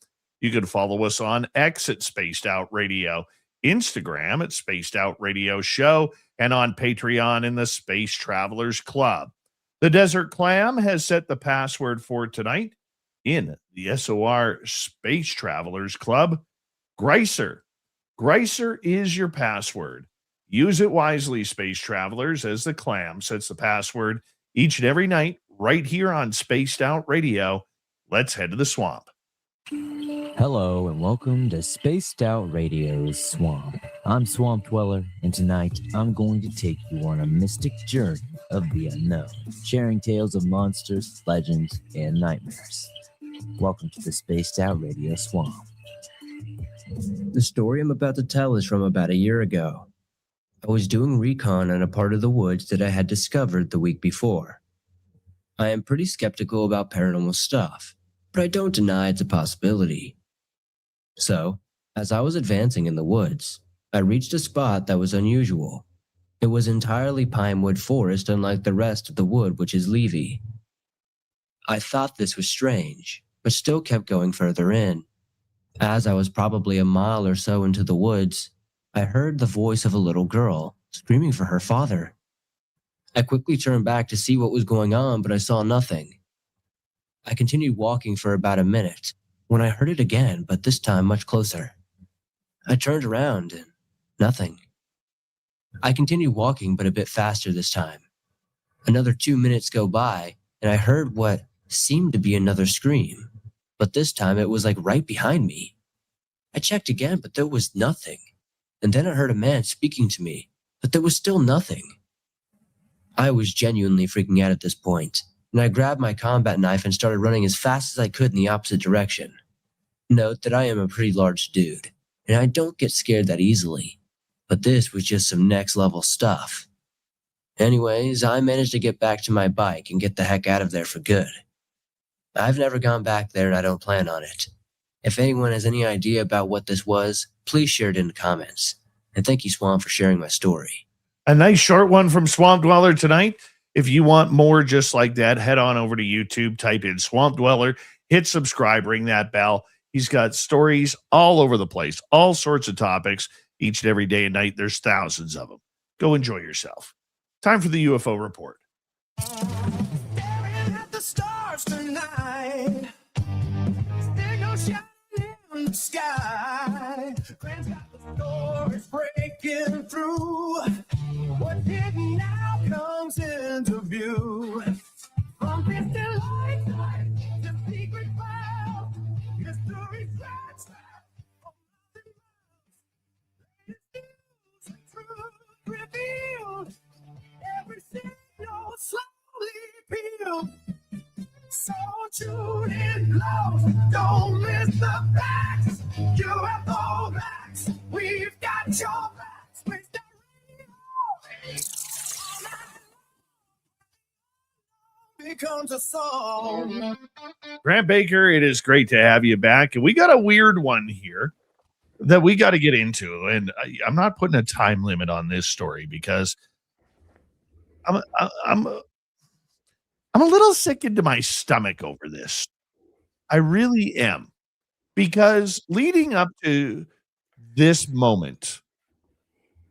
You can follow us on X at Spaced Out Radio, Instagram at Spaced Out Radio Show, and on Patreon in the Space Travelers Club. The Desert Clam has set the password for tonight in the SOR Space Travelers Club. Greiser. Greiser is your password. Use it wisely, Space Travelers, as the Clam sets the password each and every night right here on Spaced Out Radio. Let's head to the swamp. Hello and welcome to Spaced Out Radio's Swamp. I'm Swamp Dweller, and tonight I'm going to take you on a mystic journey of the unknown, sharing tales of monsters, legends, and nightmares. Welcome to the Spaced Out Radio Swamp. The story I'm about to tell is from about a year ago. I was doing recon on a part of the woods that I had discovered the week before. I am pretty skeptical about paranormal stuff, but I don't deny it's a possibility. So, as I was advancing in the woods, I reached a spot that was unusual. It was entirely pinewood forest, unlike the rest of the wood, which is leafy. I thought this was strange, but still kept going further in. As I was probably a mile or so into the woods, I heard the voice of a little girl screaming for her father. I quickly turned back to see what was going on, but I saw nothing. I continued walking for about a minute when I heard it again, but this time much closer. I turned around and nothing. I continued walking, but a bit faster this time. Another 2 minutes go by, and I heard what seemed to be another scream, but this time it was like right behind me. I checked again, but there was nothing. And then I heard a man speaking to me, but there was still nothing. I was genuinely freaking out at this point, and I grabbed my combat knife and started running as fast as I could in the opposite direction. Note that I am a pretty large dude, and I don't get scared that easily, but this was just some next level stuff. Anyways, I managed to get back to my bike and get the heck out of there for good. I've never gone back there and I don't plan on it. If anyone has any idea about what this was, please share it in the comments. And thank you, Swamp, for sharing my story. A nice short one from Swamp Dweller tonight. If you want more just like that, head on over to YouTube, type in Swamp Dweller, hit subscribe, ring that bell. He's got stories all over the place, all sorts of topics each and every day and night. There's thousands of them. Go enjoy yourself. Time for the UFO report. Staring at the stars tonight. Still shining in the sky. Grant's got the stories breaking through. What's hidden now comes into view. From distant lights to secret clouds, mystery threats from nothing else. Latest news, truth revealed. Every signal slowly peeled. So tune in close, don't miss the facts. UFO facts, we've got your backs. Space Down Radio becomes a song. Grant Baker, it is great to have you back. And we got a weird one here that we got to get into. And I'm not putting a time limit on this story because I'm a little sick into my stomach over this. I really am. Because leading up to this moment,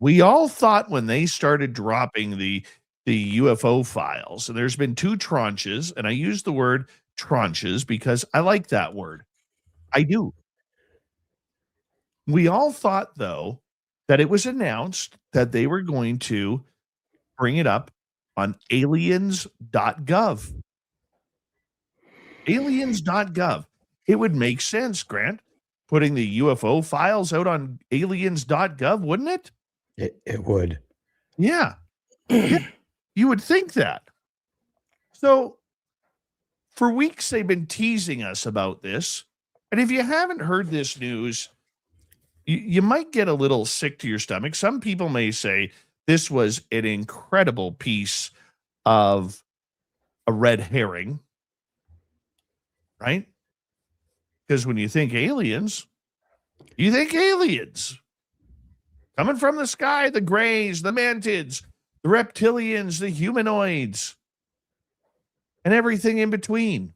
we all thought when they started dropping the UFO files, and there's been two tranches, and I use the word tranches because I like that word. I do. We all thought, though, that it was announced that they were going to bring it up on aliens.gov. Aliens.gov. It would make sense, Grant, putting the UFO files out on aliens.gov, wouldn't it? It would. Yeah. You would think that. So for weeks, they've been teasing us about this. And if you haven't heard this news, you might get a little sick to your stomach. Some people may say this was an incredible piece of a red herring, right? Because when you think aliens, you think aliens coming from the sky, the grays, the mantids, the reptilians, the humanoids, and everything in between.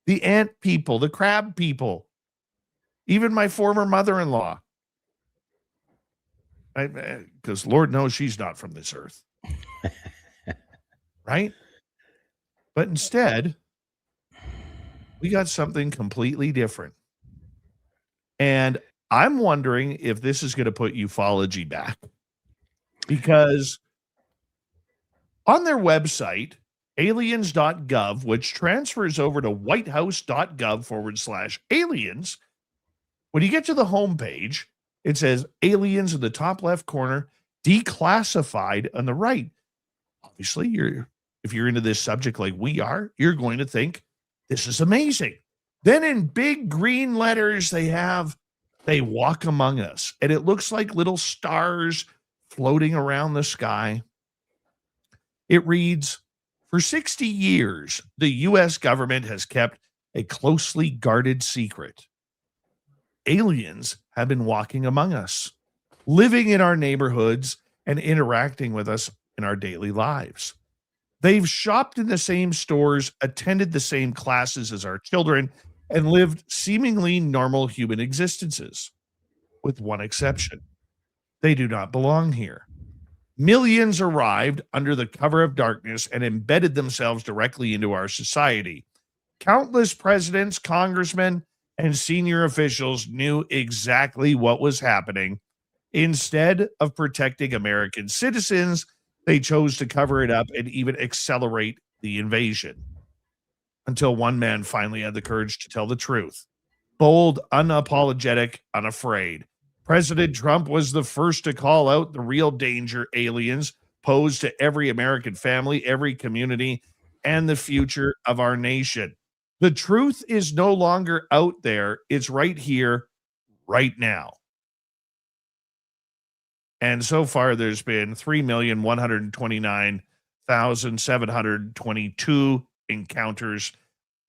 The ant people, the crab people, even my former mother-in-law. Because Lord knows she's not from this earth. Right? But instead, we got something completely different. And I'm wondering if this is going to put ufology back. Because on their website, aliens.gov, which transfers over to whitehouse.gov/aliens, when you get to the homepage, it says aliens in the top left corner, declassified on the right. Obviously, if you're into this subject like we are, you're going to think this is amazing. Then in big green letters, they walk among us, and it looks like little stars floating around the sky. It reads, for 60 years, the U.S. government has kept a closely guarded secret. Aliens have been walking among us, living in our neighborhoods and interacting with us in our daily lives. They've shopped in the same stores, attended the same classes as our children, and lived seemingly normal human existences, with one exception. They do not belong here. Millions arrived under the cover of darkness and embedded themselves directly into our society. Countless presidents, congressmen, and senior officials knew exactly what was happening. Instead of protecting American citizens, they chose to cover it up and even accelerate the invasion. Until one man finally had the courage to tell the truth. Bold, unapologetic, unafraid. President Trump was the first to call out the real danger aliens pose to every American family, every community, and the future of our nation. The truth is no longer out there. It's right here, right now. And so far, there's been 3,129,722 encounters,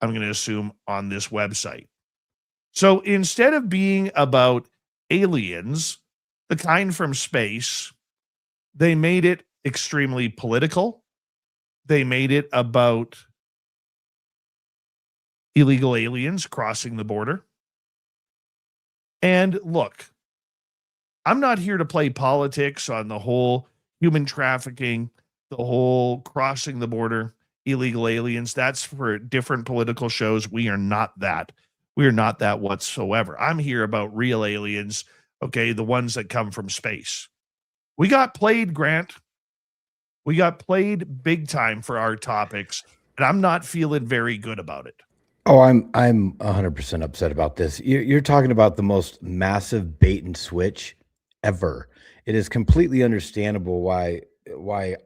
I'm going to assume, on this website. So instead of being about aliens, the kind from space, they made it extremely political. They made it about illegal aliens crossing the border. And look, I'm not here to play politics on the whole human trafficking, the whole crossing the border, illegal aliens. That's for different political shows. We are not that. We are not that whatsoever. I'm here about real aliens, okay, the ones that come from space. We got played, Grant. We got played big time for our topics, and I'm not feeling very good about it. Oh, I'm 100% upset about this. You're talking about the most massive bait and switch ever. It is completely understandable why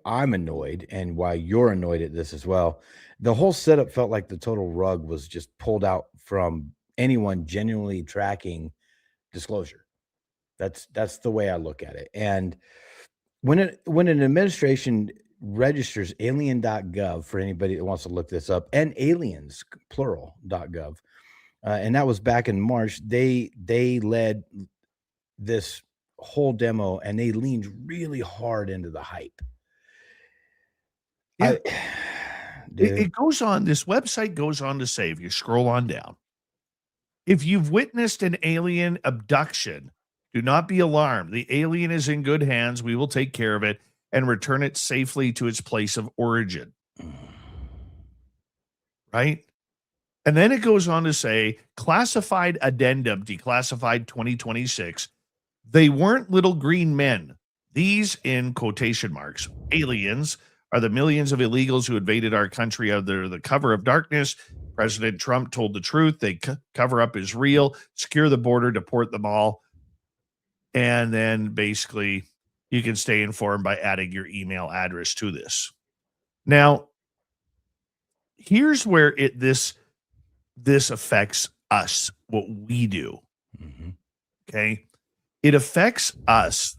I'm annoyed and why you're annoyed at this as well. The whole setup felt like the total rug was just pulled out from anyone genuinely tracking disclosure. That's the way I look at it. And when an administration registers alien.gov, for anybody that wants to look this up, and aliens plural.gov, and that was back in March, they led this whole demo and they leaned really hard into the hype. Yeah. It goes on, this website goes on to say, if you scroll on down, if you've witnessed an alien abduction, do not be alarmed. The alien is in good hands. We will take care of it and return it safely to its place of origin. Right? And then it goes on to say, classified addendum, declassified 2026. They weren't little green men. These, in quotation marks, aliens, are the millions of illegals who invaded our country under the cover of darkness. President Trump told the truth. They cover up is real, secure the border, deport them all. And then basically you can stay informed by adding your email address to this. Now, here's where this affects us, what we do. Mm-hmm. Okay. It affects us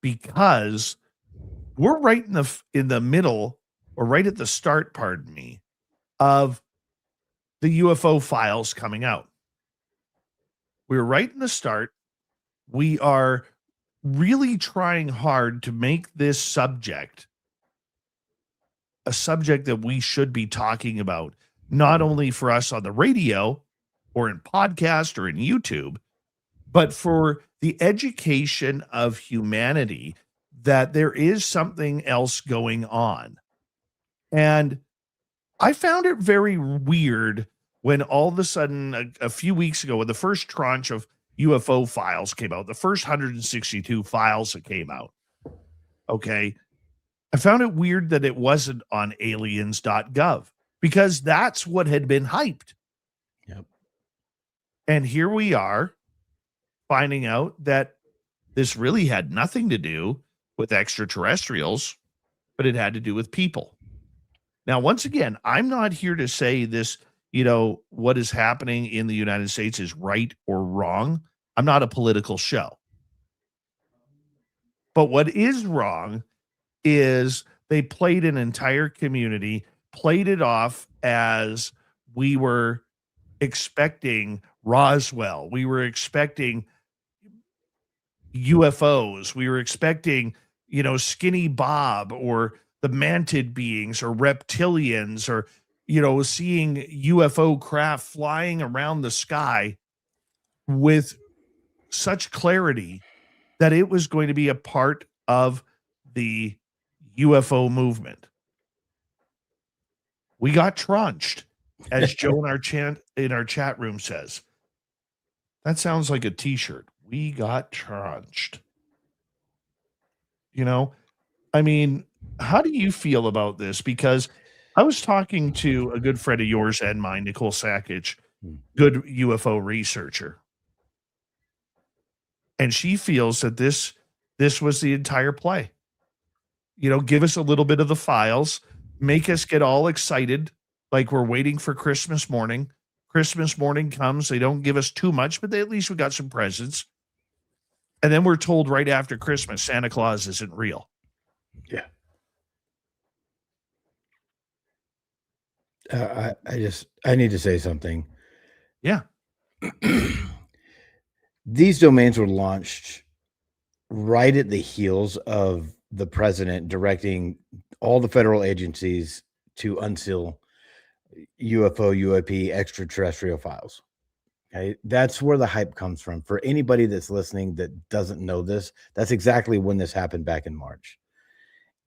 because we're right in the middle, or right at the start, pardon me, of the UFO files coming out. We're right in the start. We are really trying hard to make this subject a subject that we should be talking about, not only for us on the radio or in podcast or in YouTube, but for the education of humanity, that there is something else going on. And I found it very weird when all of a sudden, a few weeks ago, when the first tranche of UFO files came out, the first 162 files that came out, okay, I found it weird that it wasn't on aliens.gov, because that's what had been hyped. Yep. And here we are finding out that this really had nothing to do with extraterrestrials, but it had to do with people. Now, once again, I'm not here to say this, what is happening in the United States is right or wrong. I'm not a political show. But what is wrong is they played an entire community, played it off as we were expecting Roswell. We were expecting UFOs. We were expecting, Skinny Bob, or the mantid beings, or reptilians, or, seeing UFO craft flying around the sky with such clarity that it was going to be a part of the UFO movement. We got trunched, as Joe in our chat room says. That sounds like a t-shirt. We got trunched. I mean, how do you feel about this? Because I was talking to a good friend of yours and mine, Nicole Sackage, good UFO researcher. And she feels that this was the entire play. give us a little bit of the files, make us get all excited like we're waiting for Christmas morning. Christmas morning comes, they don't give us too much, but at least we got some presents. And then we're told right after Christmas, Santa Claus isn't real. Yeah. I need to say something. Yeah. These domains were launched right at the heels of the president directing all the federal agencies to unseal UFO, UAP, extraterrestrial files. Okay, that's where the hype comes from. For anybody that's listening that doesn't know this, that's exactly when this happened back in March.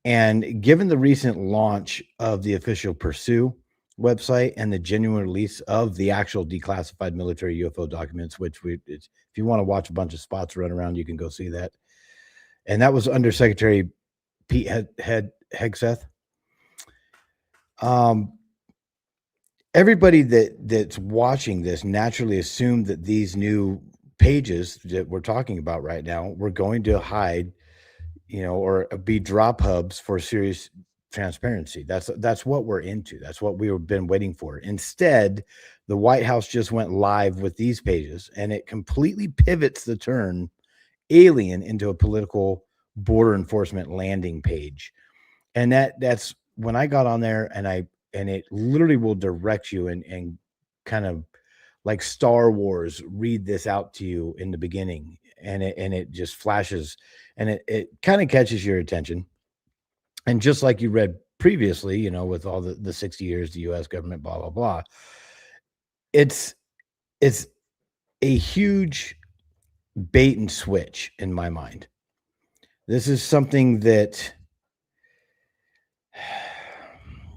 And given the recent launch of the official Pursue website and the genuine release of the actual declassified military UFO documents, which if you want to watch a bunch of spots run around, you can go see that. And that was under Secretary Pete Hegseth. Everybody that's watching this naturally assumed that these new pages that we're talking about right now were going to hide, or be drop hubs for serious transparency. That's what we're into. That's what we've been waiting for. Instead, the White House just went live with these pages, and it completely pivots the term alien into a political border enforcement landing page. And that's when I got on there, and it literally will direct you and kind of like Star Wars, read this out to you in the beginning, and it just flashes, and it kind of catches your attention. And just like you read previously, with all the 60 years, the U.S. government, blah, blah, blah, it's a huge bait and switch in my mind. This is something that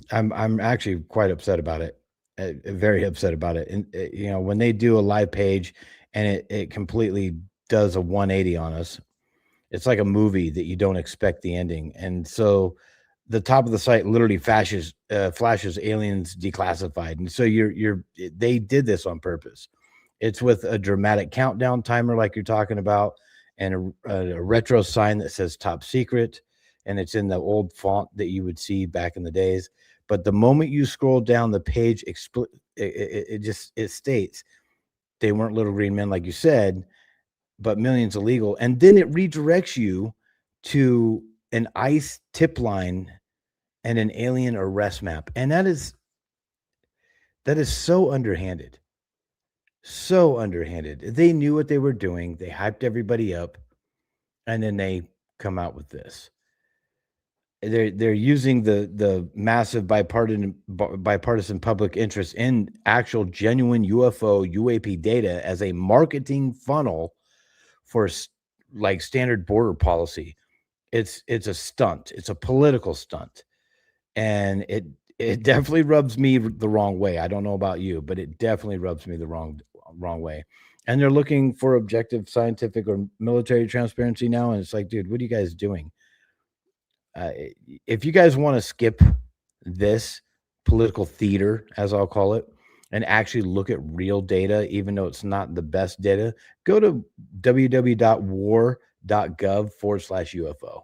I'm actually quite upset about it, very upset about it. And when they do a live page and it completely does a 180 on us, it's like a movie that you don't expect the ending. And so the top of the site literally flashes aliens declassified. And so they did this on purpose. It's with a dramatic countdown timer, like you're talking about, and a retro sign that says top secret. And it's in the old font that you would see back in the days. But the moment you scroll down the page, it states they weren't little green men, like you said, but millions illegal. And then it redirects you to an ICE tip line and an alien arrest map. And that is so underhanded. So underhanded. They knew what they were doing. They hyped everybody up, and then they come out with this. They're using the massive bipartisan public interest in actual genuine UFO UAP data as a marketing funnel for like standard border policy. It's a stunt. It's a political stunt, and it definitely rubs me the wrong way. I don't know about you, but it definitely rubs me the wrong way. And they're looking for objective scientific or military transparency now, and it's like, dude, what are you guys doing? If you guys want to skip this political theater, as I'll call it, and actually look at real data, even though it's not the best data, go to www.war.gov/UFO.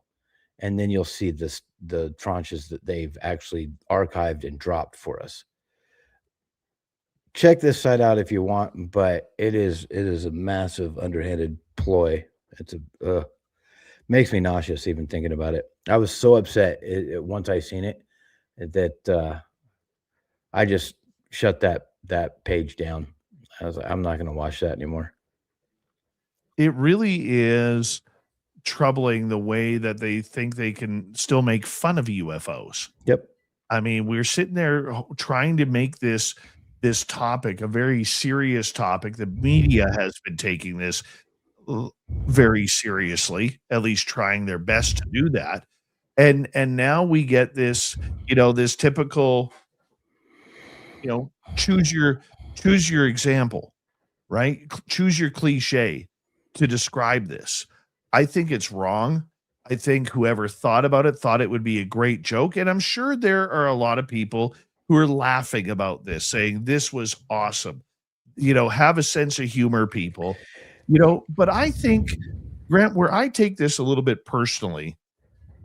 And then you'll see the tranches that they've actually archived and dropped for us. Check this site out if you want, but it is a massive underhanded ploy. It's makes me nauseous even thinking about it. I was so upset once I seen it that I just shut that page down. I was like, I'm not going to watch that anymore. It really is troubling the way that they think they can still make fun of UFOs. Yep. I mean, we're sitting there trying to make this topic a very serious topic. The media has been taking this very seriously, at least trying their best to do that. And now we get this, this typical, choose your example, right? Choose your cliche to describe this. I think it's wrong. I think whoever thought about it thought it would be a great joke. And I'm sure there are a lot of people who are laughing about this, saying this was awesome. Have a sense of humor, people. But I think, Grant, where I take this a little bit personally,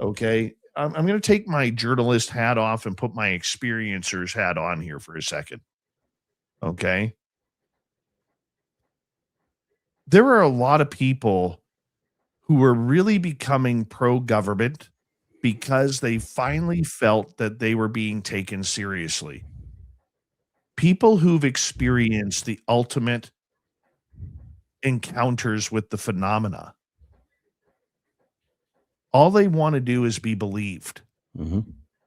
okay, I'm going to take my journalist hat off and put my experiencer's hat on here for a second. Okay. There are a lot of people who are really becoming pro-government because they finally felt that they were being taken seriously. People who've experienced the ultimate encounters with the phenomena. All they want to do is be believed.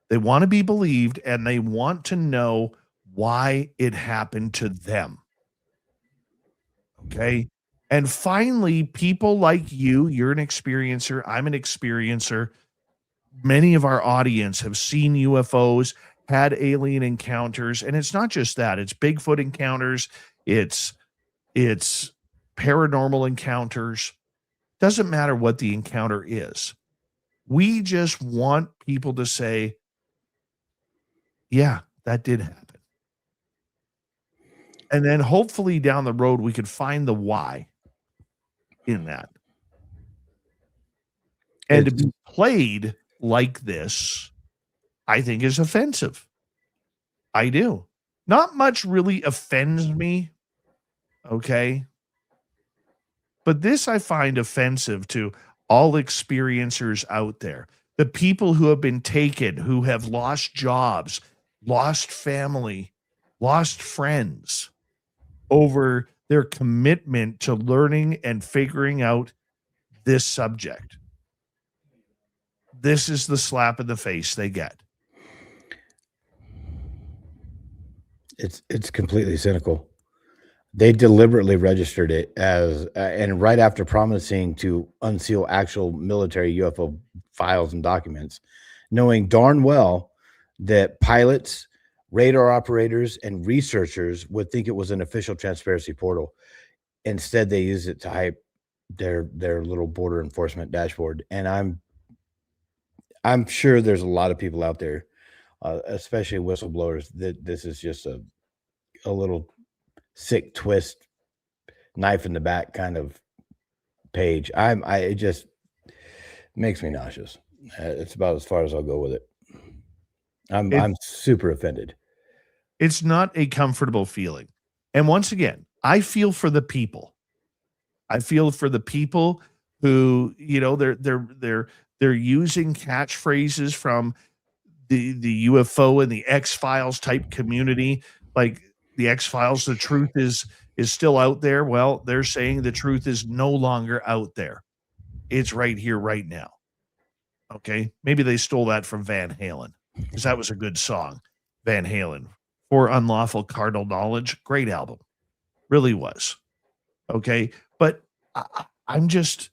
They want to be believed, and they want to know why it happened to them. Okay. And finally, people like you're an experiencer. I'm an experiencer. Many of our audience have seen UFOs, had alien encounters, and it's not just that. It's Bigfoot encounters. It's paranormal encounters. Doesn't matter what the encounter is. We just want people to say, yeah, that did happen. And then hopefully down the road, we could find the why in that. And to be played like this, I think is offensive. I do. Not much really offends me. Okay. But this I find offensive to all experiencers out there. The people who have been taken, who have lost jobs, lost family, lost friends over their commitment to learning and figuring out this subject. This is the slap in the face they get. It's completely cynical. They deliberately registered it as, and right after promising to unseal actual military UFO files and documents, knowing darn well that pilots, radar operators, and researchers would think it was an official transparency portal. Instead, they use it to hype their little border enforcement dashboard. And I'm sure there's a lot of people out there, especially whistleblowers, that this is just a little sick twist, knife in the back kind of page. It just makes me nauseous. It's about as far as I'll go with it. I'm super offended. It's not a comfortable feeling. And once again, I feel for the people. I feel for the people who, they're using catchphrases from the UFO and the X-Files type community. Like the X-Files, the truth is still out there. Well, they're saying the truth is no longer out there. It's right here, right now. Okay. Maybe they stole that from Van Halen, because that was a good song. Van Halen, For Unlawful Carnal Knowledge. Great album. Really was. Okay. But I'm just,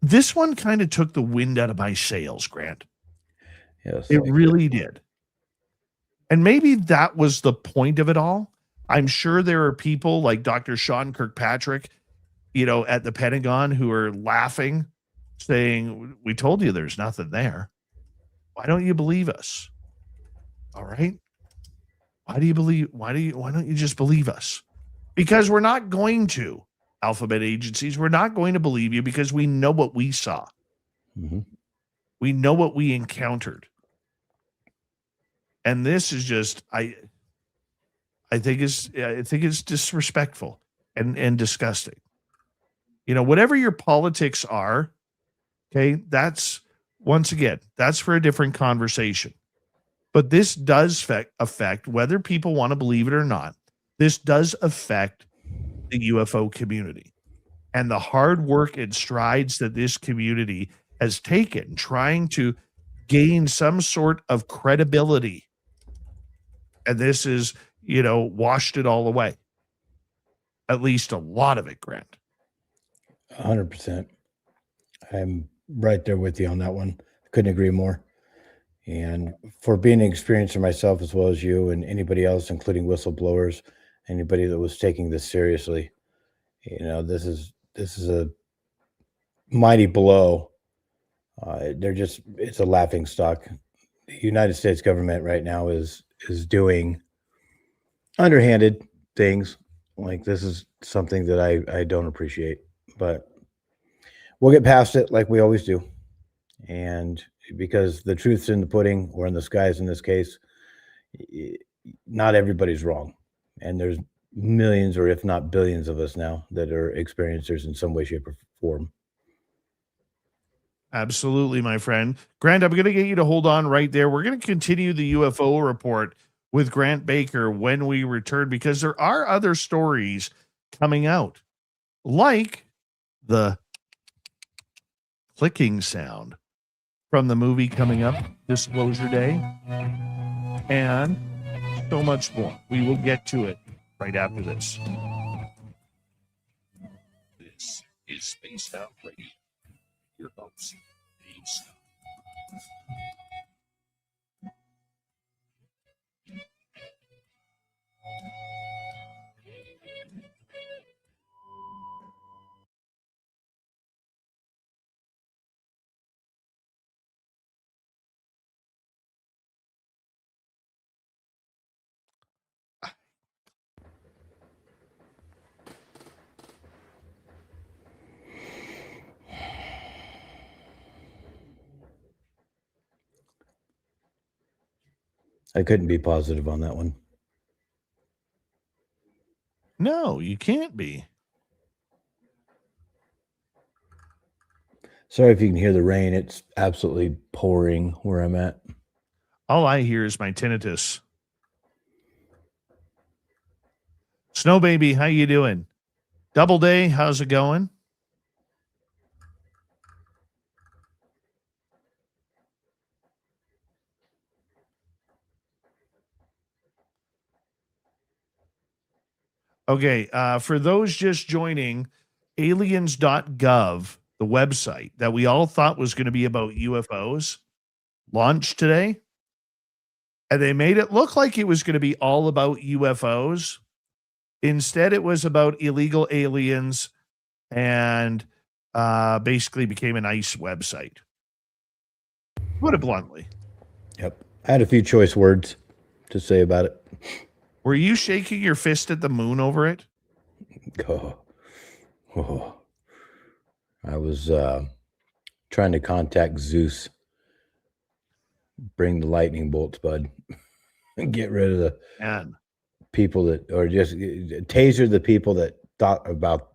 this one kind of took the wind out of my sails, Grant. Yes, it really did. And maybe that was the point of it all. I'm sure there are people like Dr. Sean Kirkpatrick, at the Pentagon who are laughing, saying, we told you there's nothing there. Why don't you believe us? All right. Why don't you just believe us? Because we're not going to, alphabet agencies. We're not going to believe you because we know what we saw. We know what we encountered. And this is just, I think it's disrespectful and disgusting. Whatever your politics are, okay, that's, once again, that's for a different conversation. But this does affect whether people want to believe it or not. This does affect the UFO community and the hard work and strides that this community has taken trying to gain some sort of credibility. And this is, washed it all away. At least a lot of it, Grant. 100%. I'm right there with you on that one. Couldn't agree more. And for being an experiencer myself, as well as you and anybody else, including whistleblowers, anybody that was taking this seriously, this is a mighty blow. It's a laughing stock. The United States government right now is doing underhanded things. Like, this is something that I don't appreciate, but we'll get past it like we always do. And because the truth's in the pudding or in the skies in this case, not everybody's wrong. And there's millions or if not billions of us now that are experiencers in some way, shape, or form. Absolutely, my friend. Grant, I'm going to get you to hold on right there. We're going to continue the UFO report with Grant Baker when we return because there are other stories coming out, like the clicking sound from the movie coming up, Disclosure Day, and so much more. We will get to it right after this. This is Spaced Out Radio. Your host, Dave Scott. I couldn't be positive on that one. No, you can't be. Sorry if you can hear the rain. It's absolutely pouring where I'm at. All I hear is my tinnitus. Snow Baby, how you doing? Doubleday, how's it going? Okay, for those just joining, aliens.gov, the website that we all thought was going to be about UFOs, launched today. And they made it look like it was going to be all about UFOs. Instead, it was about illegal aliens and basically became an ICE website. Put it bluntly. Yep. I had a few choice words to say about it. Were you shaking your fist at the moon over it? Oh. I was trying to contact Zeus. Bring the lightning bolts, bud. Get rid of the people that, or just taser the people that thought about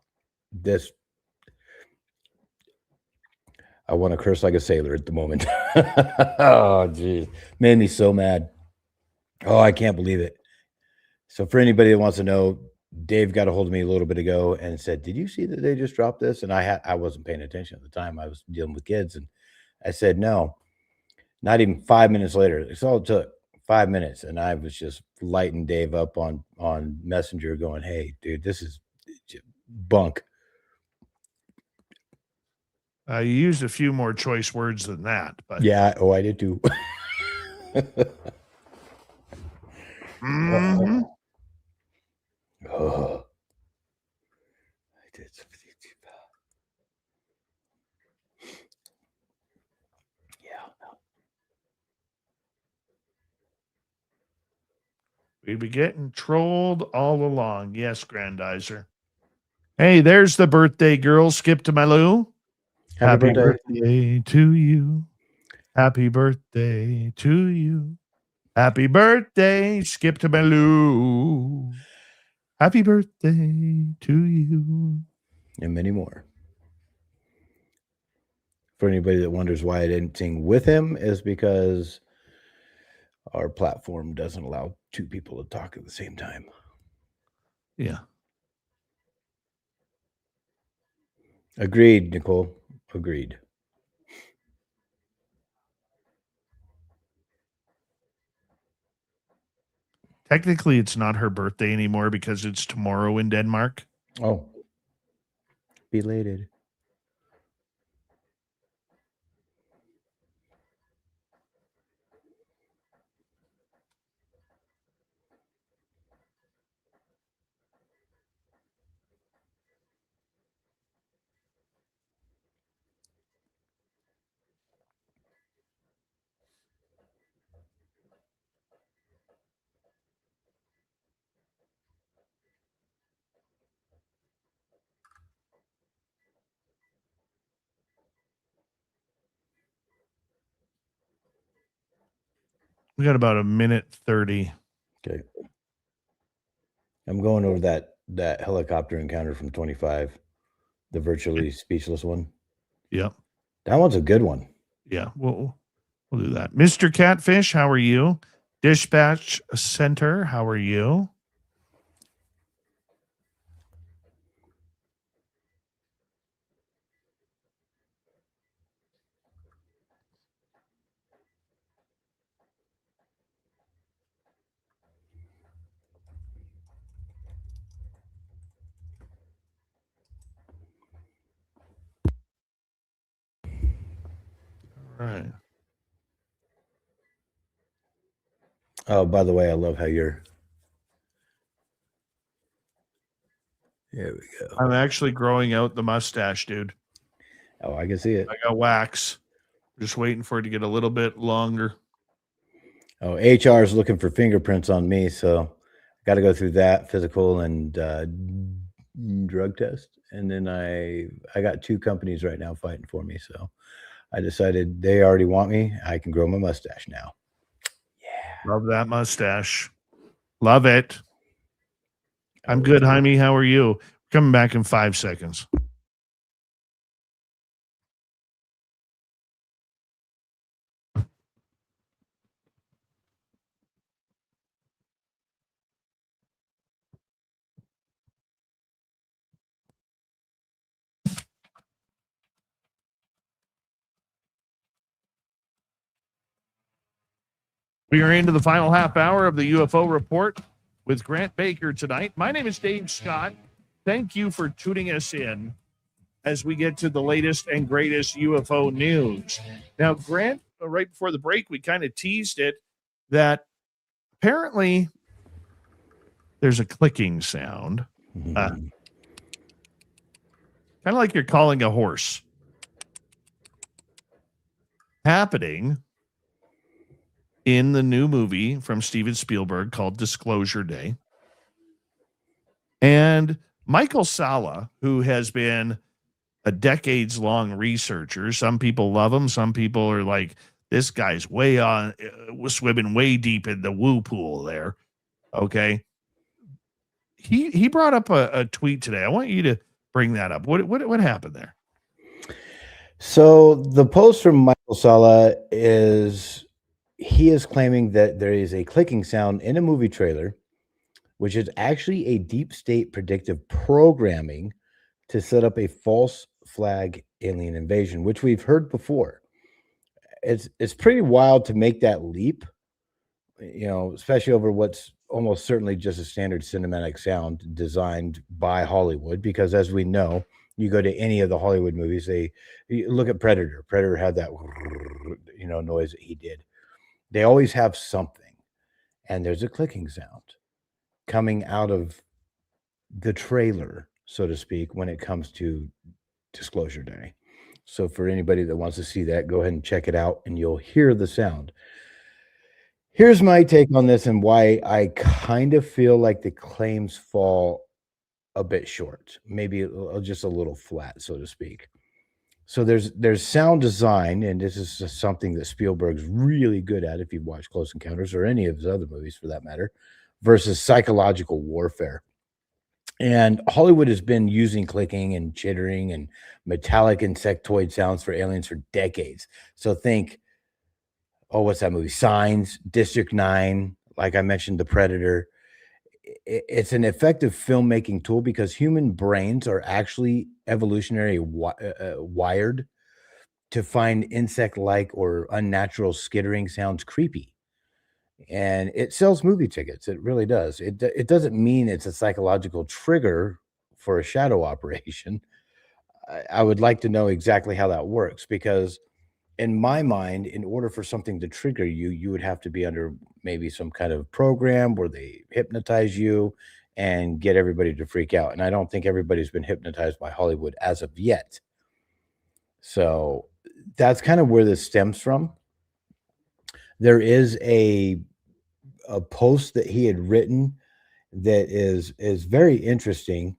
this. I want to curse like a sailor at the moment. Oh, geez. Made me so mad. Oh, I can't believe it. So for anybody that wants to know, Dave got a hold of me a little bit ago and said, "Did you see that they just dropped this?" And I wasn't paying attention at the time. I was dealing with kids, and I said, "No." Not even 5 minutes later. It's all it took 5 minutes, and I was just lighting Dave up on Messenger, going, "Hey, dude, this is bunk." You used a few more choice words than that, but yeah, I did too. Mm-hmm. Oh. I did something too bad. Yeah. We'd be getting trolled all along. Yes, Grandizer. Hey, there's the birthday girl. Skip to my Lou. Happy birthday. Birthday to you. Happy birthday to you. Happy birthday, Skip to my Lou. Happy birthday to you. And many more. For anybody that wonders why I didn't sing with him, is because our platform doesn't allow two people to talk at the same time. Yeah. Agreed, Nicole. Agreed. Technically, it's not her birthday anymore because it's tomorrow in Denmark. Oh. Belated. We got about a minute 30. Okay. I'm going over that helicopter encounter from 25, the virtually speechless one. Yeah. That one's a good one. Yeah. We'll do that. Mr. Catfish, how are you? Dispatch Center, how are you? All right. Oh, by the way, I love how you're. There we go. I'm actually growing out the mustache, dude. Oh, I can see it. I got wax. Just waiting for it to get a little bit longer. Oh, HR is looking for fingerprints on me, so got to go through that physical and drug test. And then I got 2 companies right now fighting for me, so I decided they already want me. I can grow my mustache now. Yeah, Love that mustache. Love it. I'm good, Jaime. How are you? Coming back in 5 seconds. We are into the final half hour of the UFO report with Grant Baker tonight. My name is Dave Scott. Thank you for tuning us in as we get to the latest and greatest UFO news. Now, Grant, right before the break, we kind of teased it that apparently there's a clicking sound, kind of like you're calling a horse, happening in the new movie from Steven Spielberg called Disclosure Day. And Michael Salla, who has been a decades-long researcher, some people love him, some people are like, this guy's way on, swimming way deep in the woo pool there. Okay. He brought up a tweet today. I want you to bring that up. What happened there? So the post from Michael Salla is he is claiming that there is a clicking sound in a movie trailer, which is actually a deep state predictive programming to set up a false flag alien invasion, which we've heard before. It's pretty wild to make that leap, especially over what's almost certainly just a standard cinematic sound designed by Hollywood, because as we know, you go to any of the Hollywood movies, you look at Predator. Predator had that noise that he did. They always have something, and there's a clicking sound coming out of the trailer, so to speak, when it comes to Disclosure Day. So for anybody that wants to see that, go ahead and check it out, and you'll hear the sound. Here's my take on this and why I kind of feel like the claims fall a bit short, maybe just a little flat, so to speak. So there's sound design, and this is just something that Spielberg's really good at if you've watched Close Encounters or any of his other movies for that matter, versus psychological warfare. And Hollywood has been using clicking and chittering and metallic insectoid sounds for aliens for decades. So think, what's that movie? Signs, District 9, like I mentioned, The Predator. It's an effective filmmaking tool because human brains are actually evolutionary wired to find insect-like or unnatural skittering sounds creepy. And it sells movie tickets. It really does. It doesn't mean it's a psychological trigger for a shadow operation. I would like to know exactly how that works, because in my mind, in order for something to trigger you, you would have to be under maybe some kind of program where they hypnotize you and get everybody to freak out. And I don't think everybody's been hypnotized by Hollywood as of yet. So that's kind of where this stems from. There is a post that he had written that is very interesting,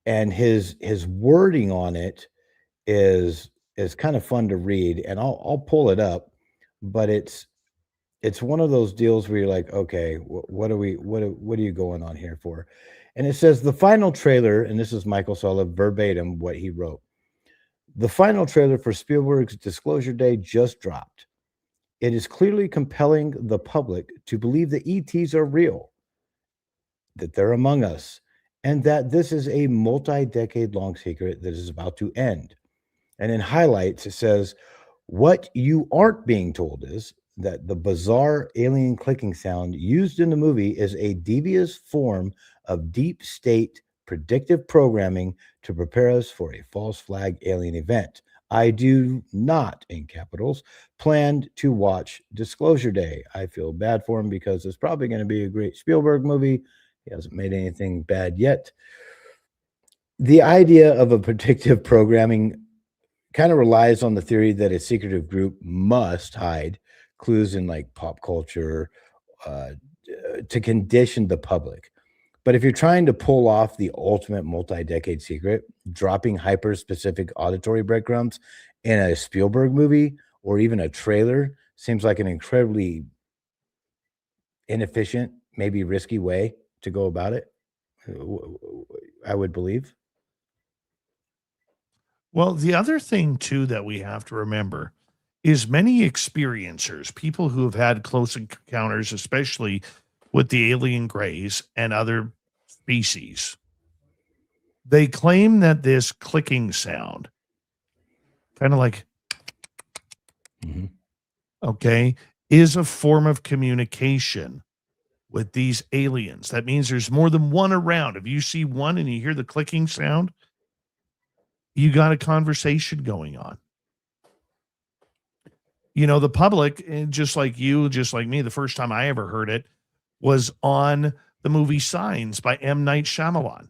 and his wording on it is kind of fun to read, and I'll pull it up, but it's it's one of those deals where you're like, okay, what are you going on here for? And it says the final trailer, and this is Michael Sala verbatim what he wrote. The final trailer for Spielberg's Disclosure Day just dropped. It is clearly compelling the public to believe the ETs are real, that they're among us, and that this is a multi-decade long secret that is about to end. And in highlights, it says, what you aren't being told is that the bizarre alien clicking sound used in the movie is a devious form of deep state predictive programming to prepare us for a false flag alien event. I do not, in capitals, plan to watch Disclosure Day. I feel bad for him because it's probably going to be a great Spielberg movie. He hasn't made anything bad yet. The idea of a predictive programming kind of relies on the theory that a secretive group must hide clues in like pop culture to condition the public. But if you're trying to pull off the ultimate multi-decade secret, dropping hyper-specific auditory breadcrumbs in a Spielberg movie or even a trailer seems like an incredibly inefficient, maybe risky way to go about it, I would believe. Well, the other thing too that we have to remember is many experiencers, people who have had close encounters, especially with the alien greys and other species, they claim that this clicking sound, kind of like, okay, is a form of communication with these aliens. That means there's more than one around. If you see one and you hear the clicking sound, you got a conversation going on. You know, the public, just like you, just like me, the first time I ever heard it was on the movie Signs by M. Night Shyamalan,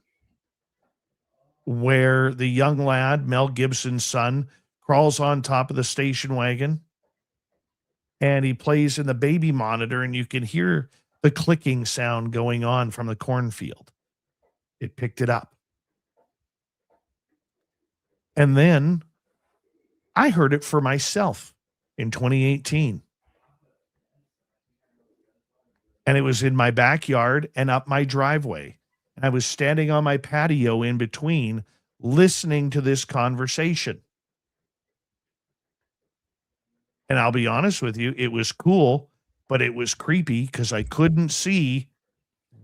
where the young lad, Mel Gibson's son, crawls on top of the station wagon and he plays in the baby monitor and you can hear the clicking sound going on from the cornfield. It picked it up. And then I heard it for myself in 2018. And it was in my backyard and up my driveway. And I was standing on my patio in between listening to this conversation. And I'll be honest with you, it was cool, but it was creepy because I couldn't see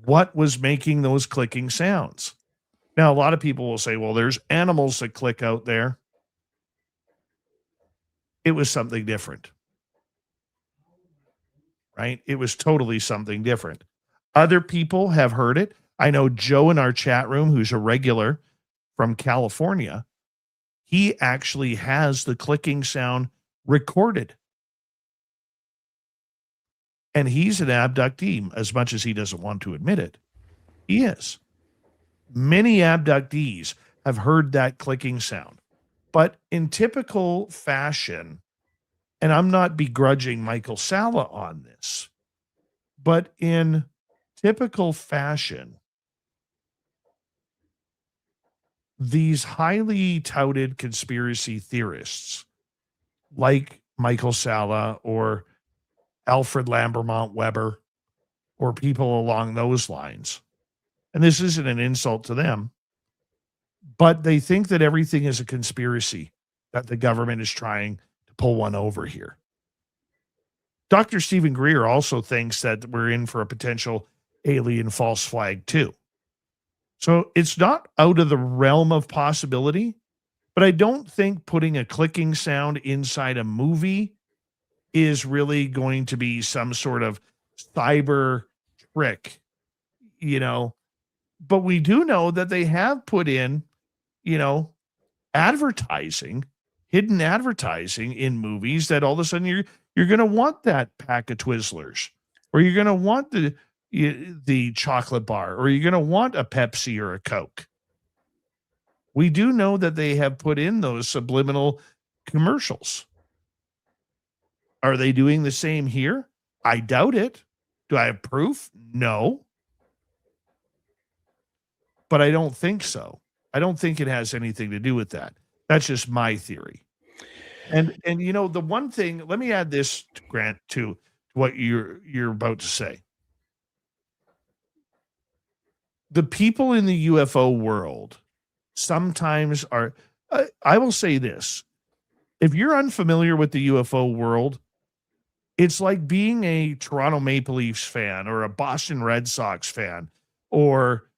what was making those clicking sounds. Now, a lot of people will say, well, there's animals that click out there. It was something different, right? It was totally something different. Other people have heard it. I know Joe in our chat room, who's a regular from California, he actually has the clicking sound recorded. And he's an abductee, as much as he doesn't want to admit it. He is. Many abductees have heard that clicking sound. But in typical fashion, and I'm not begrudging Michael Sala on this, but in typical fashion, these highly touted conspiracy theorists like Michael Sala or Alfred Lambermont Weber or people along those lines, and this isn't an insult to them, but they think that everything is a conspiracy, that the government is trying to pull one over here. Dr. Stephen Greer also thinks that we're in for a potential alien false flag too. So it's not out of the realm of possibility, but I don't think putting a clicking sound inside a movie is really going to be some sort of cyber trick, you know. But we do know that they have put in, you know, advertising, hidden advertising in movies that all of a sudden you're going to want that pack of Twizzlers, or you're going to want the chocolate bar, or you're going to want a Pepsi or a Coke. We do know that they have put in those subliminal commercials. Are they doing the same here? I doubt it. Do I have proof? No. But I don't think so. I don't think it has anything to do with that. That's just my theory. And you know, the one thing, let me add this, Grant, to what you're about to say. The people in the UFO world sometimes are, I will say this. If you're unfamiliar with the UFO world, it's like being a Toronto Maple Leafs fan or a Boston Red Sox fan or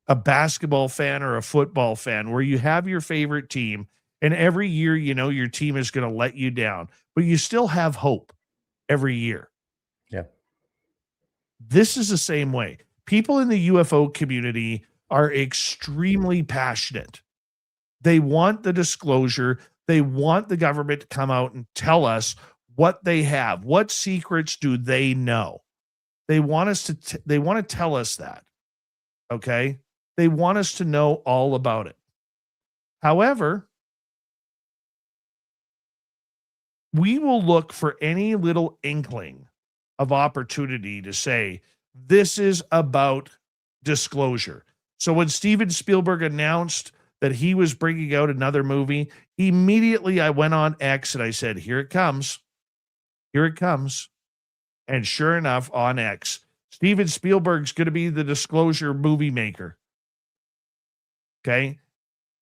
a basketball fan or a football fan, where you have your favorite team and every year, you know, your team is going to let you down, but you still have hope every year. Yeah. This is the same way. People in the UFO community are extremely passionate. They want the disclosure. They want the government to come out and tell us what they have. What secrets do they know? They want us to they want to tell us that. Okay? They want us to know all about it. However, we will look for any little inkling of opportunity to say, this is about disclosure. So when Steven Spielberg announced that he was bringing out another movie, immediately I went on X and I said, here it comes. Here it comes. And sure enough, on X, Steven Spielberg's going to be the disclosure movie maker. Okay?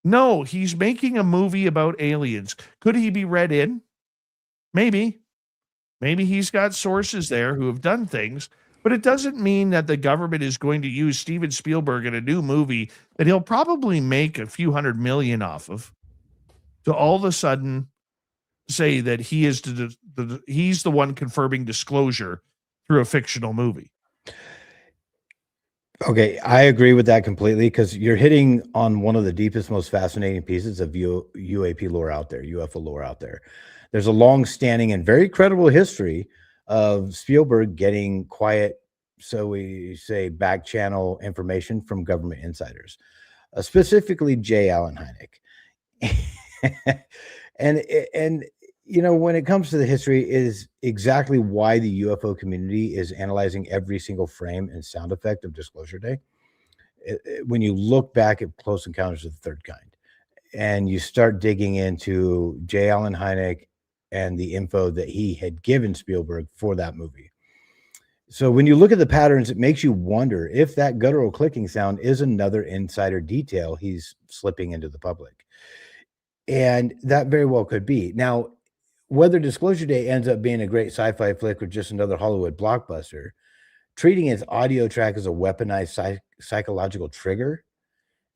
No, he's making a movie about aliens. Could he be read in? Maybe. Maybe he's got sources there who have done things, but it doesn't mean that the government is going to use Steven Spielberg in a new movie that he'll probably make a few $100 million off of to all of a sudden say that he is he's the one confirming disclosure through a fictional movie. Okay, I agree with that completely, because you're hitting on one of the deepest, most fascinating pieces of UAP lore out there, UFO lore out there. There's a long-standing and very credible history of Spielberg getting quiet, so we say, back channel information from government insiders, specifically J. Allen Hynek. and you know, when it comes to the history, is exactly why the UFO community is analyzing every single frame and sound effect of Disclosure Day. When you look back at Close Encounters of the Third Kind, and you start digging into J. Allen Hynek and the info that he had given Spielberg for that movie. So when you look at the patterns, it makes you wonder if that guttural clicking sound is another insider detail he's slipping into the public. And that very well could be. Now, whether Disclosure Day ends up being a great sci-fi flick or just another Hollywood blockbuster, treating its audio track as a weaponized psychological trigger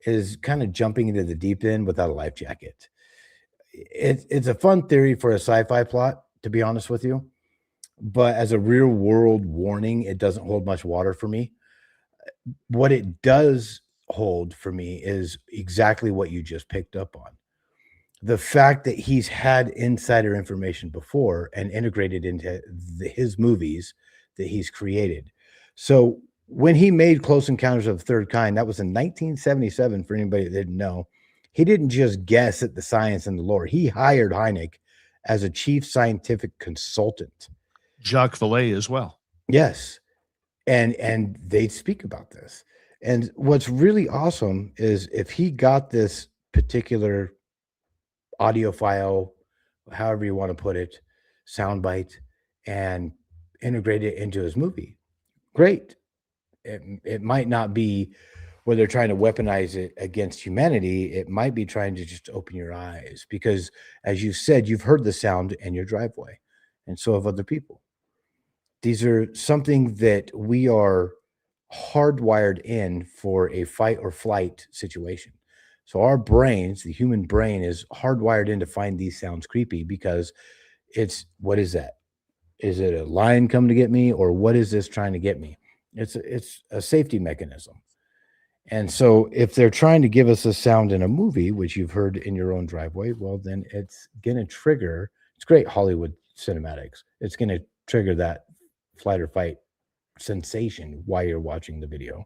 is kind of jumping into the deep end without a life jacket. It's a fun theory for a sci-fi plot, to be honest with you, but as a real world warning, it doesn't hold much water for me. What it does hold for me is exactly what you just picked up on. The fact that he's had insider information before and integrated into his movies that he's created. So when he made Close Encounters of the Third Kind, that was in 1977, for anybody that didn't know. He didn't just guess at the science and the lore. He hired Hynek as a chief scientific consultant. Jacques Vallée as well. Yes. And they speak about this. And what's really awesome is if he got this particular audio file, however you want to put it, soundbite, and integrate it into his movie, great. It might not be where they're trying to weaponize it against humanity. It might be trying to just open your eyes, because as you said, you've heard the sound in your driveway, and so have other people. These are something that we are hardwired in for a fight or flight situation. So our brains, the human brain, is hardwired in to find these sounds creepy, because it's, what is that? Is it a lion coming to get me, or what is this trying to get me? It's a safety mechanism. And so if they're trying to give us a sound in a movie, which you've heard in your own driveway, well, then it's going to trigger, it's great Hollywood cinematics. It's going to trigger that flight or fight sensation while you're watching the video.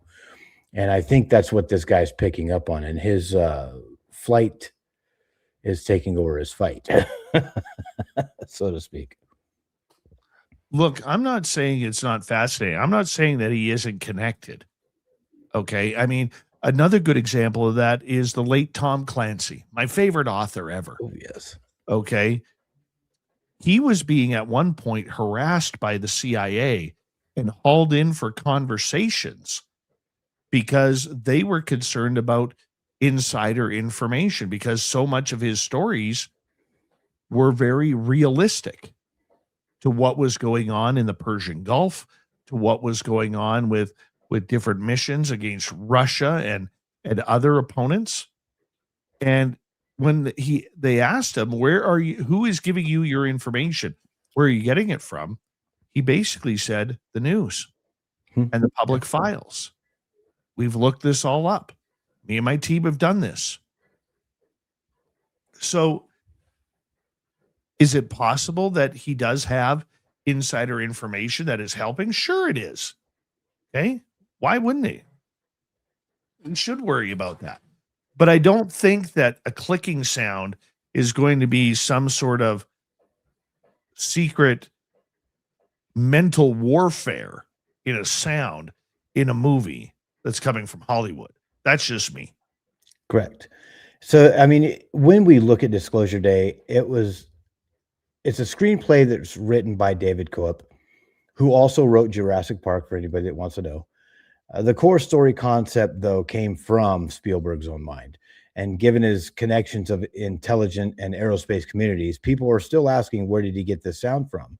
And I think that's what this guy's picking up on. And his flight is taking over his fight, so to speak. Look, I'm not saying it's not fascinating. I'm not saying that he isn't connected. Okay. I mean, another good example of that is the late Tom Clancy, my favorite author ever. Oh, yes. Okay. He was being at one point harassed by the CIA and hauled in for conversations because they were concerned about insider information, because so much of his stories were very realistic to what was going on in the Persian Gulf, to what was going on with different missions against Russia and other opponents. And when they asked him, who is giving you your information? Where are you getting it from? He basically said, the news and the public files. We've looked this all up. Me and my team have done this. So is it possible that he does have insider information that is helping? Sure it is. Okay. Why wouldn't he? We should worry about that. But I don't think that a clicking sound is going to be some sort of secret mental warfare in a sound in a movie that's coming from Hollywood. That's just me. Correct. So, I mean, when we look at Disclosure Day, it's a screenplay that's written by David Coop, who also wrote Jurassic Park, for anybody that wants to know. The core story concept, though, came from Spielberg's own mind. And given his connections of intelligent and aerospace communities, people are still asking, where did he get this sound from?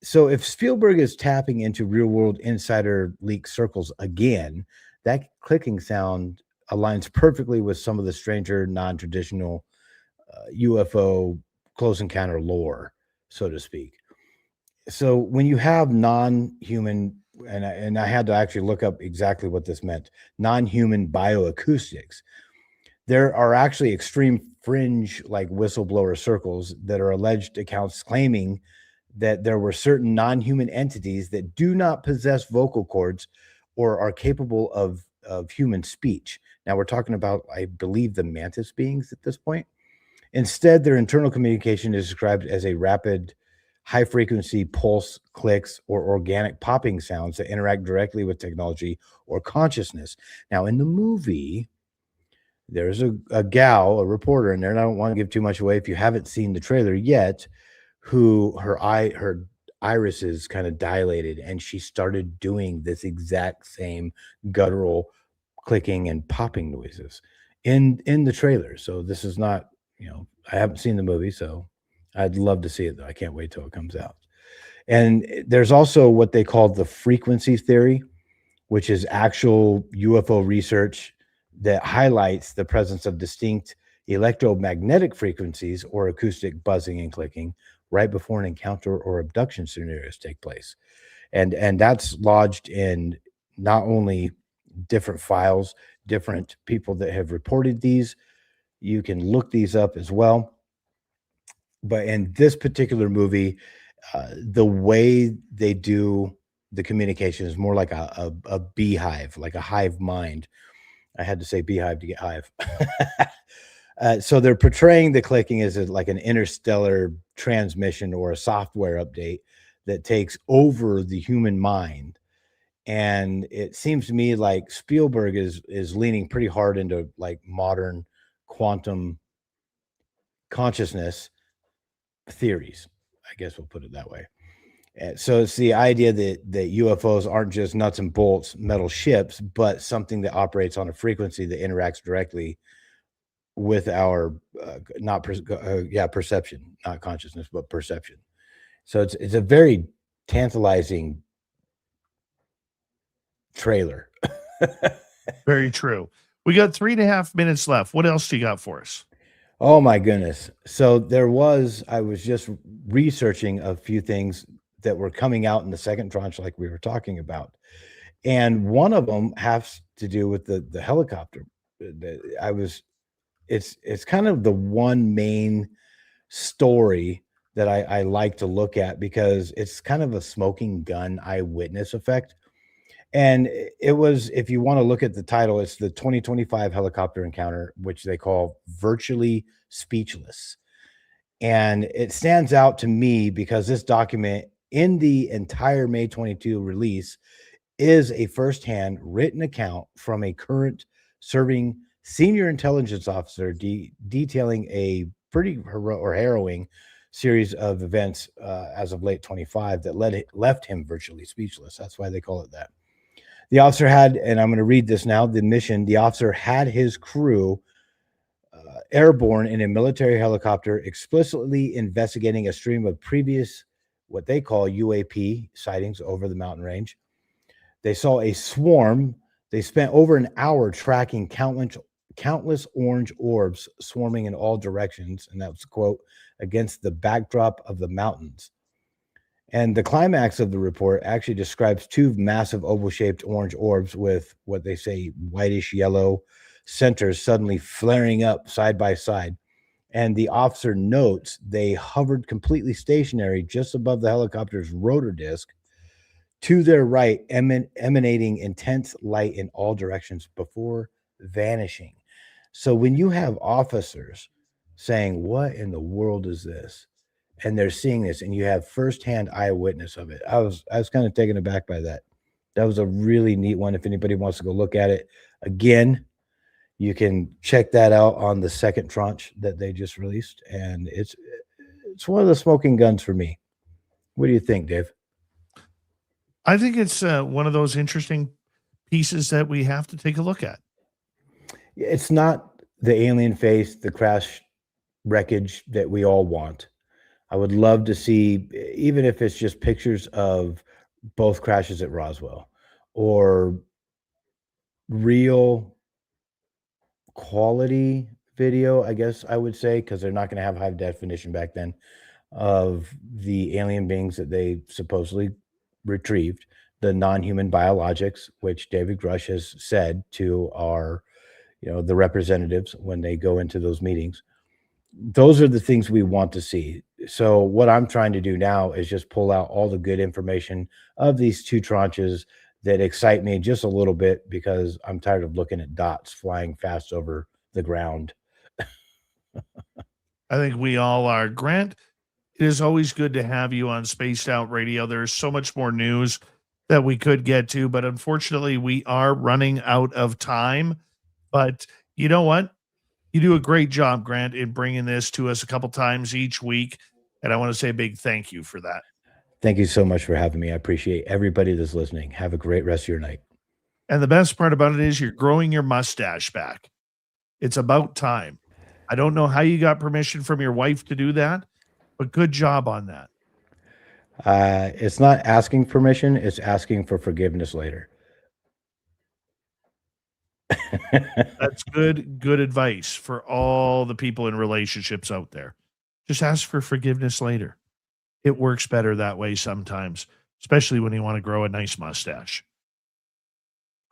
So if Spielberg is tapping into real-world insider leak circles again, that clicking sound aligns perfectly with some of the stranger, non-traditional UFO close encounter lore, so to speak. So when you have non-human, and I had to actually look up exactly what this meant, non-human bioacoustics, there are actually extreme fringe like whistleblower circles that are alleged accounts claiming that there were certain non-human entities that do not possess vocal cords or are capable of human speech. Now we're talking about, I believe, the mantis beings at this point. Instead, their internal communication is described as a rapid, high-frequency pulse, clicks, or organic popping sounds that interact directly with technology or consciousness. Now, in the movie, there's a gal, a reporter in there, and I don't want to give too much away if you haven't seen the trailer yet, who her iris is kind of dilated, and she started doing this exact same guttural clicking and popping noises in the trailer. So this is not, I haven't seen the movie, so I'd love to see it, though. I can't wait till it comes out. And there's also what they call the frequency theory, which is actual UFO research that highlights the presence of distinct electromagnetic frequencies or acoustic buzzing and clicking right before an encounter or abduction scenarios take place. And that's lodged in not only different files, different people that have reported these. You can look these up as well. But in this particular movie, the way they do the communication is more like a beehive, like a hive mind. I had to say beehive to get hive. So they're portraying the clicking as like an interstellar transmission or a software update that takes over the human mind. And it seems to me like Spielberg is leaning pretty hard into like modern quantum consciousness theories. I guess we'll put it that way. So it's the idea that UFOs aren't just nuts and bolts metal ships, but something that operates on a frequency that interacts directly with our perception, not consciousness, but perception. So it's a very tantalizing trailer. Very true. We got 3.5 minutes left. What else do you got for us? Oh my goodness. So I was just researching a few things that were coming out in the second tranche, like we were talking about. And one of them has to do with the helicopter. It's kind of the one main story that I like to look at because it's kind of a smoking gun eyewitness effect. And it was, if you want to look at the title, it's the 2025 helicopter encounter, which they call Virtually Speechless. And it stands out to me because this document in the entire May 22 release is a firsthand written account from a current serving senior intelligence officer detailing a pretty harrowing series of events as of late 25 that left him virtually speechless. That's why they call it that. The officer had, and I'm going to read this now, the officer had his crew airborne in a military helicopter explicitly investigating a stream of previous, what they call UAP sightings over the mountain range. They saw a swarm. They spent over an hour tracking countless orange orbs swarming in all directions, and that was a quote, against the backdrop of the mountains. And the climax of the report actually describes two massive oval-shaped orange orbs with what they say whitish yellow centers suddenly flaring up side by side. And the officer notes they hovered completely stationary just above the helicopter's rotor disc, to their right, emanating intense light in all directions before vanishing. So when you have officers saying, "What in the world is this?" and they're seeing this, and you have firsthand eyewitness of it, I was kind of taken aback by that. That was a really neat one. If anybody wants to go look at it again, you can check that out on the second tranche that they just released, and it's one of the smoking guns for me. What do you think, Dave? I think it's one of those interesting pieces that we have to take a look at. It's not the alien face, the crash wreckage that we all want. I would love to see, even if it's just pictures of both crashes at Roswell, or real quality video, I guess I would say, because they're not going to have high definition back then, of the alien beings that they supposedly retrieved, the non-human biologics, which David Grush has said to our, the representatives when they go into those meetings. Those are the things we want to see. So what I'm trying to do now is just pull out all the good information of these two tranches that excite me just a little bit, because I'm tired of looking at dots flying fast over the ground. I think we all are. Grant, it is always good to have you on Spaced Out Radio. There's so much more news that we could get to, but unfortunately we are running out of time. But you know what? You do a great job, Grant, in bringing this to us a couple times each week. And I want to say a big thank you for that. Thank you so much for having me. I appreciate everybody that's listening. Have a great rest of your night. And the best part about it is you're growing your mustache back. It's about time. I don't know how you got permission from your wife to do that, but good job on that. It's not asking permission. It's asking for forgiveness later. That's good advice for all the people in relationships out there. Just ask for forgiveness later. It works better that way sometimes, especially when you want to grow a nice mustache.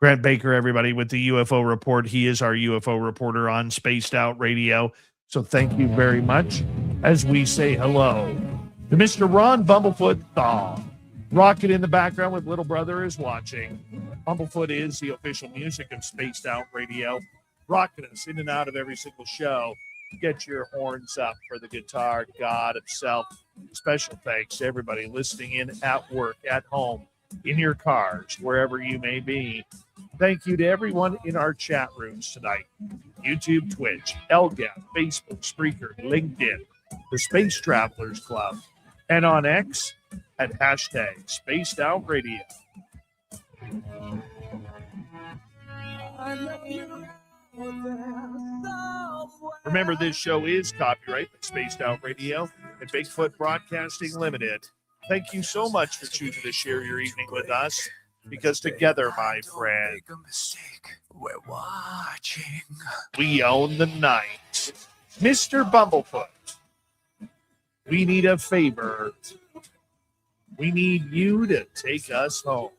Grant Baker, everybody, with the UFO Report. He is our UFO reporter on Spaced Out Radio. So thank you very much as we say hello to Mr. Ron Bumblefoot Thaw. Rocket in the background with Little Brother is watching. Bumblefoot is the official music of Spaced Out Radio. Rocking us in and out of every single show. Get your horns up for the guitar god himself. Special thanks to everybody listening in at work, at home, in your cars, wherever you may be. Thank you to everyone in our chat rooms tonight. YouTube, Twitch, LGAP, Facebook, Spreaker, LinkedIn, the Space Travelers Club, and on X at hashtag Spaced Out Radio. Remember, this show is copyright by Spaced Out Radio and Bigfoot Broadcasting Limited. Thank you so much for choosing to share your evening with us, because together, my friend, We're watching. we own the night. Mr. Bumblefoot, we need a favor. We need you to take us home.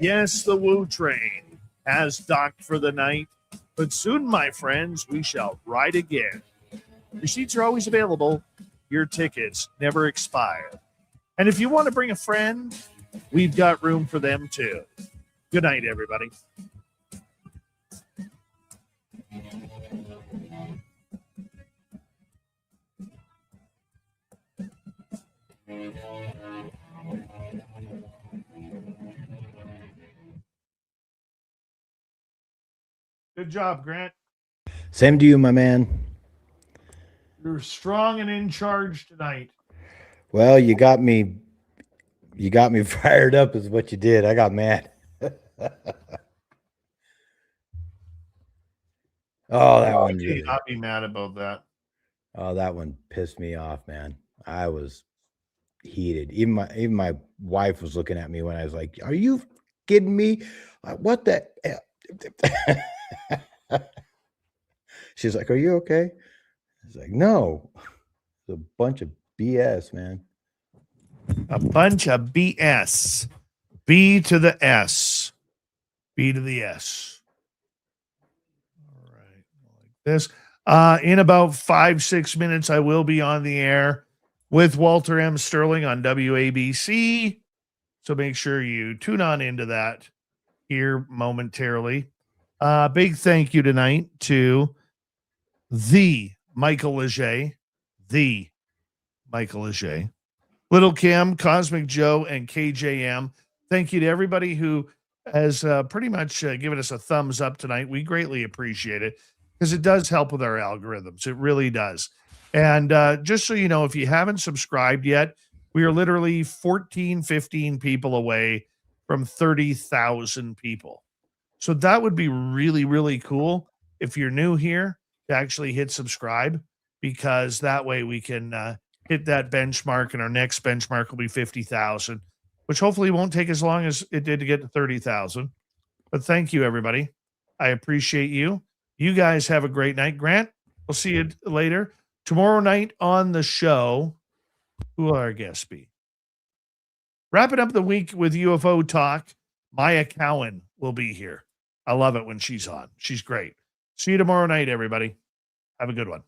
Yes, the Woo Train has docked for the night, but soon, my friends, we shall ride again. Your seats are always available. Your tickets never expire. And if you want to bring a friend, we've got room for them too. Good night, everybody. Good job, Grant. Same to you, my man. You're strong and in charge tonight. Well, you got me fired up is what you did. I got mad. Oh, that one really. I'll be mad about that. Oh, that one pissed me off, man. I was heated. Even my wife was looking at me when I was like, "Are you kidding me? What the?" She's like, "Are you okay?" I was like, "No, it's a bunch of BS, man." A bunch of BS. B to the S. B to the S. All right. Like this. In about 5-6 minutes, I will be on the air with Walter M. Sterling on WABC. So make sure you tune on into that here momentarily. Big thank you tonight to the Michael Leger, Little Kim, Cosmic Joe, and KJM. Thank you to everybody who has pretty much given us a thumbs up tonight. We greatly appreciate it because it does help with our algorithms. It really does. And just so you know, if you haven't subscribed yet, we are literally 15 people away from 30,000 people. So that would be really, really cool if you're new here to actually hit subscribe, because that way we can hit that benchmark, and our next benchmark will be 50,000, which hopefully won't take as long as it did to get to 30,000. But thank you, everybody. I appreciate you. You guys have a great night. Grant, we'll see you later. Tomorrow night on the show, who will our guests be? Wrapping up the week with UFO talk, Maya Cowan will be here. I love it when she's on. She's great. See you tomorrow night, everybody. Have a good one.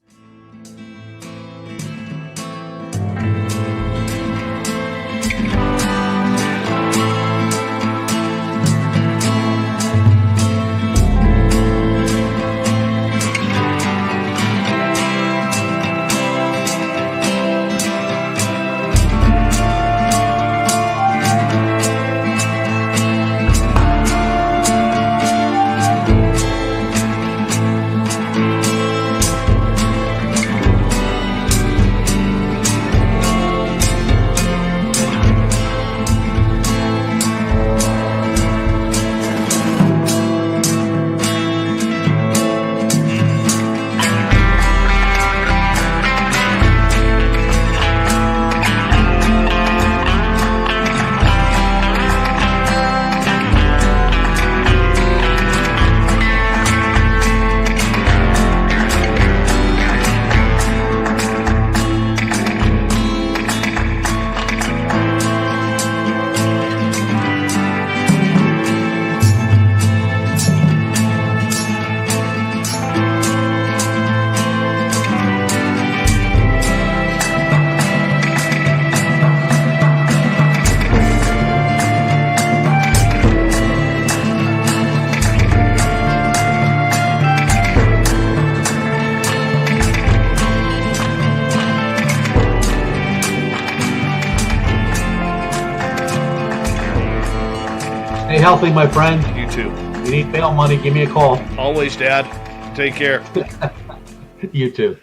Stay healthy, my friend. You too. If you need bail money, give me a call. Always, Dad. Take care. You too.